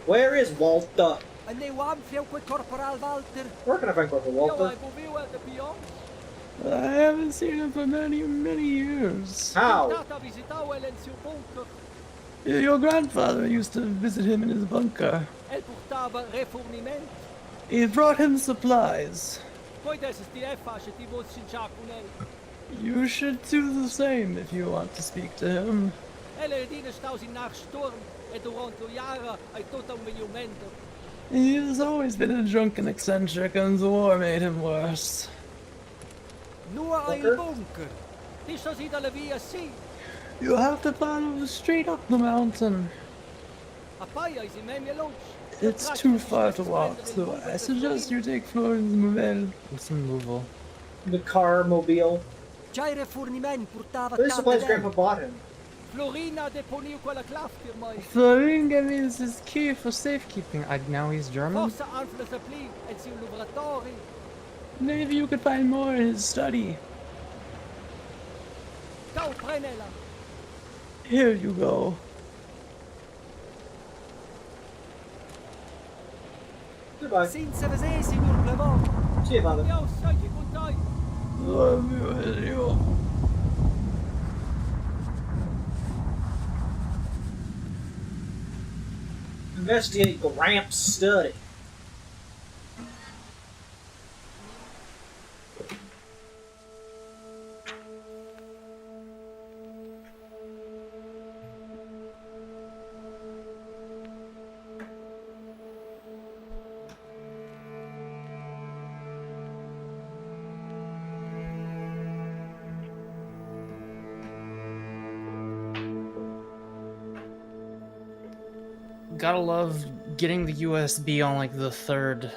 Where is Walter? Where can I find Corporal Walter? I haven't seen him for many, many years. How? Your grandfather used to visit him in his bunker. He brought him supplies. You should do the same if you want to speak to him. He has always been a drunken eccentric, and the war made him worse. You have to follow straight up the mountain. It's too far to walk, so I suggest you take Florin's Mobile. What's a Mobile? The car mobile. This supplies Grandpa bought him. Florin gave me his key for safekeeping. Now he's German? Maybe you could find more in his study. Here you go. Goodbye. See you, Father. Love you, Helio. Investigate Gramps' study. Gotta love getting the USB on like the third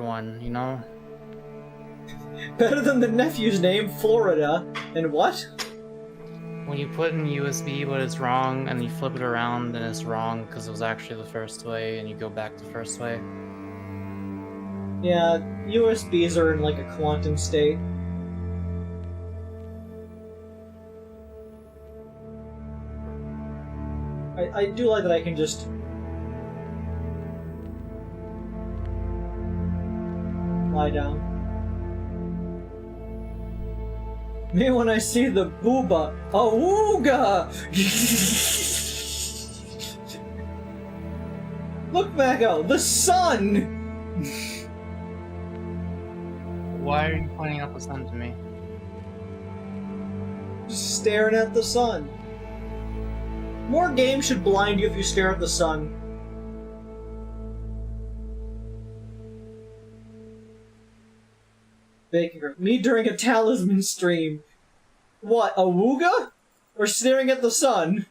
one, you know? Better than the nephew's name, Florida. And what? When you put in USB but it's wrong and you flip it around then it's wrong because it was actually the first way and you go back to the first way. Yeah, USBs are in like a quantum state. I do like that I can just lie down. Me when I see the booba, awooga! Look back out, the sun! Why are you pointing out the sun to me? Just staring at the sun. More games should blind you if you stare at the sun. Me during a talisman stream. What, a wooga? Or staring at the sun?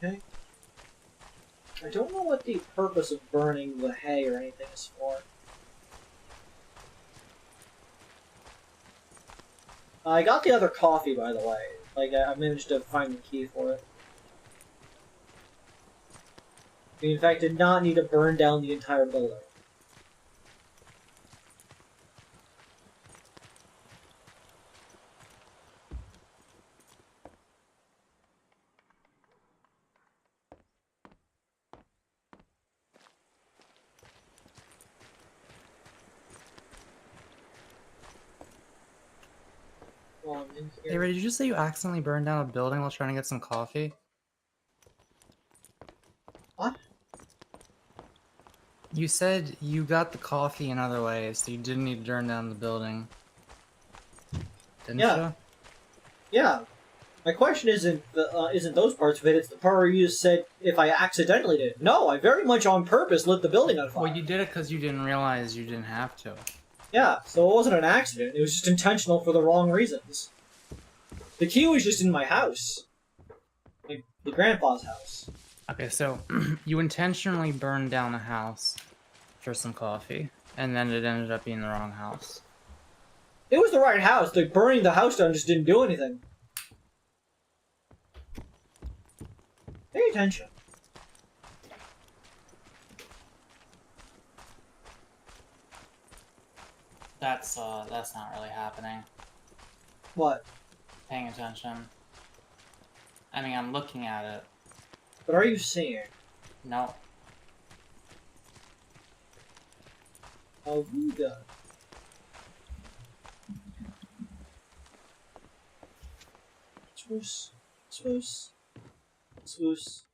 Okay. I don't know what the purpose of burning the hay or anything is for. I got the other coffee, by the way. Like, I managed to find the key for it. We, in fact, did not need to burn down the entire building. Well, I'm in here. Hey, Ray, did you just say you accidentally burned down a building while trying to get some coffee? What? You said you got the coffee in other ways, so you didn't need to burn down the building. Didn't Yeah. you? Yeah. My question isn't those parts of it, it's the part where you said if I accidentally did. No, I very much on purpose lit the building on fire. Well, you did it because you didn't realize you didn't have to. Yeah, so it wasn't an accident, it was just intentional for the wrong reasons. The key was just in my house. Like, the grandpa's house. Okay, so you intentionally burned down a house for some coffee, and then it ended up being the wrong house. It was the right house, like, burning the house down just didn't do anything. Pay attention. That's not really happening. What? Paying attention. I mean, I'm looking at it. What are you seeing? No. Avuga. Swoos. Swoos. Swoos.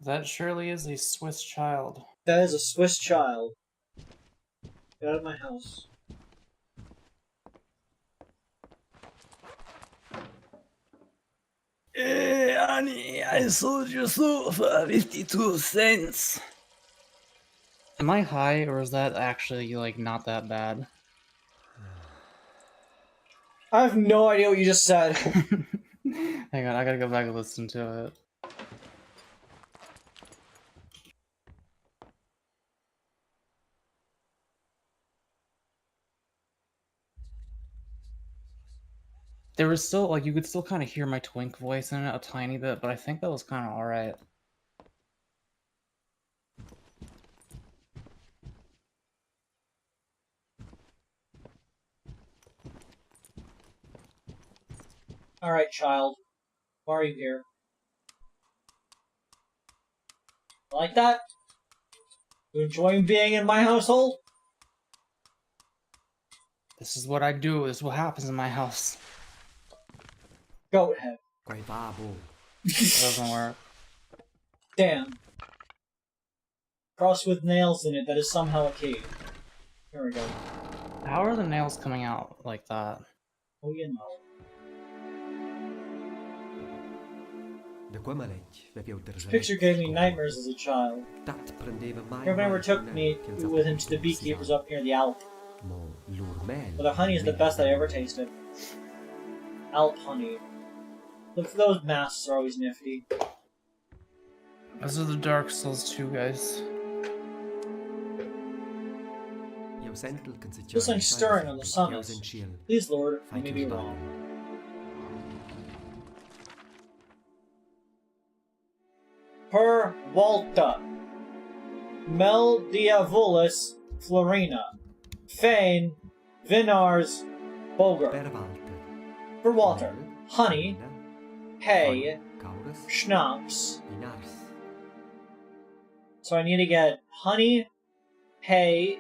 That surely is a Swiss child. That is a Swiss child. Get out of my house. Hey, honey, I sold you soup for 52 cents. Am I high, or is that actually, like, not that bad? I have no idea what you just said. Hang on, I gotta go back and listen to it. There was still, like, you could still kind of hear my twink voice in it a tiny bit, but I think that was kind of alright. Alright, child. Why are you here? Like that? You enjoying being in my household? This is what I do, this is what happens in my house. Goat head. Quai babo. It doesn't work. Damn. Cross with nails in it that is somehow a key. Here we go. How are the nails coming out like that? Oh, you know. De qua maletg, we heb This picture gave me nightmares as a child. Dat prendeva mai He never mai took con me che il with him zappo to the beekeepers up near the Alp. Mo l'urmel. But the honey is the best I ever tasted. Alp honey. Look for those masks, are always nifty. Those are the Dark Souls 2 guys. Io sento il canzicciare. Feels like stirring on the summit. Io sentiel. Please, Lord, I Fai may che be sbaglio. wrong. Per Volta. Mel Diavolis Florina. Fane Vinars Boger. Per Walter. For Walter. Mel, Honey. Anna, Hay. Caurus, Schnapps. Inars. So I need to get honey, hay,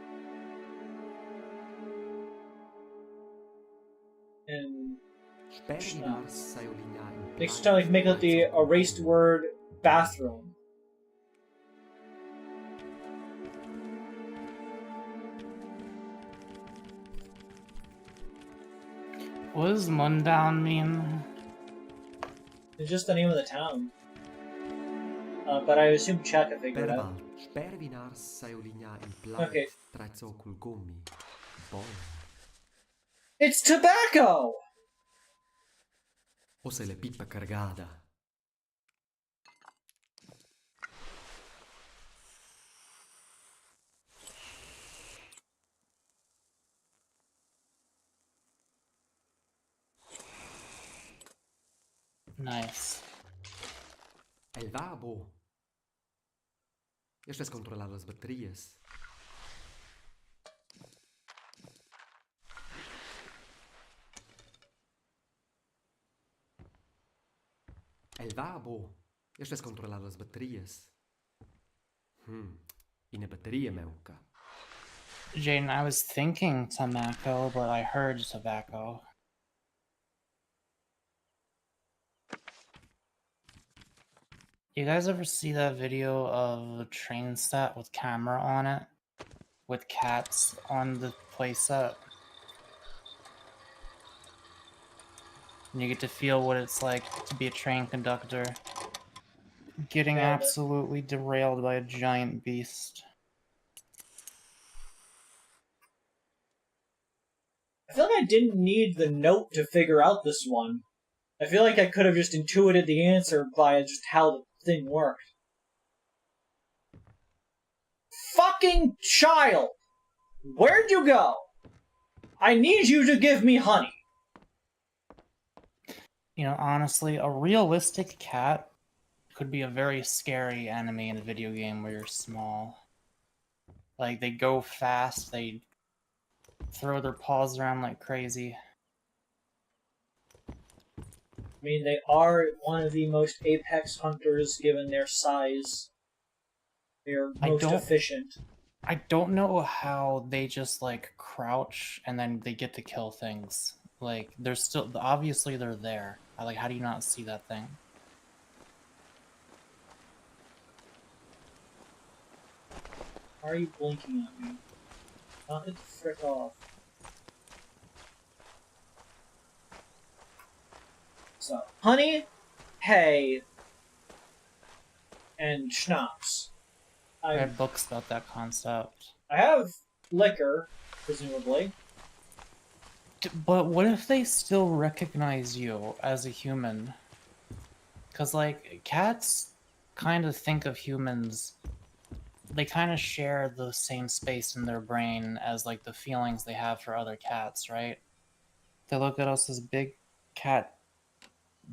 and Per Inars sai olignare. next time like make up the erased word bathroom. What does Mundaun mean? It's just the name of the town. But I assume Chuck can figure Per it out. Walter. Per Inars sai olignare il plat. Okay. Trezzo col gommi. Bon. It's tobacco! O sei la pippa cargada. Nice. El vabo. Este es controlar las baterías. El vabo. Este es controlar las baterías. Y una batería meuca. Jaden, I was thinking tobacco, but I heard tobacco. You guys ever see that video of a train set with camera on it? With cats on the playset? And you get to feel what it's like to be a train conductor. Getting absolutely derailed by a giant beast. I feel like I didn't need the note to figure out this one. I feel like I could have just intuited the answer by just how the thing worked. Fucking child! Where'd you go? I need you to give me honey. You know, honestly, a realistic cat could be a very scary enemy in a video game where you're small. Like, they go fast, they throw their paws around like crazy. I mean, they are one of the most apex hunters given their size. They're most efficient. I don't know how they just, like, crouch and then they get to kill things. Like, they're still... Obviously, they're there. Like, how do you not see that thing? Why are you blinking at me? Knock it the frick off. So, honey, hay, and schnapps. I read books about that concept. I have liquor, presumably. But what if they still recognize you as a human? Because, like, cats kind of think of humans... They kind of share the same space in their brain as, like, the feelings they have for other cats, right? They look at us as big cat...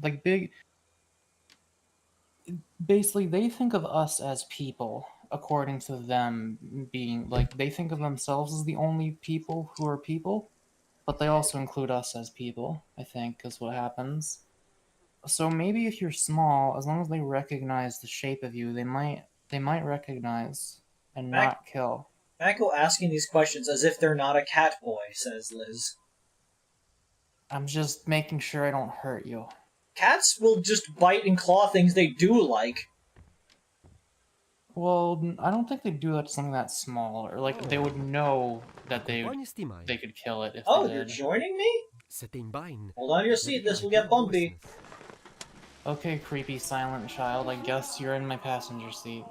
Like, big... Basically, they think of us as people, according to them being... Like, they think of themselves as the only people who are people, but they also include us as people, I think, is what happens. So maybe if you're small, as long as they recognize the shape of you, they might recognize and not kill. Mako asking these questions as if they're not a cat boy, says Liz. I'm just making sure I don't hurt you. Cats will just bite and claw things they do like. Well, I don't think they'd do that to something that small, or like they would know that they could kill it if they did. You're joining me? Hold on to your seat, this will get bumpy. Okay, creepy silent child, I guess you're in my passenger seat.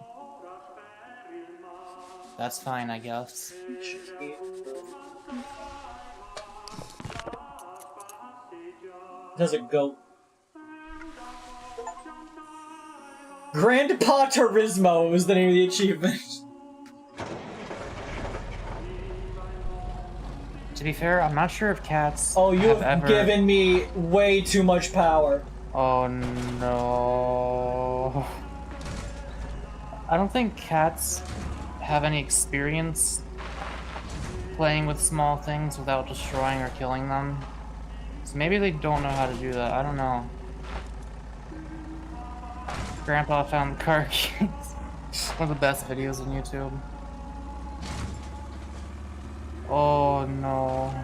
That's fine, I guess. There's a goat. Grandpa Turismo was the name of the achievement. To be fair, I'm not sure if cats have given me way too much power. Oh no. I don't think cats have any experience playing with small things without destroying or killing them. So maybe they don't know how to do that. I don't know. Grandpa found the car keys. One of the best videos on YouTube. Oh no.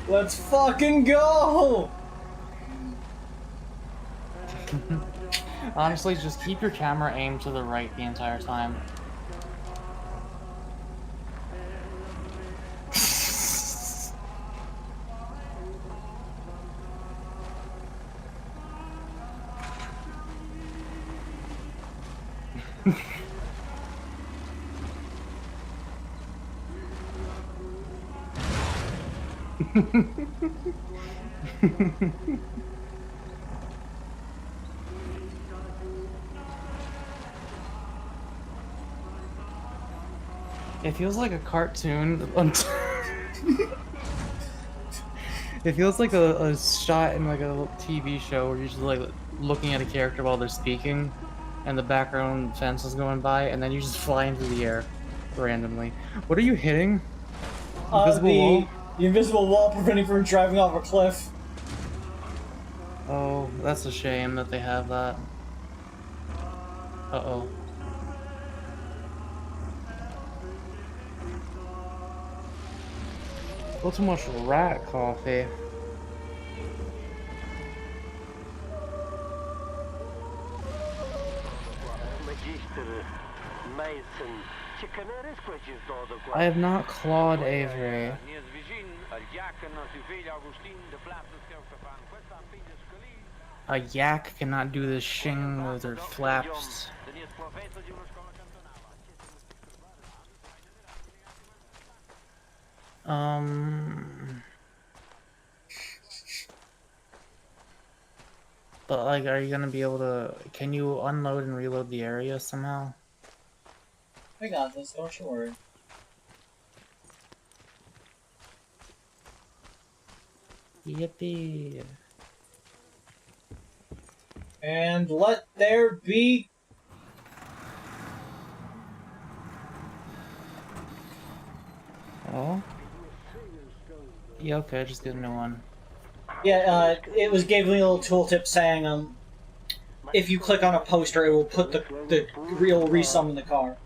Let's fucking go! Honestly, just keep your camera aimed to the right the entire time. It feels like a cartoon. It feels like a shot in like a TV show where you're just like looking at a character while they're speaking, and the background fence is going by, and then you just fly into the air randomly. What are you hitting? Invisible wall? The invisible wall preventing from driving off a cliff. Oh, that's a shame that they have that. Uh-oh. A little too much rat coffee. I have not clawed Avery. A yak cannot do this shing with her flaps. But like, are you gonna be able to, can you unload and reload the area somehow? I got this, don't you worry. Yippee. And let there be... Oh? Yeah, okay, just get a new one. Yeah, it was gave me a little tooltip saying, if you click on a poster, it will put the real resummon the car.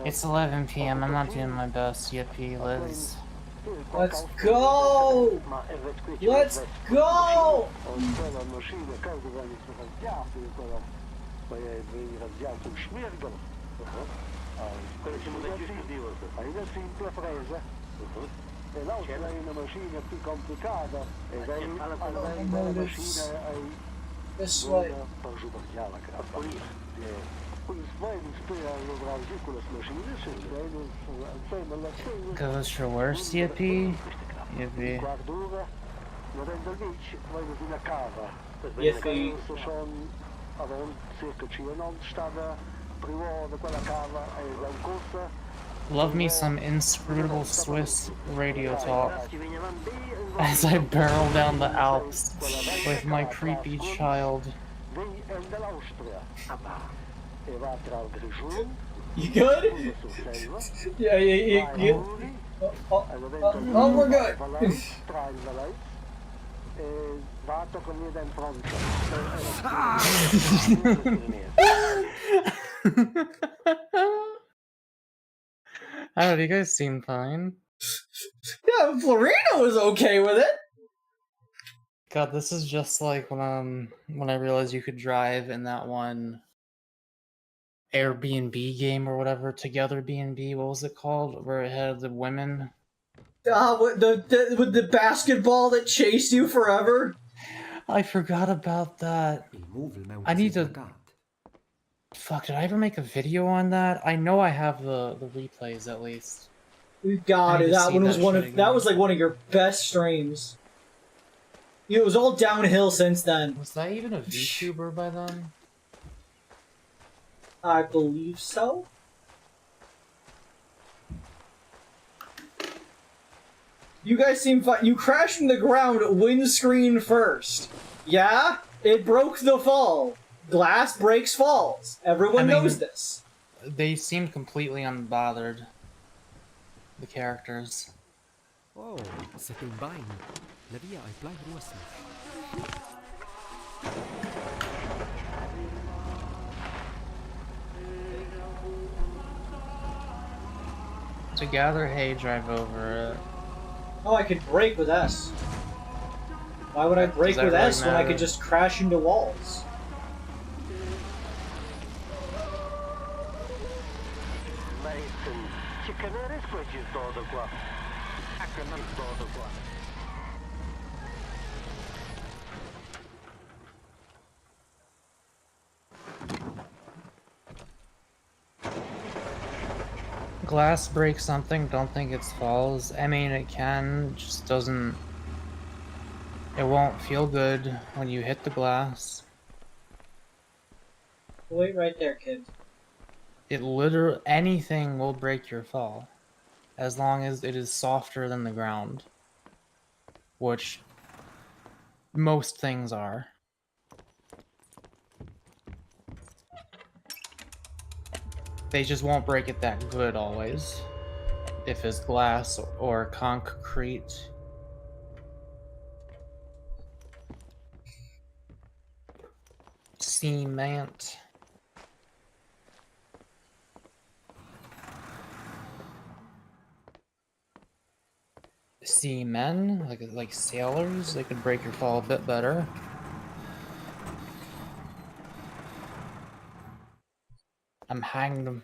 It's 11 p.m. I'm not doing my best. Yippee, Liz. Let's go! Let's go! This way. Goes for worse, Yippee? Yippee. Yippee. Love me some inscrutable Swiss radio talk as I barrel down the Alps with my creepy child. You good? Yeah. Oh, we're good. I don't know, you guys seem fine. Yeah, Florina was okay with it. God, this is just like when I realized you could drive in that one Airbnb game or whatever, Together B&B, what was it called? Where it had the women. With the basketball that chased you forever? I forgot about that. I need to... Fuck, did I ever make a video on that? I know I have the replays at least. God, that one was that was like one of your best streams. It was all downhill since then. Was that even a VTuber by then? I believe so. You guys seem fine. You crashed in the ground windscreen first. Yeah? It broke the fall. Glass breaks falls. Everyone knows this. They seemed completely unbothered. The characters. Oh, c'était bem. La via ai plein grossi. To gather hay, drive over it. Oh, I could brake with S. Why would I brake with S when I could just crash into walls? glass breaks something, don't think it's falls. I mean, it can, just doesn't... It won't feel good when you hit the glass. Wait right there, kid. It literally... Anything will break your fall. As long as it is softer than the ground. Which most things are. They just won't break it that good always. If it's glass or concrete. Cement. Seamen, like sailors, they could break your fall a bit better. I'm hanged them.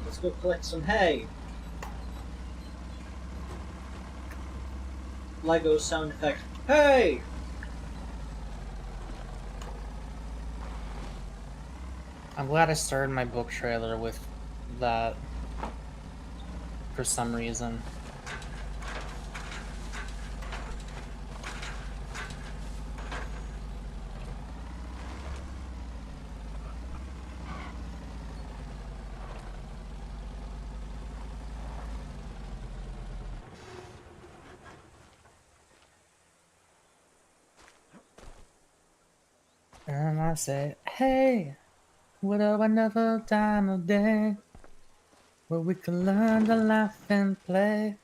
Let's go collect some hay. Lego sound effect. Hey! I'm glad I started my book trailer with that for some reason. And I say, hey, what a wonderful time of day where we can learn to laugh and play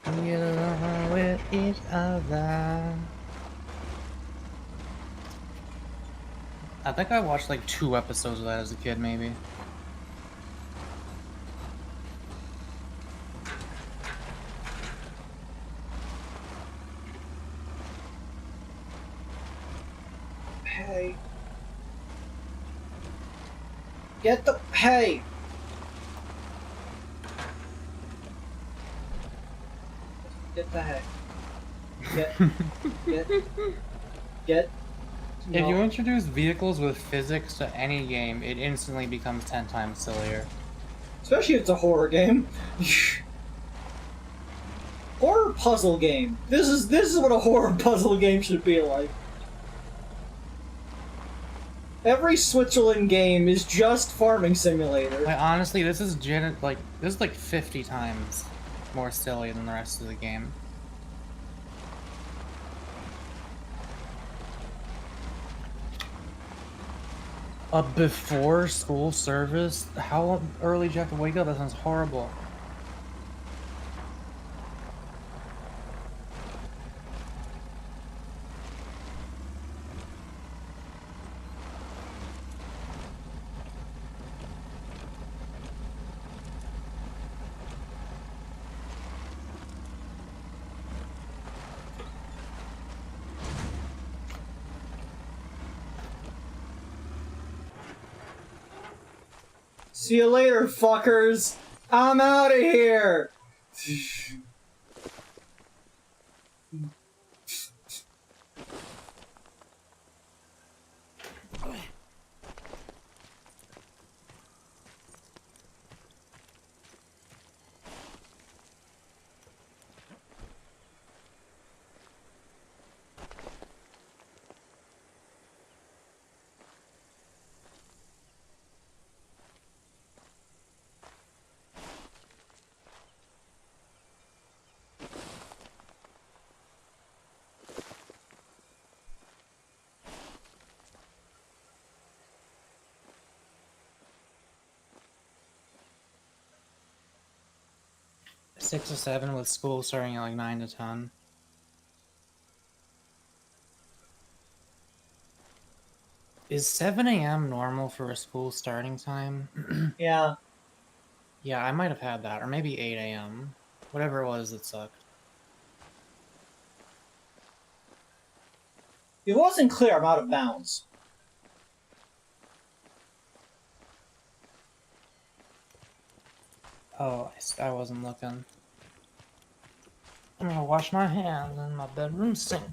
and get along with each other. I think I watched like 2 episodes of that as a kid, maybe. Hey. Get the hay! Get the hay. Get. If you No. introduce vehicles with physics to any game, it instantly becomes 10 times sillier. Especially if it's a horror game. Horror puzzle game. This is what a horror puzzle game should be like. Every Switzerland game is just Farming Simulator. Like, honestly, this is like 50 times more silly than the rest of the game. A before school service? How early do you have to wake up? That sounds horrible. See you later, fuckers! I'm out of here! Six or 7 with school starting at like 9 to 10. Is 7 a.m. normal for a school starting time? Yeah. Yeah, I might have had that, or maybe 8 a.m. Whatever it was, it sucked. If it wasn't clear, I'm out of bounds. Oh, I wasn't looking. I'm gonna wash my hands in my bedroom sink.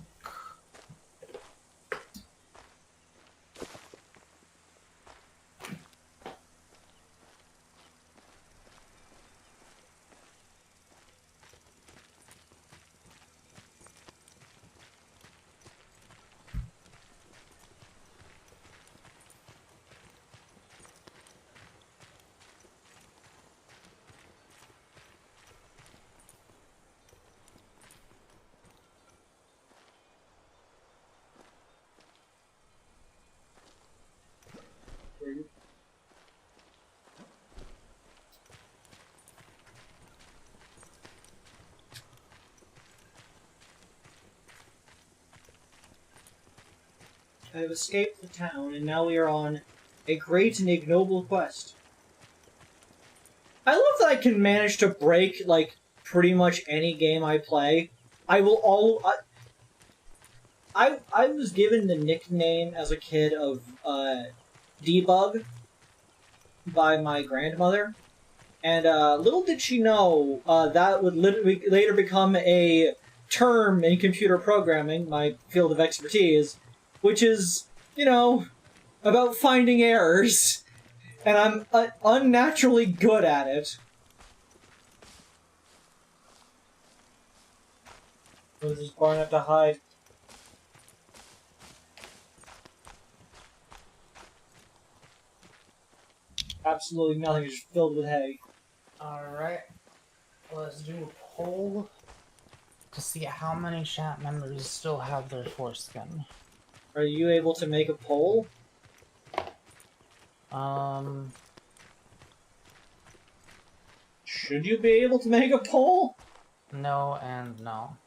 I have escaped the town, and now we are on a great and ignoble quest. I love that I can manage to break, like, pretty much any game I play. I was given the nickname as a kid of, Debug by my grandmother, and, little did she know, that would later become a term in computer programming, my field of expertise, which is, you know, about finding errors, and I'm unnaturally good at it. I was just far enough to hide. Absolutely nothing, just filled with hay. Alright, let's do a poll to see how many chat members still have their foreskin. Are you able to make a poll? Should you be able to make a poll? No and no.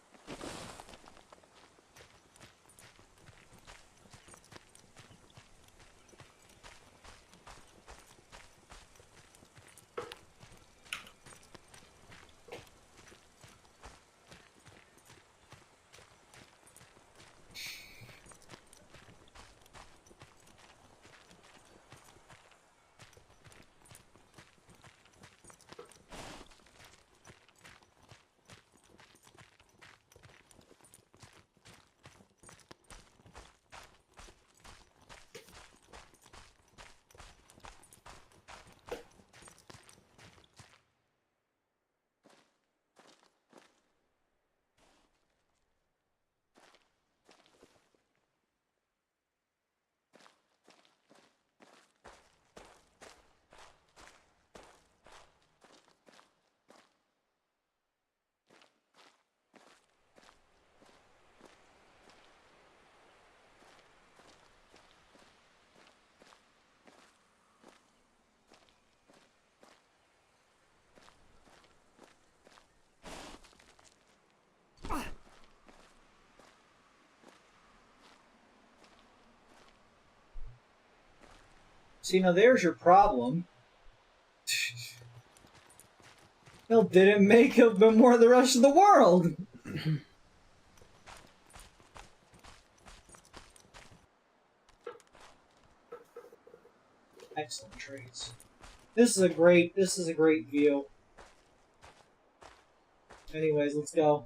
See, now there's your problem. Well, didn't make up more of the rest of the world! Excellent traits. This is a great view. Anyways, let's go.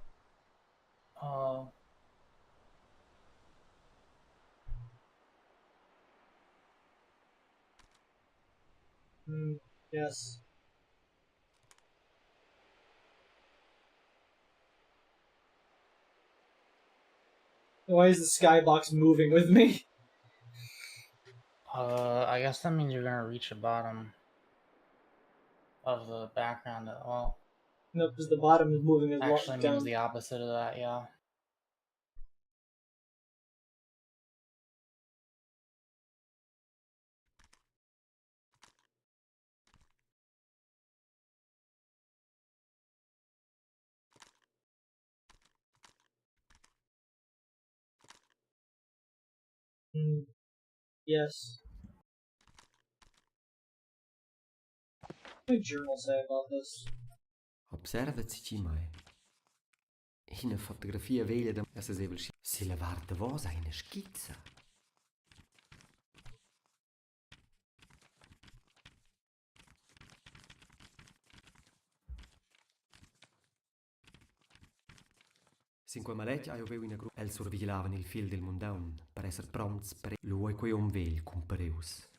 Yes. Why is the skybox moving with me? I guess that means you're gonna reach the bottom of the background. Well, No, because the bottom is moving as well. actually means the opposite of that, yeah. Yes. What did my journal say about this? Observați mai. Una fotografia veglia da essa sevel si la varta vos una schizza. Cinque maletg aveu una gruppa. El survigilavan il fil del Mundaun per esser pronts per lui quei vegl compareus.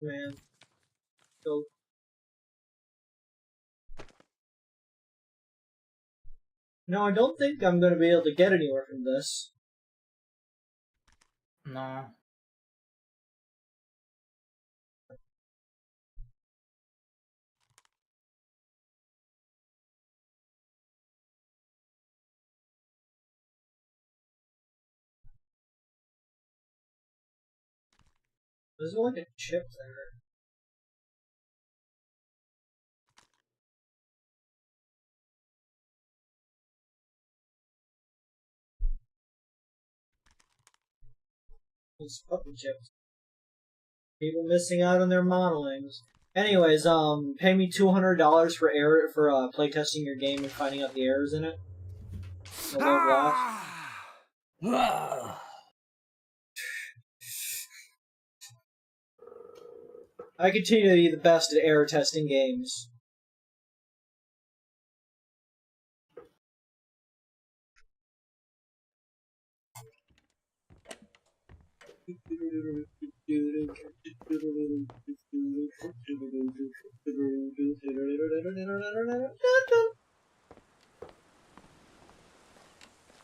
Man. Go. No, I don't think I'm going to be able to get anywhere from this. No. There's like a chip there. Those fucking chips. People missing out on their modelings. Anyways, pay me $200 for playtesting your game and finding out the errors in it. I continue to be the best at error testing games.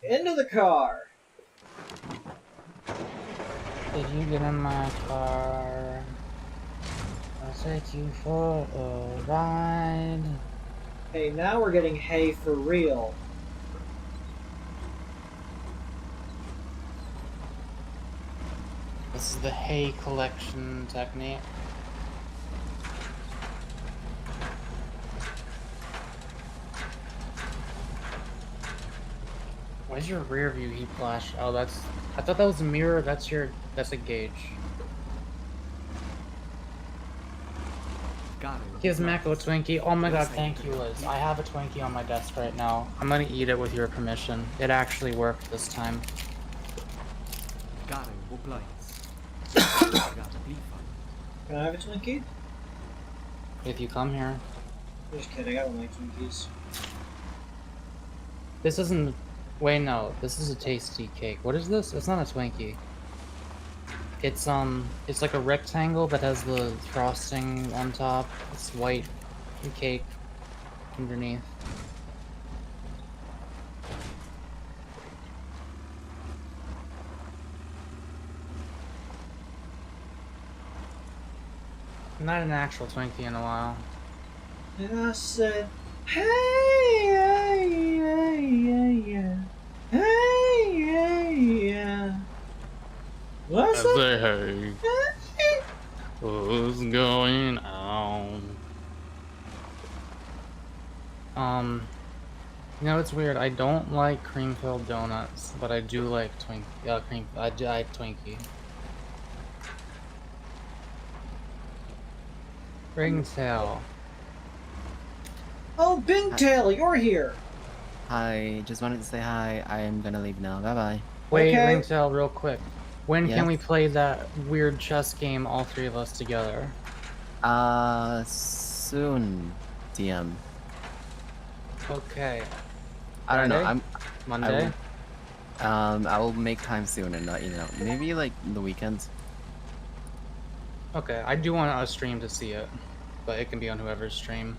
Into the car. Did you get in my car? I'll take you for a ride. Hey, now we're getting hay for real. This is the hay collection technique. Where's your rear view heat flash? Oh, I thought that was a mirror. That's a gauge. Here's Mako Twinkie. Oh my god, thank you, Liz. I have a Twinkie on my desk right now. I'm gonna eat it with your permission. It actually worked this time. Can I have a Twinkie? If you come here. Just kidding, I don't like Twinkies. This isn't... Wait, no. This is a tasty cake. What is this? It's not a Twinkie. It's like a rectangle that has the frosting on top. It's white cake underneath. Not an actual Twinkie in a while. And I said, hey, hey, hey, hey, hey, hey, hey. What's up? Say hey. What's going on? You know, it's weird. I don't like cream-filled donuts, but I do like Twinkie. I like Twinkie. Ringtail. Oh, Bingtail, you're here. Hi, just wanted to say hi. I am gonna leave now. Bye bye. Wait, Okay. Ringtail, real quick. When Yes? can we play that weird chess game, all three of us together? Soon, DM. Okay. I don't know. Friday? Monday? I will make time soon and let you know. Maybe like the weekends. Okay, I do want a stream to see it, but it can be on whoever's stream.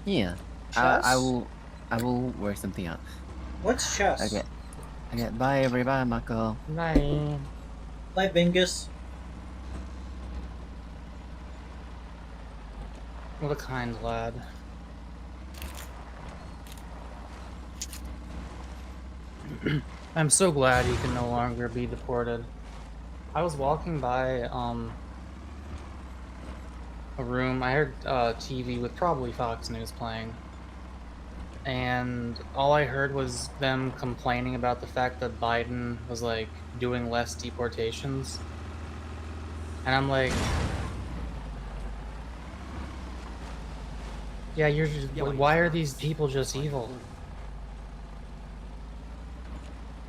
Yeah. Chess? I will work something out. What's chess? Okay. Okay. Bye, everybody. Mako. Bye. Bye, Bingus. What a kind lad. I'm so glad he can no longer be deported. I was walking by a room. I heard TV with probably Fox News playing, and all I heard was them complaining about the fact that Biden was like doing less deportations, and I'm like, Yeah, you're just, why are these people just evil?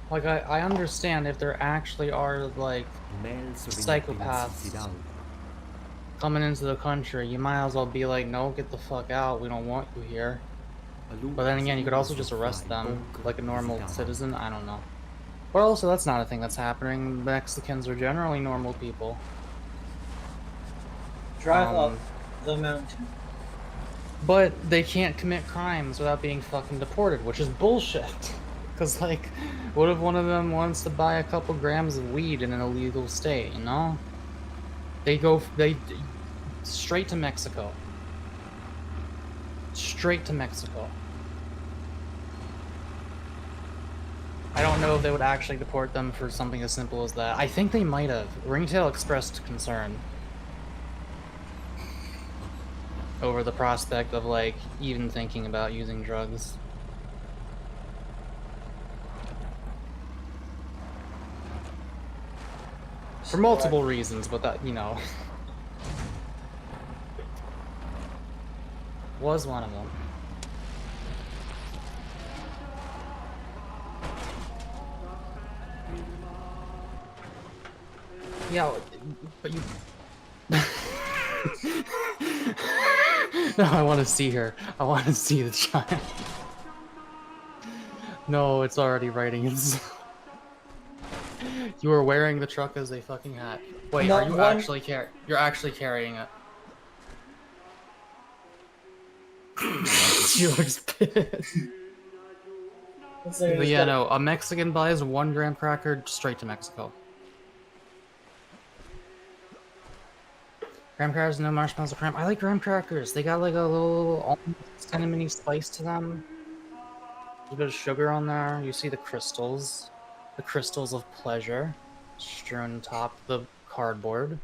Like, I understand if there actually are, like, psychopaths coming into the country, you might as well be like, no, get the fuck out, we don't want you here. But then again, you could also just arrest them like a normal citizen, I don't know. But also, that's not a thing that's happening. Mexicans are generally normal people. Drive up the mountain. But they can't commit crimes without being fucking deported, which is bullshit. Because, like, what if one of them wants to buy a couple grams of weed in an illegal state, you know? They straight to Mexico. Straight to Mexico. I don't know if they would actually deport them for something as simple as that. I think they might have. Ringtail expressed concern over the prospect of, like, even thinking about using drugs. For multiple reasons, but that, you know, was one of them. Yeah, but you... No, I want to see her. I want to see the child. No, it's already writing. You were wearing the truck as a fucking hat. Wait, No, are you actually You're actually carrying it. She looks pissed. But yeah, no, a Mexican buys 1 graham cracker straight to Mexico. Graham crackers, no marshmallows or crème. I like graham crackers. They got like a little almond cinnamony spice to them. A bit of sugar on there. You see the crystals of pleasure strewn atop the cardboard.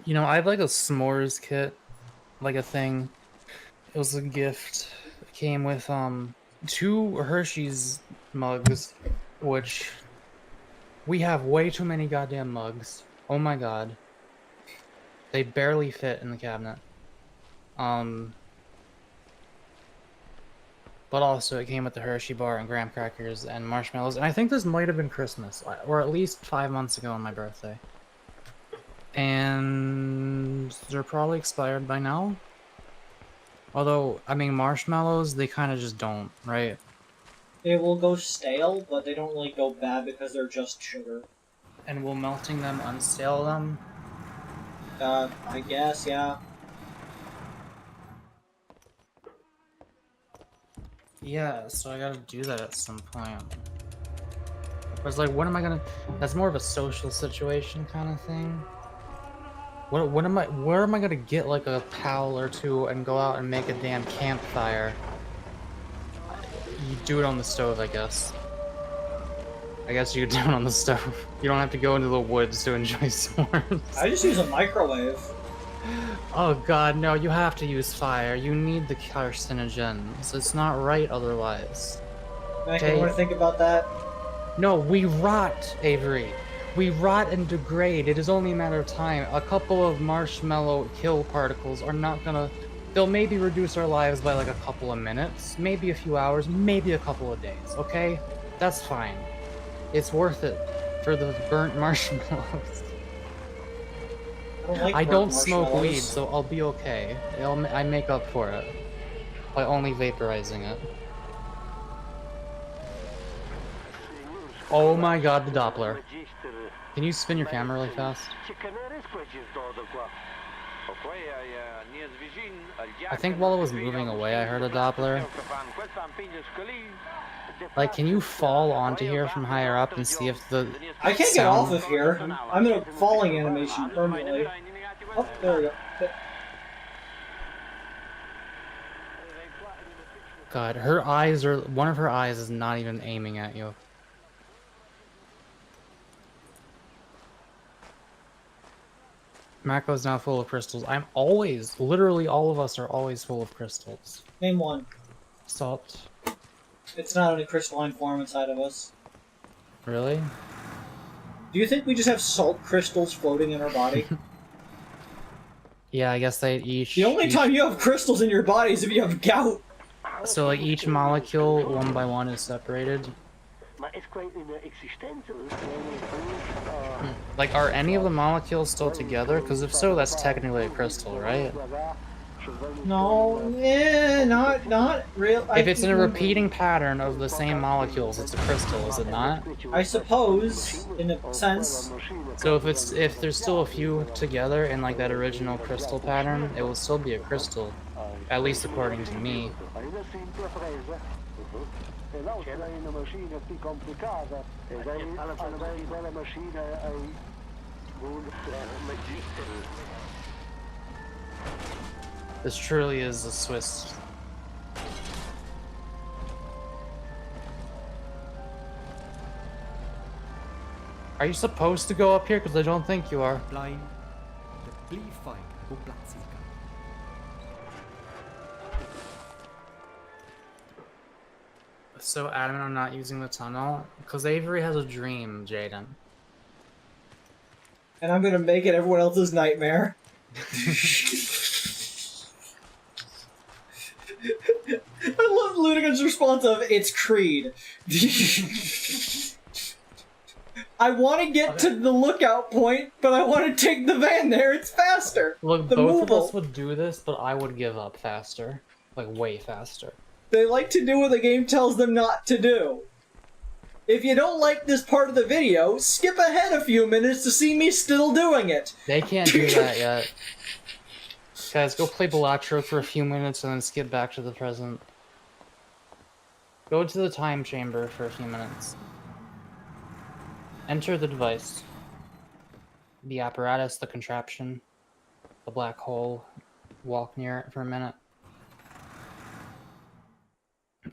You know, I have like a s'mores kit, like a thing. It was a gift. It came with 2 Hershey's mugs, which we have way too many goddamn mugs. Oh my god. They barely fit in the cabinet. But also it came with the Hershey bar and graham crackers and marshmallows, and I think this might have been Christmas, or at least 5 months ago on my birthday. And they're probably expired by now. Although, I mean, marshmallows, they kind of just don't, right? They will go stale, but they don't really go bad because they're just sugar. And will melting them unstale them? I guess, yeah. Yeah, so I gotta do that at some point. I was like, what am I gonna... That's more of a social situation kind of thing. Where am I gonna get like a pal or 2 and go out and make a damn campfire? You do it on the stove, I guess. I guess you could do it on the stove. You don't have to go into the woods to enjoy s'mores. I just use a microwave. Oh god, no, you have to use fire. You need the carcinogens. It's not right otherwise. Okay, you want to think about that? No, we rot, Avery. We rot and degrade. It is only a matter of time. A couple of marshmallow kill particles are not gonna... They'll maybe reduce our lives by like a couple of minutes, maybe a few hours, maybe a couple of days, okay? That's fine. It's worth it for the burnt marshmallows. I don't smoke weed, so I'll be okay. I make up for it by only vaporizing it. Oh my god, the Doppler. Can you spin your camera really fast? I think while it was moving away, I heard a Doppler. Like, can you fall onto here from higher up and see if the I can't get off of here. I'm in a falling animation permanently. Oh, there we go. God, her eyes are... One of her eyes is not even aiming at you. Marco's now full of crystals. I'm always... Literally all of us are always full of crystals. Name one. Salt. It's not in a crystalline form inside of us. Really? Do you think we just have salt crystals floating in our body? Yeah, I guess they each... The only time you have crystals in your body is if you have gout. So, like, each molecule, one by one, is separated. Like, are any of the molecules still together? Because if so, that's technically a crystal, right? No, not real. If it's in a repeating pattern of the same molecules, it's a crystal, is it not? I suppose, in a sense. So if there's still a few together in like that original crystal pattern, it will still be a crystal, at least according to me. This truly is a Swiss. Are you supposed to go up here? Because I don't think you are. Blind. The bli fine. På plats Ilka. So adamant I'm not using the tunnel? Because Avery has a dream, Jaden. And I'm gonna make it everyone else's nightmare. I love Ludigan's response of, it's Creed. I want to get to the lookout point, but I want to take the van there, it's faster. Look, the both Moogle. of us would do this, but I would give up faster. Like, way faster. They like to do what the game tells them not to do. If you don't like this part of the video, skip ahead a few minutes to see me still doing it. They can't do that yet. Guys, go play Balatro for a few minutes and then skip back to the present. Go to the time chamber for a few minutes. Enter the device. The apparatus, the contraption, the black hole. Walk near it for a minute.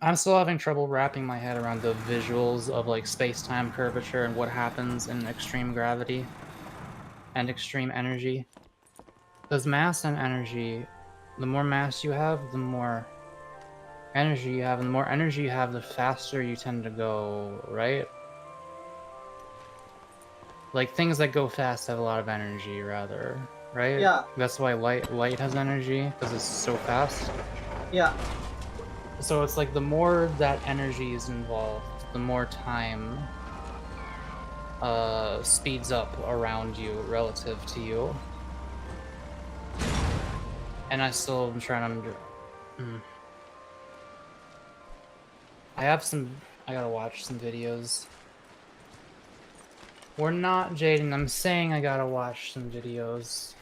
I'm still having trouble wrapping my head around the visuals of like space-time curvature and what happens in extreme gravity and extreme energy. Because mass and energy, the more mass you have, the more energy you have, and the more energy you have, the faster you tend to go, right? Like things that go fast have a lot of energy, rather, right? Yeah. That's why light has energy, because it's so fast. Yeah. So it's like the more that energy is involved, the more time speeds up around you relative to you. And I still am trying to... I gotta watch some videos. We're not, Jaden. I'm saying I gotta watch some videos.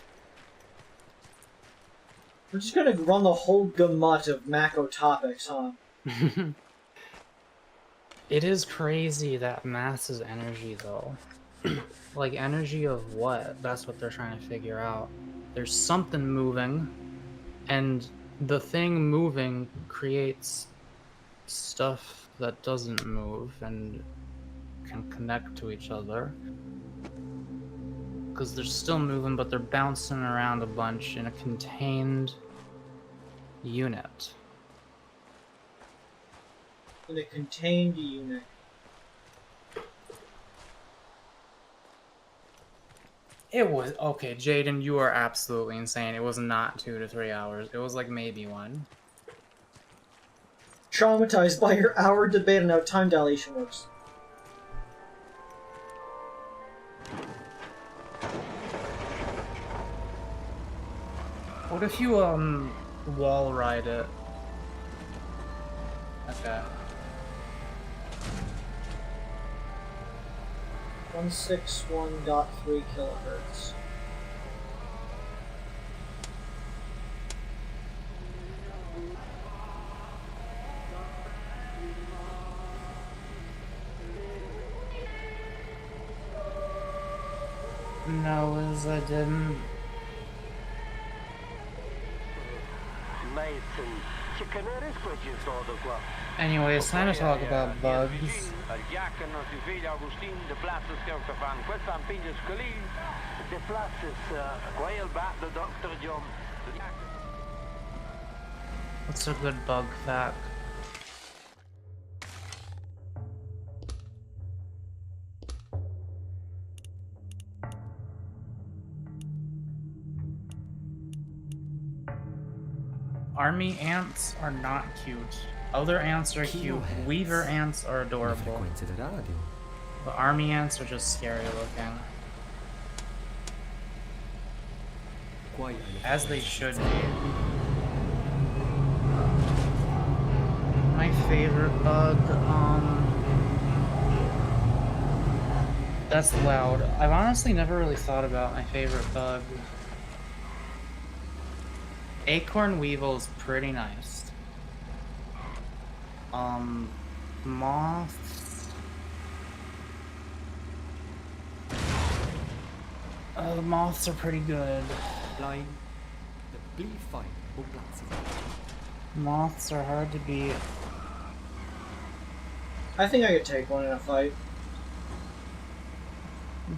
We're just gonna run the whole gamut of Mako topics, huh? It is crazy that mass is energy, though. Like, energy of what? That's what they're trying to figure out. There's something moving, and the thing moving creates stuff that doesn't move and can connect to each other. Because they're still moving, but they're bouncing around a bunch in a contained unit. In a contained unit. It was... Okay, Jaden, you are absolutely insane. It was not 2 to 3 hours. It was like maybe 1. Traumatized by your hour debate on how time dilation works. What if you, wall ride it? Okay. 161.3 kilohertz. No, Liz, I didn't. Anyway, it's time to talk about bugs. What's a good bug fact? Army ants are not cute. Other ants are cute. Weaver ants are Le adorable. frequenze da radio. But army ants are just scary looking. Qua hai le As they frequenze should schizzate. be. My favorite bug, that's loud. I've honestly never really thought about my favorite bug. Acorn weevil is pretty nice. Moths. The moths are pretty good. Blind. The blir fine på platsen. Moths are hard to beat. I think I could take one in a fight.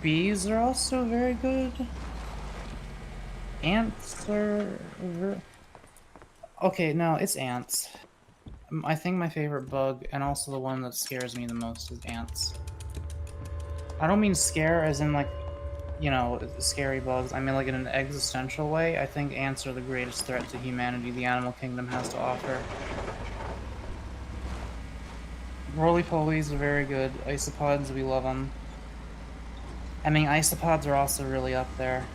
Bees are also very good. Ants are... Okay, no, it's ants. I think my favorite bug, and also the one that scares me the most, is ants. I don't mean scare as in, like, you know, scary bugs. I mean, like, in an existential way. I think ants are the greatest threat to humanity the animal kingdom has to offer. Roly-polies are very good. Isopods, we love them. I mean, isopods are also really up there.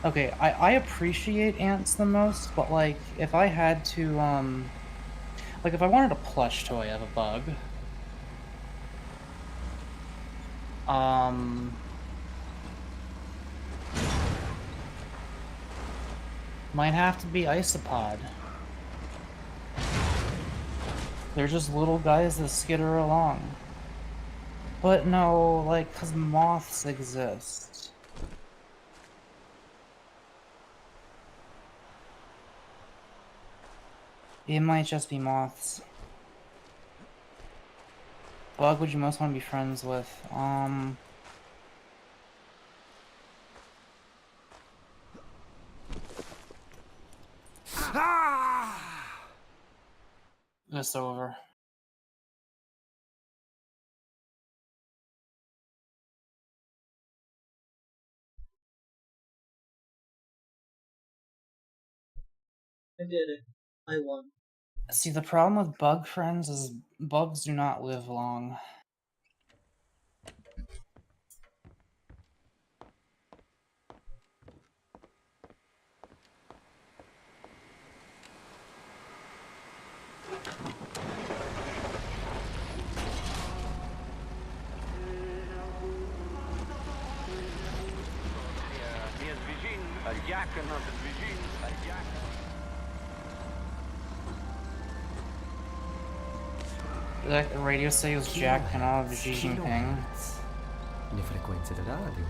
Okay, I appreciate ants the most, but, like, if I had to, like, if I wanted a plush toy of a bug, might have to be isopod. They're just little guys that skitter along. But no, like, 'cause moths exist. It might just be moths. Bug would you most want to be friends with? It's over. I did it. I won. See, the problem with bug friends is bugs do not live long. That radio says Jack cannot have Xi Jinping. Kilohertz. Le frequenze da radio.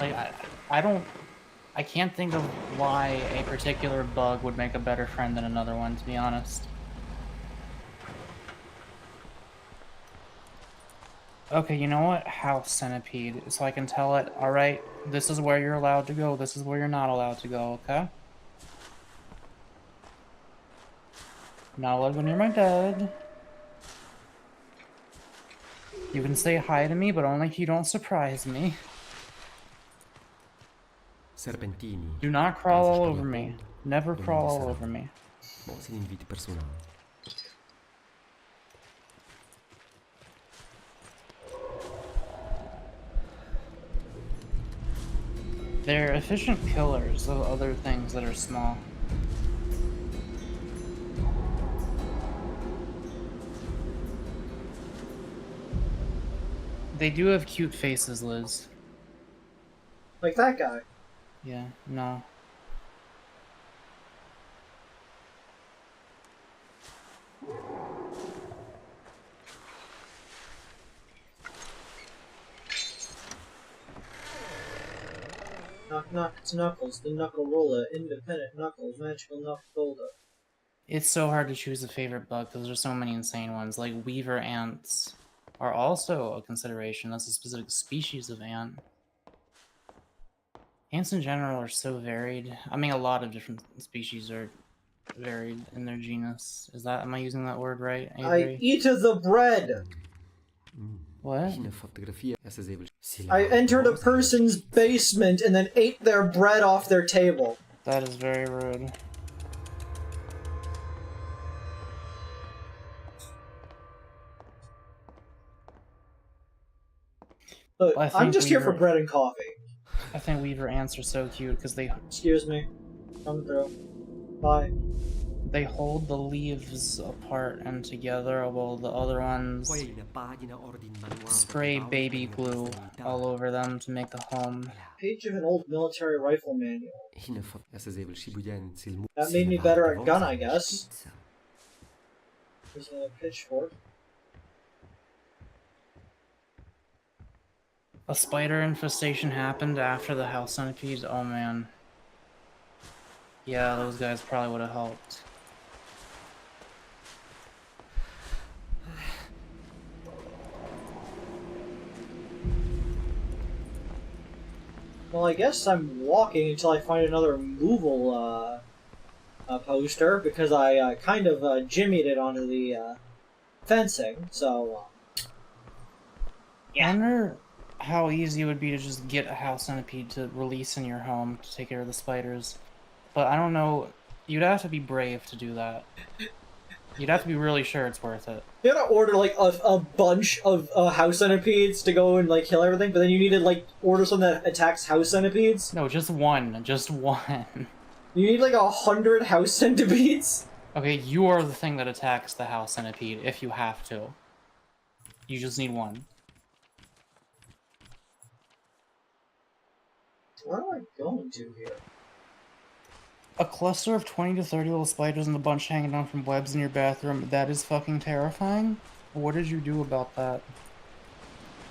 Like, I can't think of why a particular bug would make a better friend than another one, to be honest. Okay, you know what? House centipede, so I can tell it, alright, this is where you're allowed to go, this is where you're not allowed to go, okay? Not allowed to go near my bed. You can say hi to me, but only if you don't surprise me. Serpentini. Do not crawl all over me. Never crawl all over me. Buon inviti personali. They're efficient killers of other things that are small. They do have cute faces, Liz. Like that guy. Yeah, no. Knock knock, it's Knuckles, the Knuckle Roller, independent Knuckles, magical Knuckle Golda. It's so hard to choose a favorite bug because there's so many insane ones. Like weaver ants are also a consideration. That's a specific species of ant. Ants in general are so varied. I mean, a lot of different species are varied in their genus. Am I using that word right, Avery? I eat the bread! What? I entered a person's basement and then ate their bread off their table. That is very rude. Look, I'm just here for bread and coffee. I think weaver ants are so cute because they... Excuse me. Come through. Bye. They hold the leaves apart and together while the other ones spray baby glue all over them to make the home. Page of an old military rifle manual. That made me better at gun, I guess. There's another pitchfork. A spider infestation happened after the house centipede. Oh man. Yeah, those guys probably would have helped. Well, I guess I'm walking until I find another removal poster, because I kind of jimmied it onto the fencing, so... I wonder how easy it would be to just get a house centipede to release in your home to take care of the spiders. But I don't know, you'd have to be brave to do that. You'd have to be really sure it's worth it. You gotta order, like, a bunch of house centipedes to go and, like, kill everything, but then you need to, like, order something that attacks house centipedes? No, just one. Just one. You need, like, 100 house centipedes? Okay, you are the thing that attacks the house centipede, if you have to. You just need one. Where am I going to here? A cluster of 20 to 30 little spiders and a bunch hanging down from webs in your bathroom, that is fucking terrifying? What did you do about that?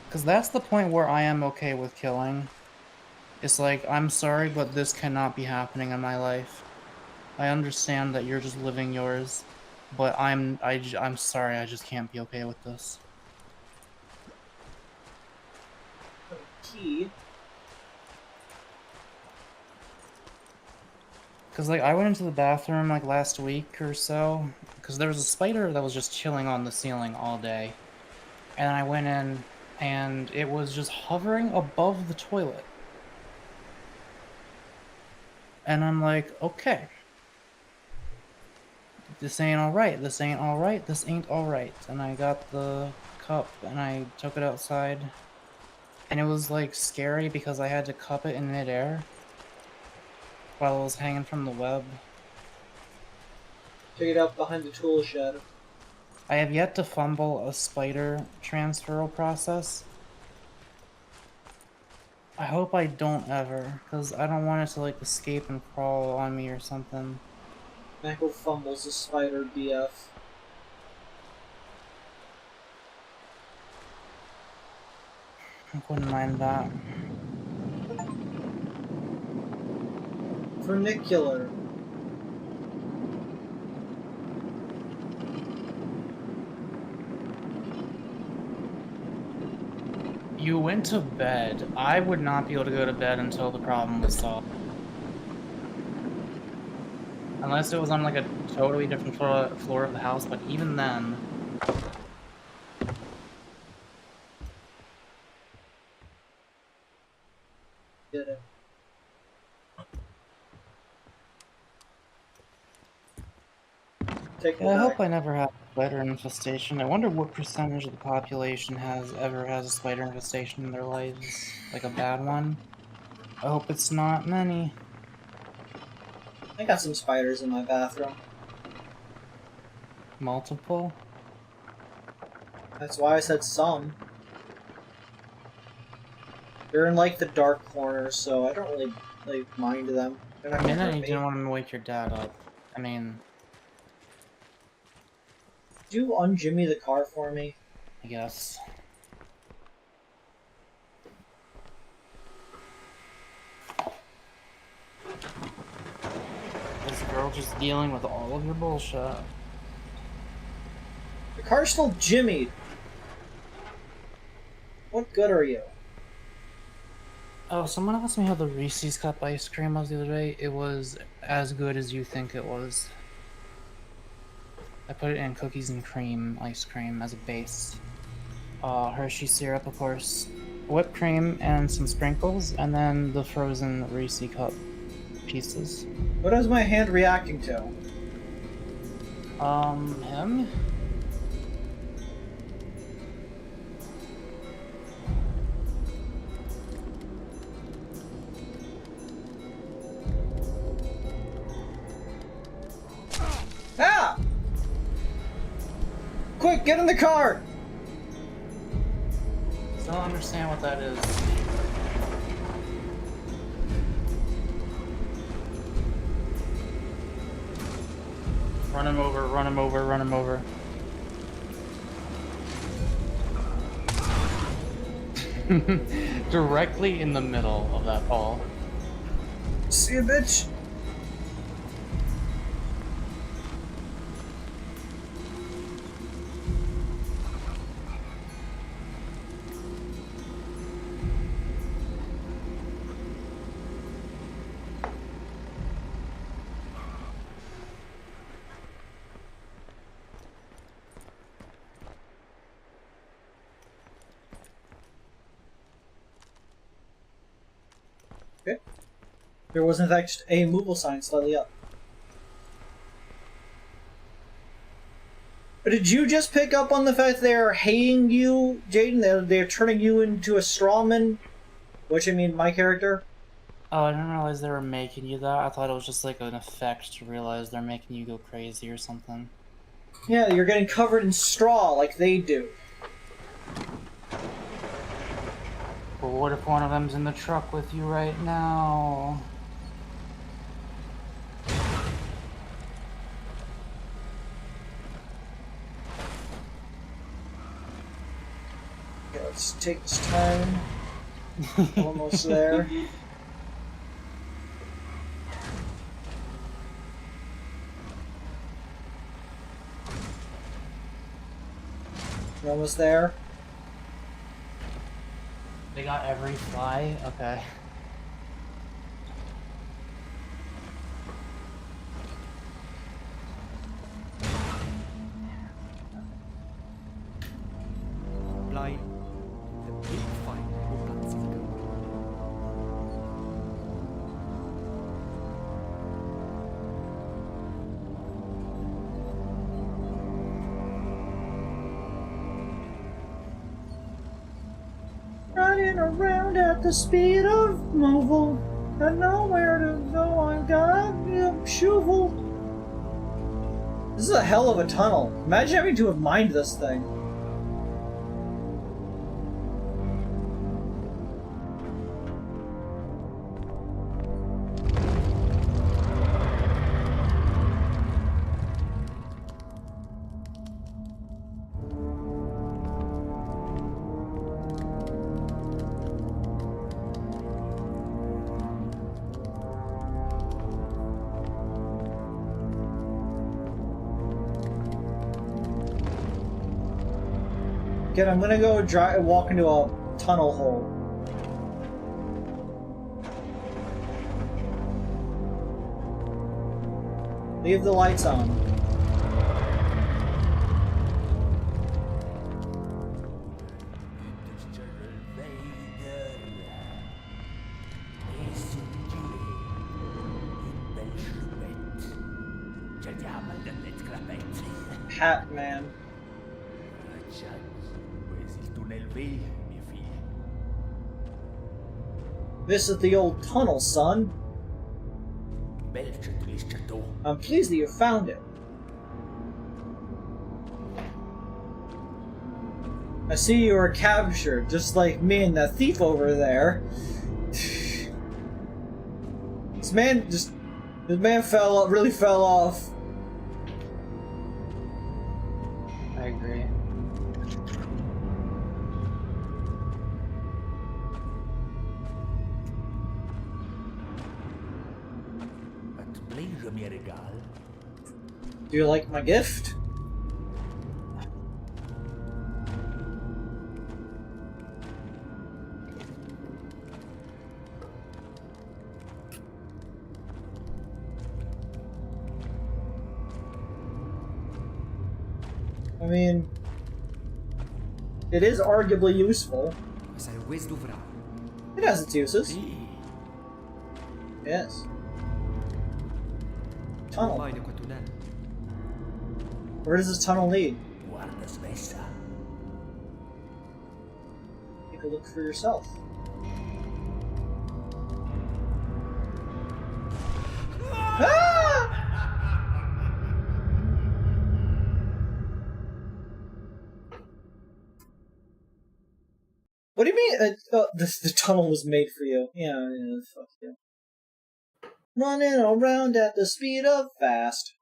Because that's the point where I am okay with killing. It's like, I'm sorry, but this cannot be happening in my life. I understand that you're just living yours, but I'm sorry, I just can't be okay with this. Key. Because, like, I went into the bathroom, like, last week or so, because there was a spider that was just chilling on the ceiling all day. And I went in, and it was just hovering above the toilet. And I'm like, okay. This ain't alright, this ain't alright, this ain't alright. And I got the cup, and I took it outside. And it was, like, scary because I had to cup it in midair while it was hanging from the web. Take it out behind the tool shed. I have yet to fumble a spider transferal process. I hope I don't ever, because I don't want it to, like, escape and crawl on me or something. Mako fumbles a spider BF. I wouldn't mind that. Funicular. You went to bed. I would not be able to go to bed until the problem was solved. Unless it was on, like, a totally different floor of the house, but even then... Did it. I hope I never have a spider infestation. I wonder what percentage of the population ever has a spider infestation in their lives. Like a bad one. I hope it's not many. I got some spiders in my bathroom. Multiple? That's why I said some. They're in, like, the dark corners, so I don't really, like, mind them. They're not I mean, gonna hurt you me. didn't want to wake your dad up. I mean... Did you unjimmy the car for me? I guess. This girl just dealing with all of your bullshit. The car's still jimmied. What good are you? Oh, someone asked me how the Reese's cup ice cream was the other day. It was as good as you think it was. I put it in cookies and cream ice cream as a base. Hershey syrup, of course, whipped cream, and some sprinkles, and then the frozen Reese's cup pieces. What is my hand reacting to? Him? Ah! Quick, get in the car! Still don't understand what that is. Run him over, run him over, run him over. Directly in the middle of that ball. See ya, bitch! Okay. There was in fact just a movable sign slightly up. But did you just pick up on the fact they're hating you, Jaden? They're turning you into a strawman? Which, I mean, my character? Oh, I didn't realize they were making you that. I thought it was just like an effect to realize they're making you go crazy or something. Yeah, you're getting covered in straw like they do. But what if one of them's in the truck with you right now? Okay, let's take this time. Almost there. You're almost there. They got every fly? Okay. Blind. The big fight på platscirkeln. Running around at the speed of moval. I know where to go, I got a shovel. This is a hell of a tunnel. Imagine having to have mined this thing. Again, I'm gonna go walk into a tunnel hole. Leave the lights on. Hat man. This is the old tunnel, son. I'm pleased that you found it. I see you were captured, just like me and that thief over there. This man really fell off. I agree. Do you like my gift? I mean, it is arguably useful. It has its uses. Yes. Tunnel. Where does this tunnel lead? Take a look for yourself. Ah! What do you mean? The tunnel was made for you. Yeah, fuck you. Running around at the speed of fast.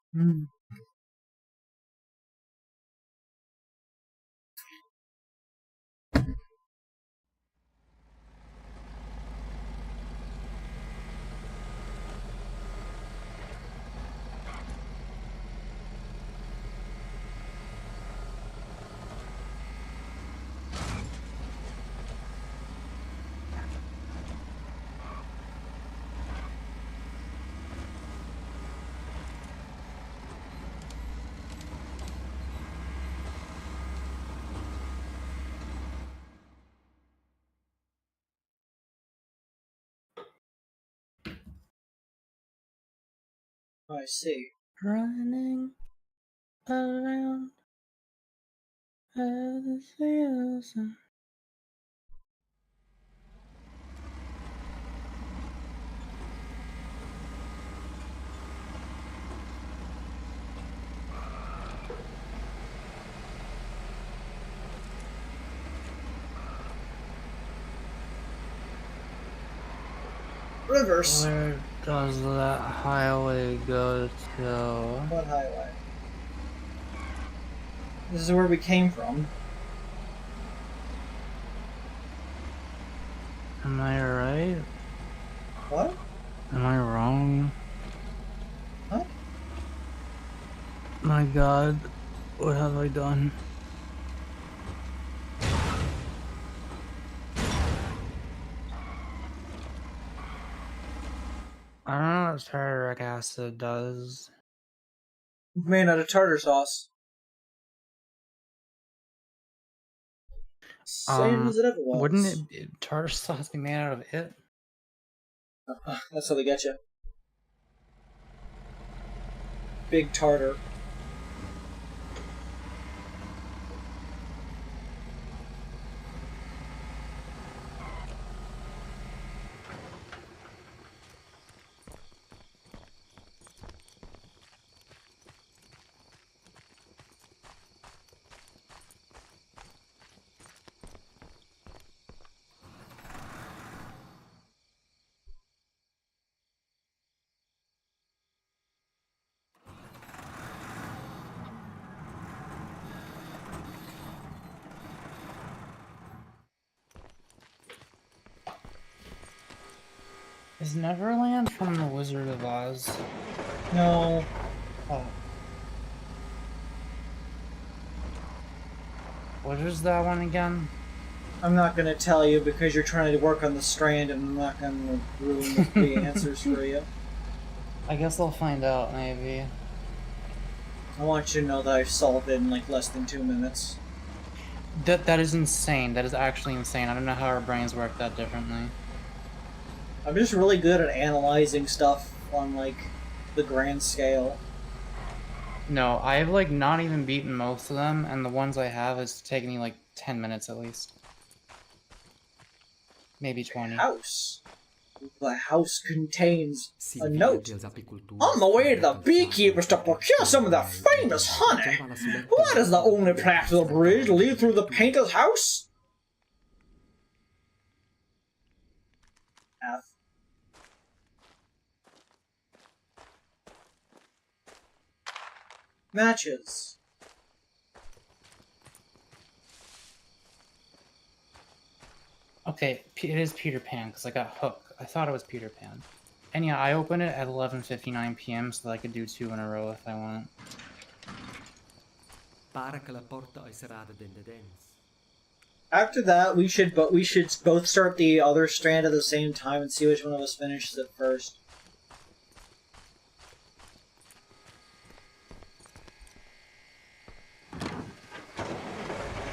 I see. Running around at the fields. Rivers. Where does that highway go to? What highway? This is where we came from. Am I right? What? Am I wrong? What? My God, what have I done? I don't know what tartaric acid does. Made out of tartar sauce. Same as it ever was. Wouldn't tartar sauce be made out of it? That's how they get you. Big tartar. Is Neverland from The Wizard of Oz? No. Oh. What is that one again? I'm not gonna tell you because you're trying to work on the strand and I'm not gonna ruin the answers for you. I guess I'll find out, maybe. I want you to know that I've solved it in like less than 2 minutes. That is insane. That is actually insane. I don't know how our brains work that differently. I'm just really good at analyzing stuff on like the grand scale. No, I have like not even beaten most of them, and the ones I have has taken me like 10 minutes at least. Maybe 20. House. The house contains a note. On the way to the beekeepers to procure some of the famous honey. What is the only practical bridge lead through the painter's house? F. Matches. Okay, it is Peter Pan, because I got Hook. I thought it was Peter Pan. And yeah, I opened it at 11:59 p.m. so that I could do 2 in a row if I want. After that, we should both start the other strand at the same time and see which one of us finishes it first.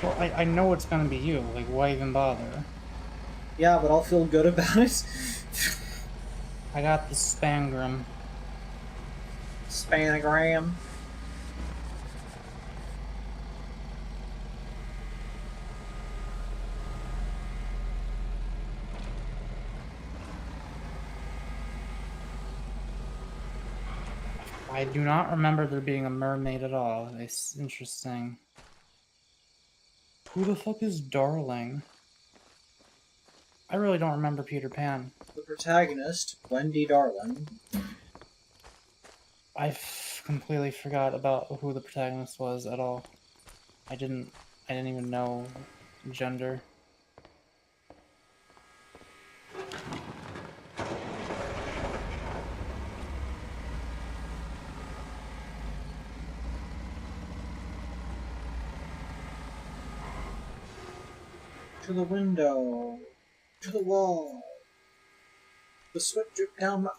Well, I know it's gonna be you. Like, why even bother? Yeah, but I'll feel good about it. I got the Spangram. Spanagram. I do not remember there being a mermaid at all. It's interesting. Who the fuck is Darling? I really don't remember Peter Pan. The protagonist, Wendy Darling. I completely forgot about who the protagonist was at all. I didn't even know gender. To the window. To the wall. The sweat drip down my...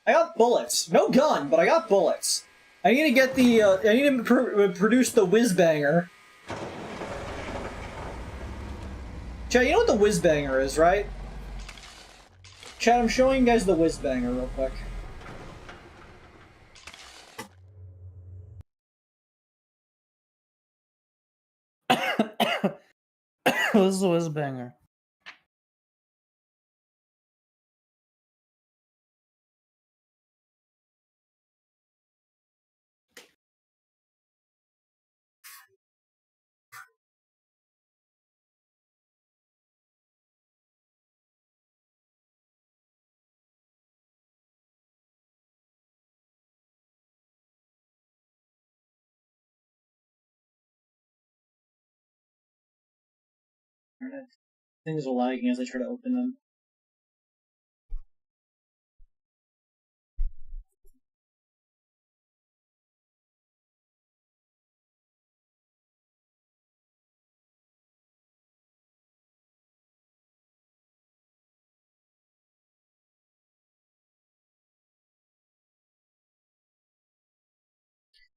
I got bullets. No gun, but I got bullets. I need to get the, I need to produce the whiz-banger. Chad, you know what the whiz-banger is, right? Chad, I'm showing you guys the whiz-banger real quick. This is a whiz-banger. Things are lagging as I try to open them.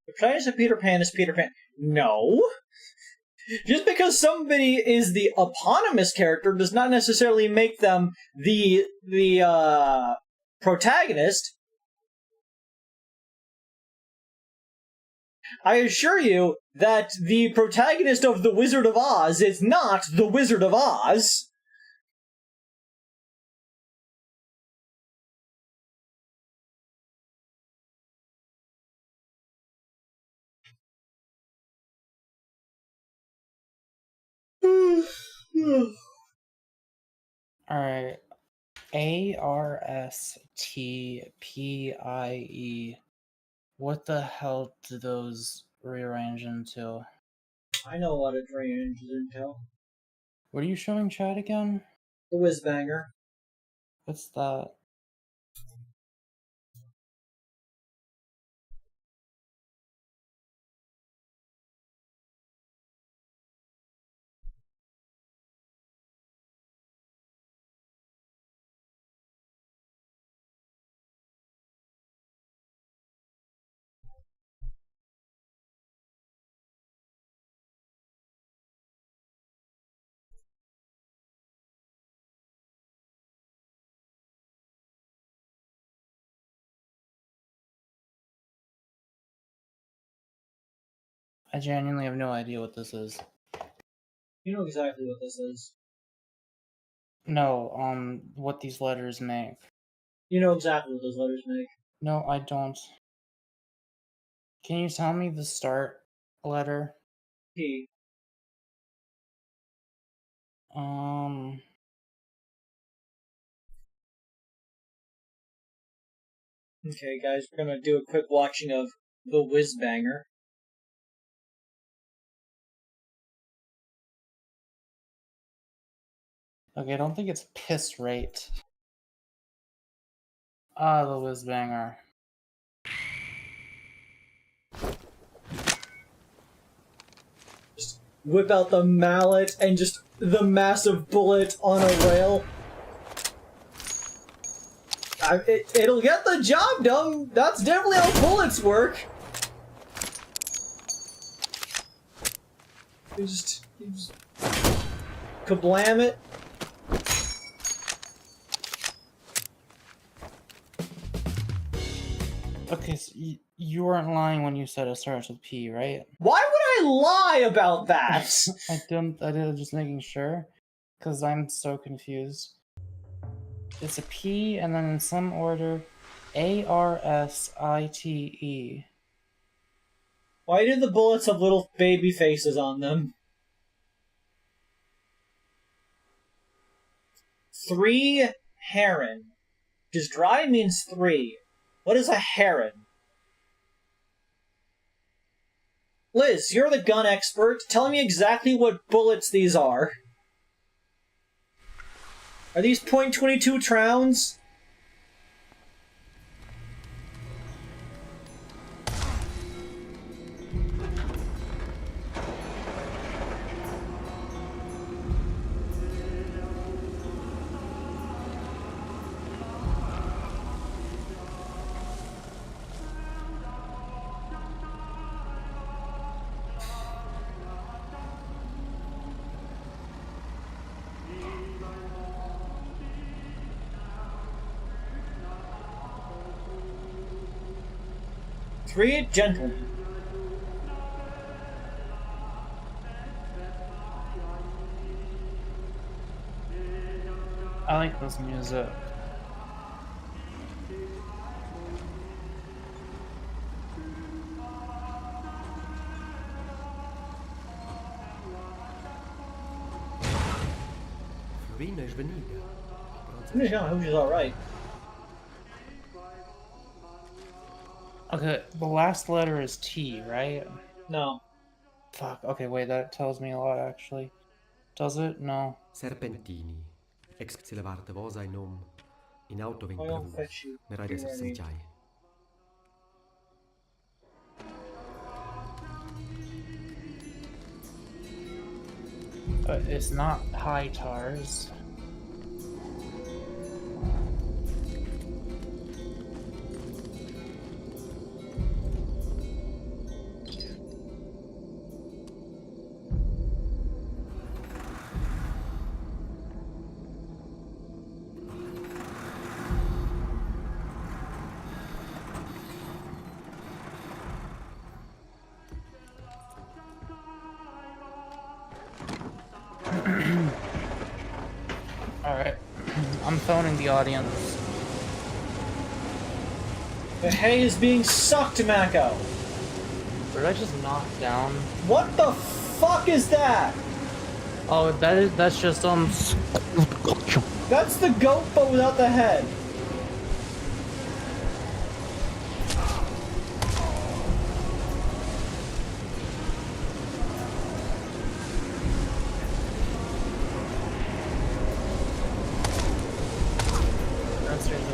The protagonist of Peter Pan is Peter Pan. No! Just because somebody is the eponymous character does not necessarily make them the protagonist. I assure you that the protagonist of The Wizard of Oz is not The Wizard of Oz. Alright. ARSTPIE. What the hell do those rearrange into? I know what it ranges into. What are you showing Chad again? The Whizbanger. What's that? I genuinely have no idea what this is. You know exactly what this is. No, what these letters make. You know exactly what those letters make. No, I don't. Can you tell me the start letter? P. Okay, guys, we're gonna do a quick watching of The Whizbanger. Okay, I don't think it's piss rate. Ah, the Whizbanger. Just whip out the mallet and just the massive bullet on a rail. It'll get the job done. That's definitely how bullets work. You just kablam it. Okay, so you weren't lying when you said it starts with P, right? Why would I lie about that? I did just making sure, because I'm so confused. It's a P, and then in some order, A-R-S-I-T-E. Why do the bullets have little baby faces on them? 3 heron. Just dry means 3. What is a heron? Liz, you're the gun expert. Tell me exactly what bullets these are. Are these .22 rounds? Three gentlemen. I like this music. Florina és Benita. Yeah, I hope she's alright. Okay, the last letter is T, right? No. Fuck, okay, wait, that tells me a lot, actually. Does it? No. Serpentini. Exile varte vosa in nom. In auto vin I'll pravus. fetch you. Me raides Be ready. senchai. But it's not high tars. Alright, I'm phoning the audience. The hay is being sucked, Mako! Did I just knock down? What the fuck is that? Oh, that's just That's the goat, but without the head.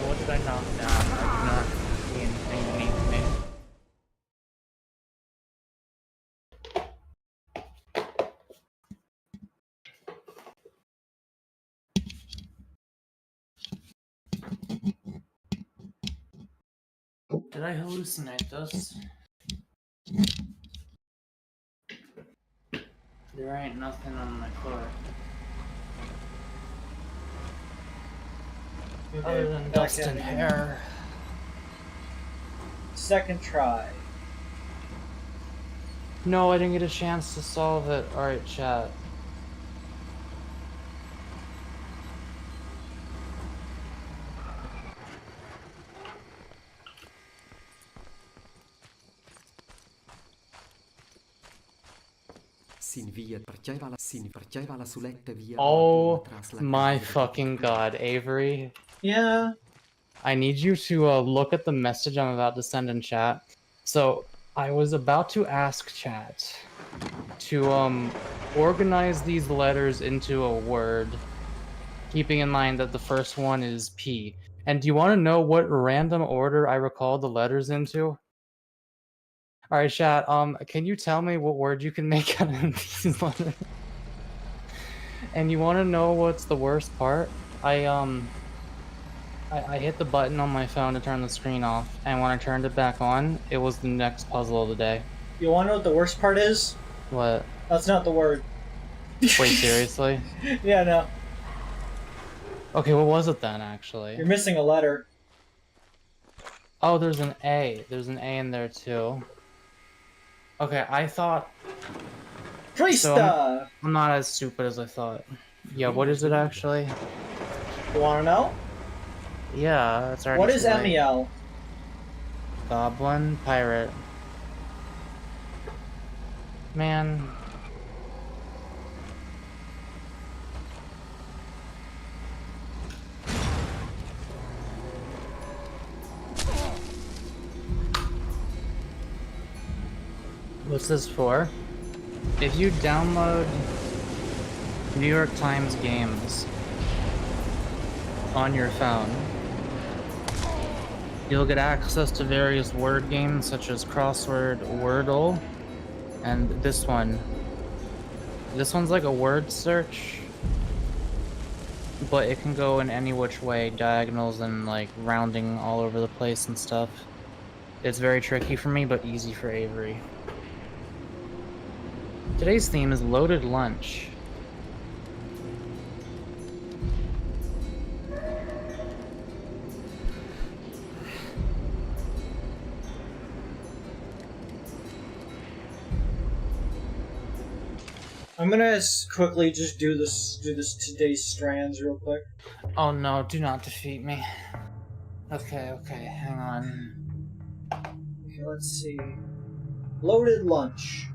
What did I knock down? I did not see anything beneath me. Did I hallucinate this? There ain't nothing on my foot. Other than dust and hair. Second try. No, I didn't get a chance to solve it. Alright, chat. Perceiva la suletta via. Oh my fucking god, Avery. Yeah. I need you to look at the message I'm about to send in chat. So, I was about to ask chat to organize these letters into a word, keeping in mind that the first one is P. And do you want to know what random order I recalled the letters into? Alright, chat, can you tell me what word you can make out of these letters? And you want to know what's the worst part? I hit the button on my phone to turn the screen off, and when I turned it back on, it was the next puzzle of the day. You wanna know what the worst part is? What? That's not the word. Wait, seriously? Yeah, no. Okay, what was it then, actually? You're missing a letter. Oh, there's an A. There's an A in there, too. Okay, I thought... So Krista! I'm not as stupid as I thought. Yeah, what is it, actually? You wanna know? Yeah, it's already What is too late. MEL? Goblin, pirate. Man. What's this for? If you download New York Times games on your phone, you'll get access to various word games such as Crossword Wordle, and this one. This one's like a word search, but it can go in any which way, diagonals and like rounding all over the place and stuff. It's very tricky for me, but easy for Avery. Today's theme is loaded lunch. I'm gonna quickly just do this today's strands real quick. Oh no, do not defeat me. Okay, hang on. Okay, let's see. Loaded lunch.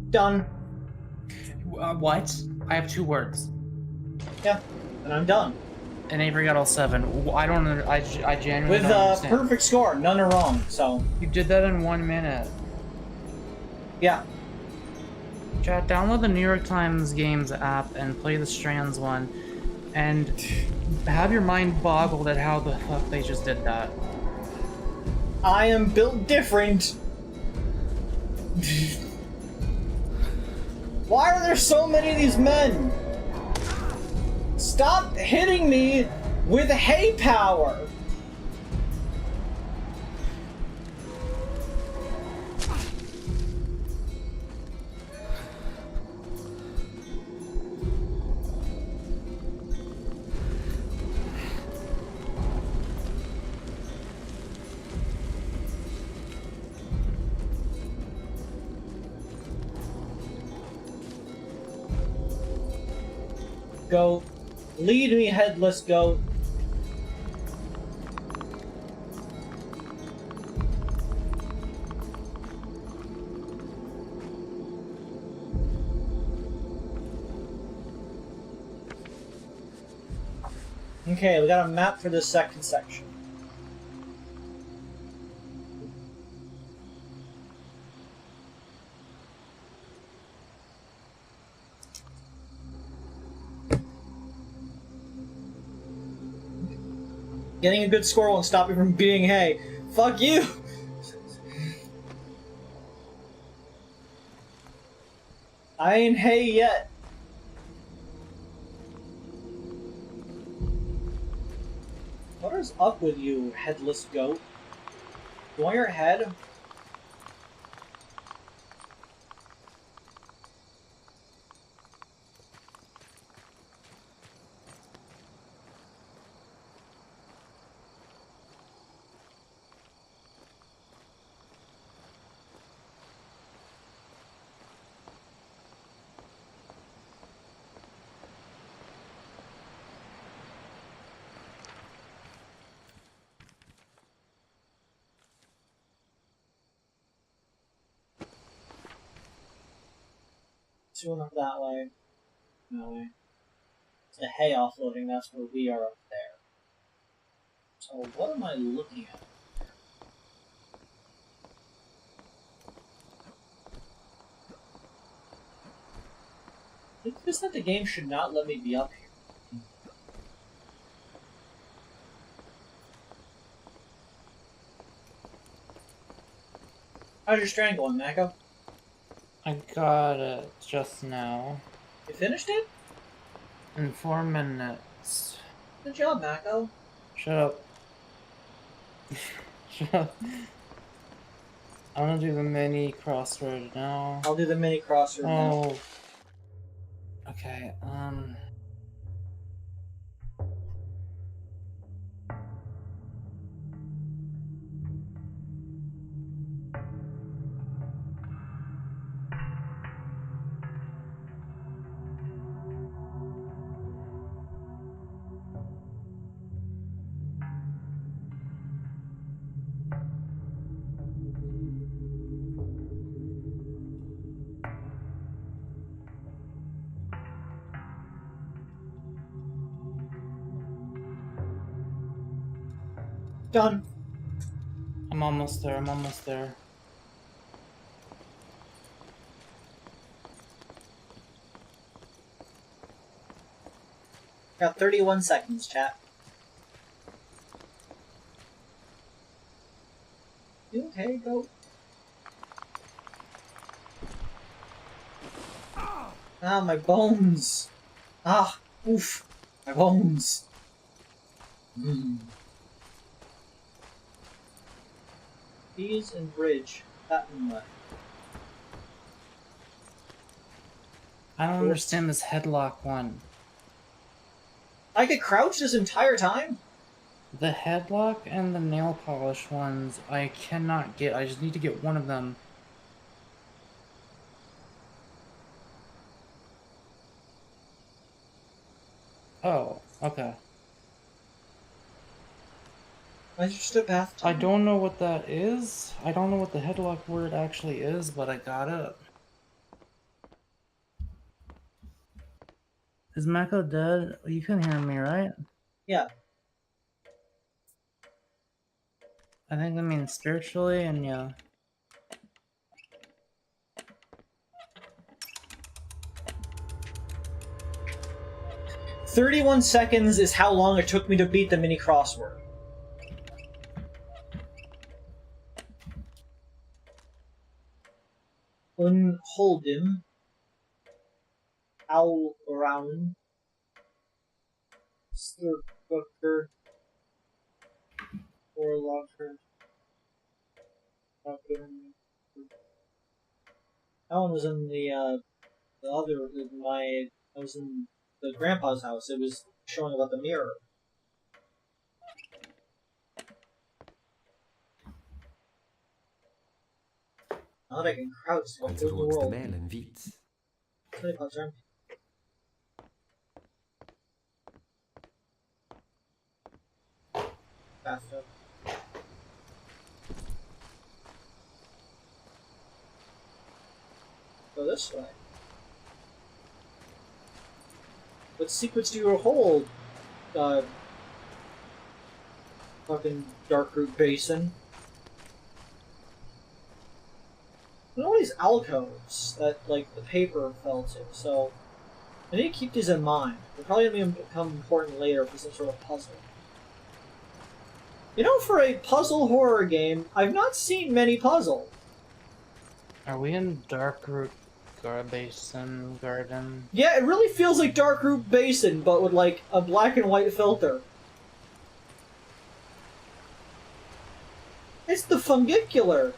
Done. What? I have 2 words. Yeah, and I'm done. And Avery got all 7. I don't under- I genuinely With don't a understand. perfect score, none are wrong, so. You did that in 1 minute. Yeah. Chat, download the New York Times Games app and play the Strands one, and have your mind boggled at how the fuck they just did that. I am built different. Why are there so many of these men? Stop hitting me with hay power! Goat. Lead me, headless goat. Okay, we got a map for the second section. Getting a good score won't stop me from beating hay. Fuck you! I ain't hay yet. What is up with you, headless goat? You want your head? 2 up that way. That way. It's the hay offloading, that's where we are up there. So what am I looking at? It's just that the game should not let me be up here. How's your strand going, Mako? I got it just now. You finished it? In 4 minutes. Good job, Mako. Shut up. Shut up. I wanna do the mini crossword now. I'll do the mini crossword now. Oh. Okay, Done. I'm almost there, I'm almost there. Got 31 seconds, chat. You okay, goat? Ah, my bones! Ah, oof! My bones! Bees and bridge. That and left. I don't understand this headlock one. I could crouch this entire time? The headlock and the nail polish ones, I cannot get. I just need to get one of them. Oh, okay. I just a bathtub. I don't know what that is. I don't know what the headlock word actually is, but I got it. Is Mako dead? You can hear me, right? Yeah. I think that means spiritually, and yeah. "31 seconds is how long it took me to beat the mini crossword. Unholden. Owl around. Stirbucker. Warlocker. That one was in the other, I was in the grandpa's house. It was showing about the mirror. Now that I can crouch, I'll Als fill the roodste world. mijl een wit. Sorry, Pop, bathtub. Go this way. What secrets do you hold, fucking dark root basin? There's all these alcoves that, like, the paper fell to, so I need to keep these in mind. They're probably going to become important later for some sort of puzzle. You know, for a puzzle horror game, I've not seen many puzzles. Are we in Darkroot Basin Garden? Yeah, it really feels like Dark Root Basin, but with, like, a black and white filter. It's the fungicular.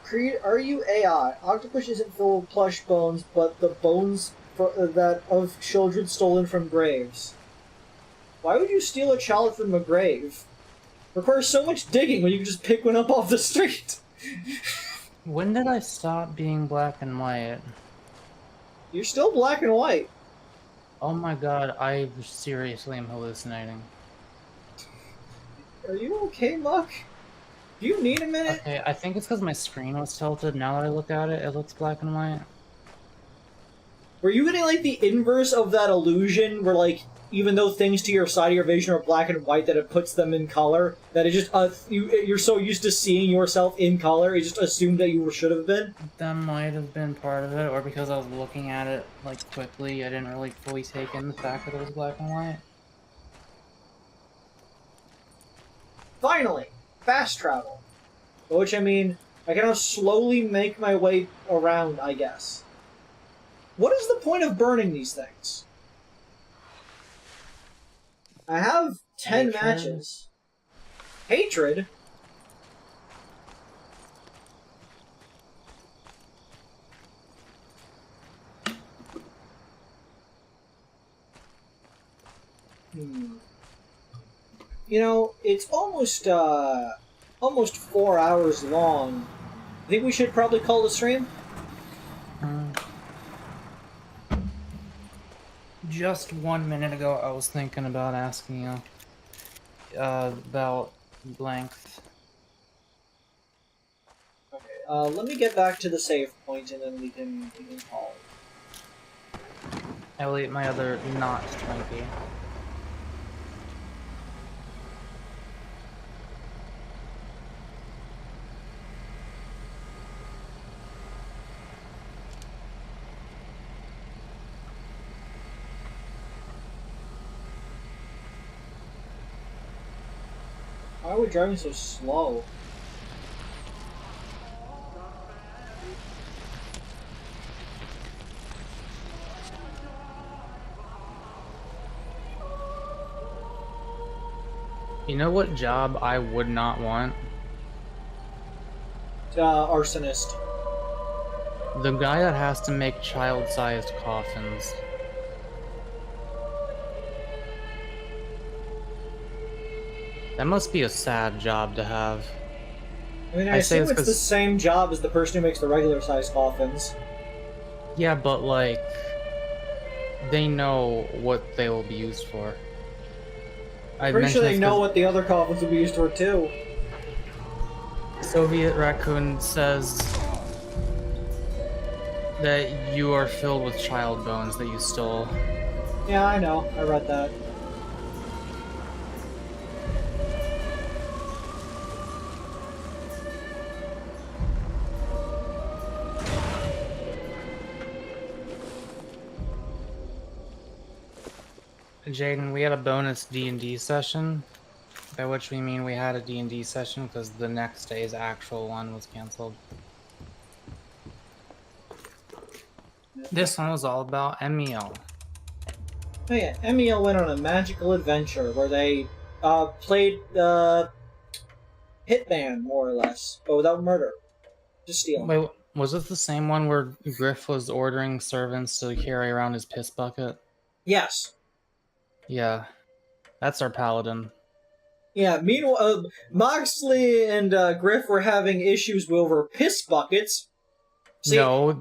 Creed, are you AI? Octopus isn't full of plush bones, but the bones that of children stolen from graves. Why would you steal a child from a grave? Requires so much digging when you can just pick one up off the street. When did I stop being black and white? You're still black and white. Oh my god, I seriously am hallucinating. Are you okay, Muck? Do you need a minute? Okay, I think it's because my screen was tilted. Now that I look at it, it looks black and white. Were you getting, like, the inverse of that illusion where, like, even though things to your side of your vision are black and white, that it puts them in color? That it just, you're so used to seeing yourself in color, it just assumed that you should have been? That might have been part of it, or because I was looking at it, like, quickly, I didn't really fully take in the fact that it was black and white. Finally! Fast travel. By which I mean, I can now slowly make my way around, I guess. What is the point of burning these things? I have 10 matches. Hatred? You know, it's almost 4 hours long. I think we should probably call the stream? Just 1 minute ago, I was thinking about asking you about length. Okay, let me get back to the save point and then we can call it. I'll eat my other not Twinkie. Why are we driving so slow? You know what job I would not want? Arsonist. The guy that has to make child-sized coffins. That must be a sad job to have. I mean, I assume it's the same job as the person who makes the regular-sized coffins. Yeah, but, like, they know what they will be used for. I'm pretty sure they know what the other coffins will be used for, too. Soviet Raccoon says that you are filled with child bones that you stole. Yeah, I know. I read that. Jaden, we had a bonus D&D session, by which we mean we had a D&D session because the next day's actual one was canceled. This one was all about MEL. Oh yeah, MEL went on a magical adventure where they played Hitman, more or less, but without murder. Just stealing. Wait, was this the same one where Griff was ordering servants to carry around his piss bucket? Yes. Yeah, that's our paladin. Yeah, meanwhile, Moxley and Griff were having issues over piss buckets. See, no,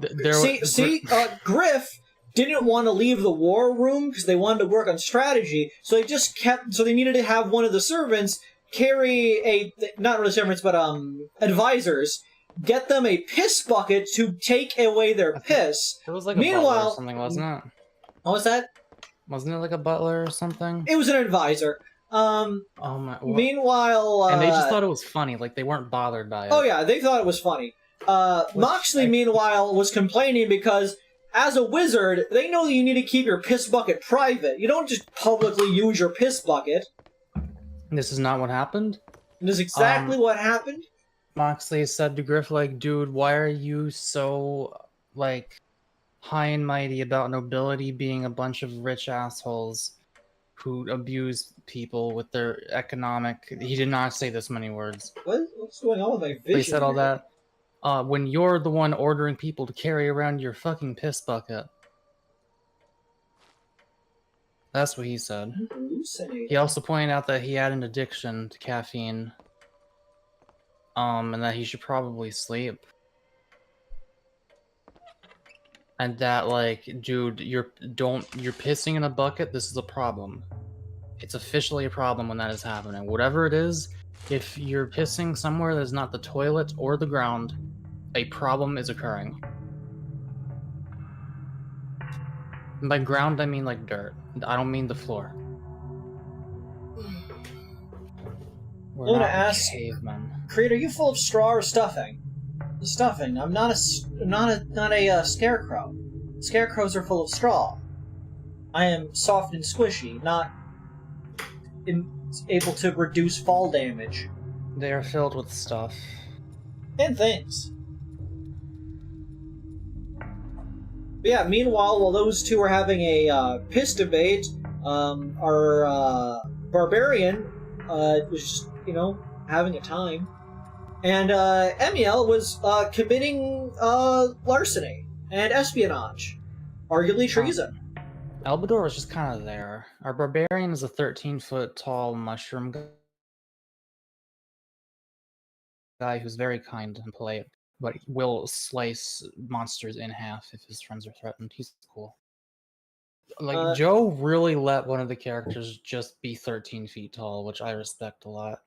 Griff didn't want to leave the war room because they wanted to work on strategy, so they just kept. So they needed to have one of the servants carry not really servants, but advisors, get them a piss bucket to take away their piss. It was like a butler or something, wasn't it? What was that? Wasn't it like a butler or something? It was an advisor. Oh my. What? Meanwhile, and they just thought it was funny. Like they weren't bothered by it. Oh yeah, they thought it was funny. Moxley, meanwhile, was complaining because, as a wizard, they know that you need to keep your piss bucket private. You don't just publicly use your piss bucket. This is not what happened? This is exactly what happened. Moxley said to Griff, like, dude, why are you so, like, high and mighty about nobility being a bunch of rich assholes who abuse people with their economic... He did not say this many words. What's going on with my vision? He said all that. When you're the one ordering people to carry around your fucking piss bucket. That's what he said. He also pointed out that he had an addiction to caffeine. And that he should probably sleep. And that, like, dude, you're pissing in a bucket. This is a problem. It's officially a problem when that is happening. Whatever it is, if you're pissing somewhere that's not the toilet or the ground, a problem is occurring. And by ground, I mean like dirt. I don't mean the floor. We're I'm gonna not ask, cavemen. Kreed, are you full of straw or stuffing? Stuffing. I'm not a scarecrow. Scarecrows are full of straw. I am soft and squishy, not able to reduce fall damage. They are filled with stuff. And things. But yeah, meanwhile, while those two are having a piss debate, our barbarian was just, having a time. And Emiel was committing larceny and espionage. Arguably treason. Albador is just kind of there. Our barbarian is a 13-foot tall mushroom guy who's very kind and polite, but will slice monsters in half if his friends are threatened. He's cool. Like, Joe really let one of the characters just be 13 feet tall, which I respect a lot.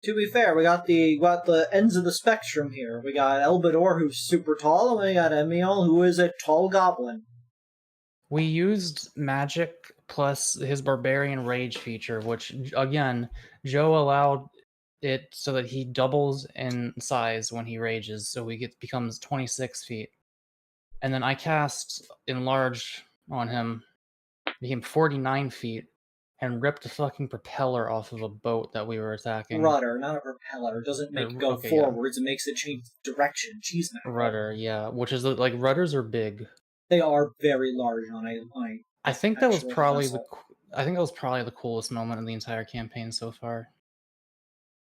To be fair, we got the ends of the spectrum here. We got Albador, who's super tall, and we got Emiel, who is a tall goblin. We used magic plus his barbarian rage feature, which, again, Joe allowed it so that he doubles in size when he rages, so becomes 26 feet. And then I cast Enlarge on him, became 49 feet, and ripped a fucking propeller off of a boat that we were attacking. Rudder, not a propeller. It doesn't make it go forwards, It makes it change direction. Jeez, man. Rudder, yeah. Which is, like, rudders are big. They are very large on a I think that was probably the coolest moment in the entire campaign so far.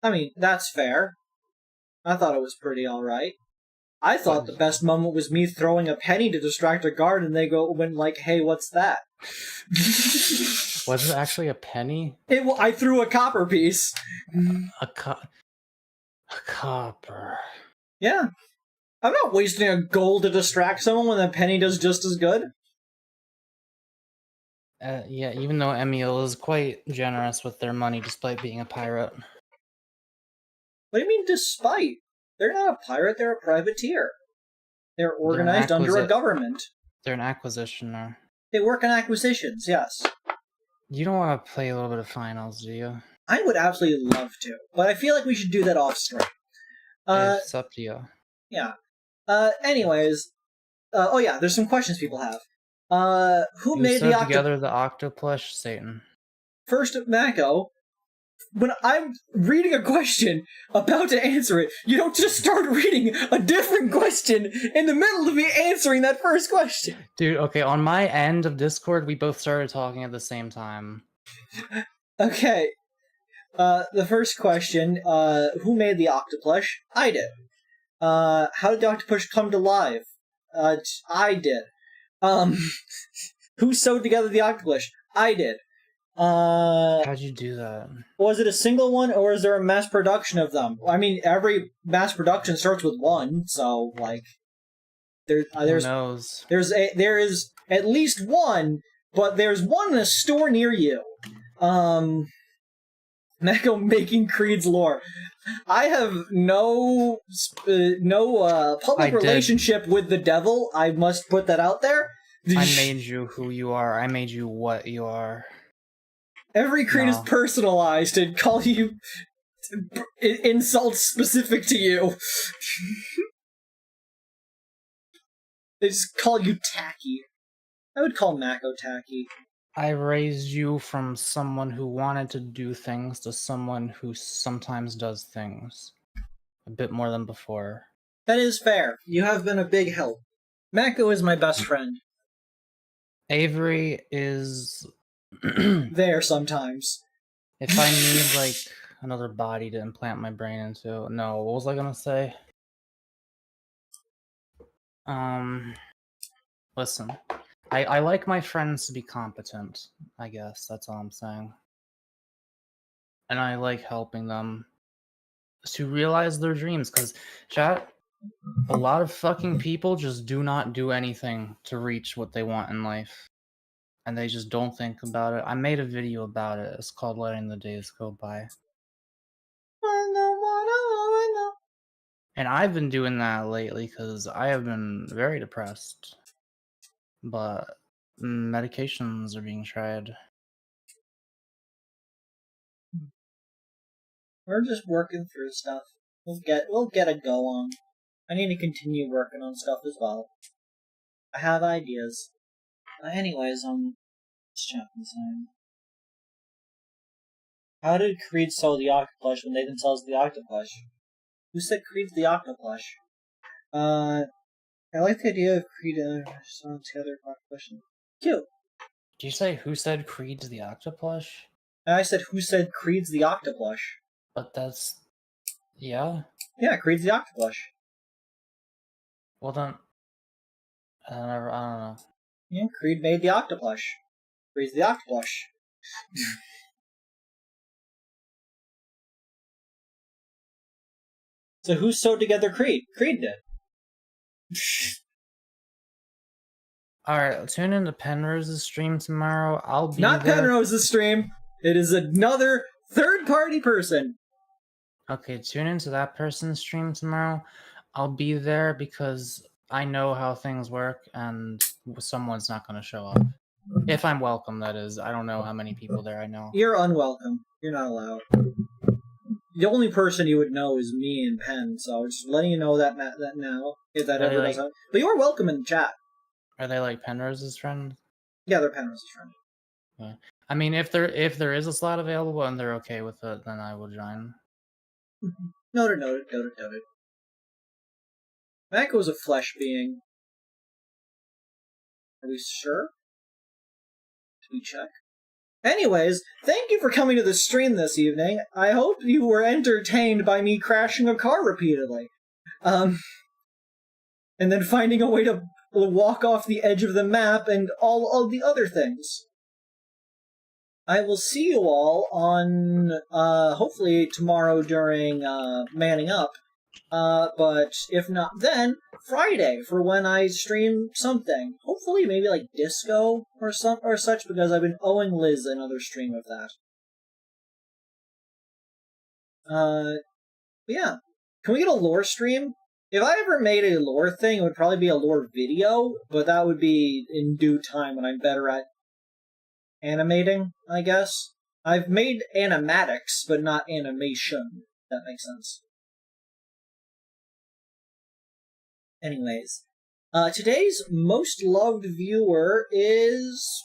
I mean, that's fair. I thought it was pretty alright. I thought the best moment was me throwing a penny to distract a guard, and they went like, "Hey, what's that?" Was it actually a penny? I threw a copper piece. A copper. Yeah. I'm not wasting a gold to distract someone when a penny does just as good. Yeah, even though Emiel is quite generous with their money despite being a pirate. What do you mean, despite? They're not a pirate, they're a privateer. They're organized under a government. They're an acquisitioner. They work on acquisitions, yes. You don't want to play a little bit of finals, do you? I would absolutely love to, but I feel like we should do that off stream. It's up to you. Yeah. Anyways, there's some questions people have. Who made the together the octoplush? Satan. First, Mako, when I'm reading a question, about to answer it, you don't just start reading a different question in the middle of me answering that first question. Dude, okay, on my end of Discord, we both started talking at the same time. Okay. The first question, who made the octoplush? I did. How did the octopus come to life? I did. Who sewed together the octopus? I did. How'd you do that? Was it a single one, or is there a mass production of them? I mean, every mass production starts with one, so, like, who knows? There is at least one, but there's one in a store near you. Mako making Creed's lore. I have no public relationship with the devil. I must put that out there. I made you who you are. I made you what you are. Every Creed is personalized and call you insults specific to you. They just call you tacky. I would call Mako tacky. I raised you from someone who wanted to do things to someone who sometimes does things. A bit more than before. That is fair. You have been a big help. Mako is my best friend. Avery is... there sometimes. If I need, like, another body to implant my brain into... No, what was I gonna say? Listen. I like my friends to be competent, I guess. That's all I'm saying. And I like helping them to realize their dreams, because, chat, A lot of fucking people just do not do anything to reach what they want in life. And they just don't think about it. I made a video about it. It's called Letting the Days Go By. And I've been doing that lately because I have been very depressed. But medications are being tried. We're just working through stuff. We'll get a go on. I need to continue working on stuff as well. I have ideas. Anyways, let's check this out. How did Kreed sell the Octoplush when they themselves the Octoplush? Who said Kreed's the Octoplush? I like the idea of Kreed and selling together Octoplush. Cute. Did you say who said Kreed's the Octoplush? I said who said Kreed's the Octoplush? But that's... yeah? Yeah, Kreed's the Octoplush. Well then... I don't know. Yeah, Kreed made the Octoplush. Kreed's the Octoplush. So who sewed together Kreed? Kreed did. Alright, tune into Penrose's stream tomorrow. I'll be Not there. Penrose's stream. It is another third-party person. Okay, tune into that person's stream tomorrow. I'll be there because I know how things work and someone's not going to show up. If I'm welcome, that is. I don't know how many people there I know. You're unwelcome. You're not allowed. The only person you would know is me and Penn, so just letting you know that now. If that ever does happen. But you are welcome in the chat. Are they like Penrose's friend? Yeah, they're Penrose's friend. Yeah. I mean, if there is a slot available and they're okay with it, then I will join. Noted. Mako is a flesh being. Are we sure? Should we check? Anyways, thank you for coming to the stream this evening. I hope you were entertained by me crashing a car repeatedly. And then finding a way to walk off the edge of the map and all of the other things. I will see you all on, hopefully tomorrow during, Manning Up. But if not then, Friday for when I stream something. Hopefully maybe like disco or such, because I've been owing Liz another stream of that. But yeah. Can we get a lore stream? If I ever made a lore thing, it would probably be a lore video, but that would be in due time when I'm better at animating, I guess. I've made animatics, but not animation, if that makes sense. Anyways, today's most loved viewer is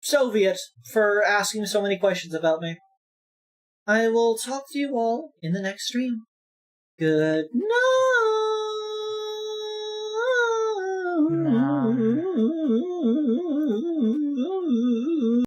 Soviet for asking so many questions about me. I will talk to you all in the next stream. Good night.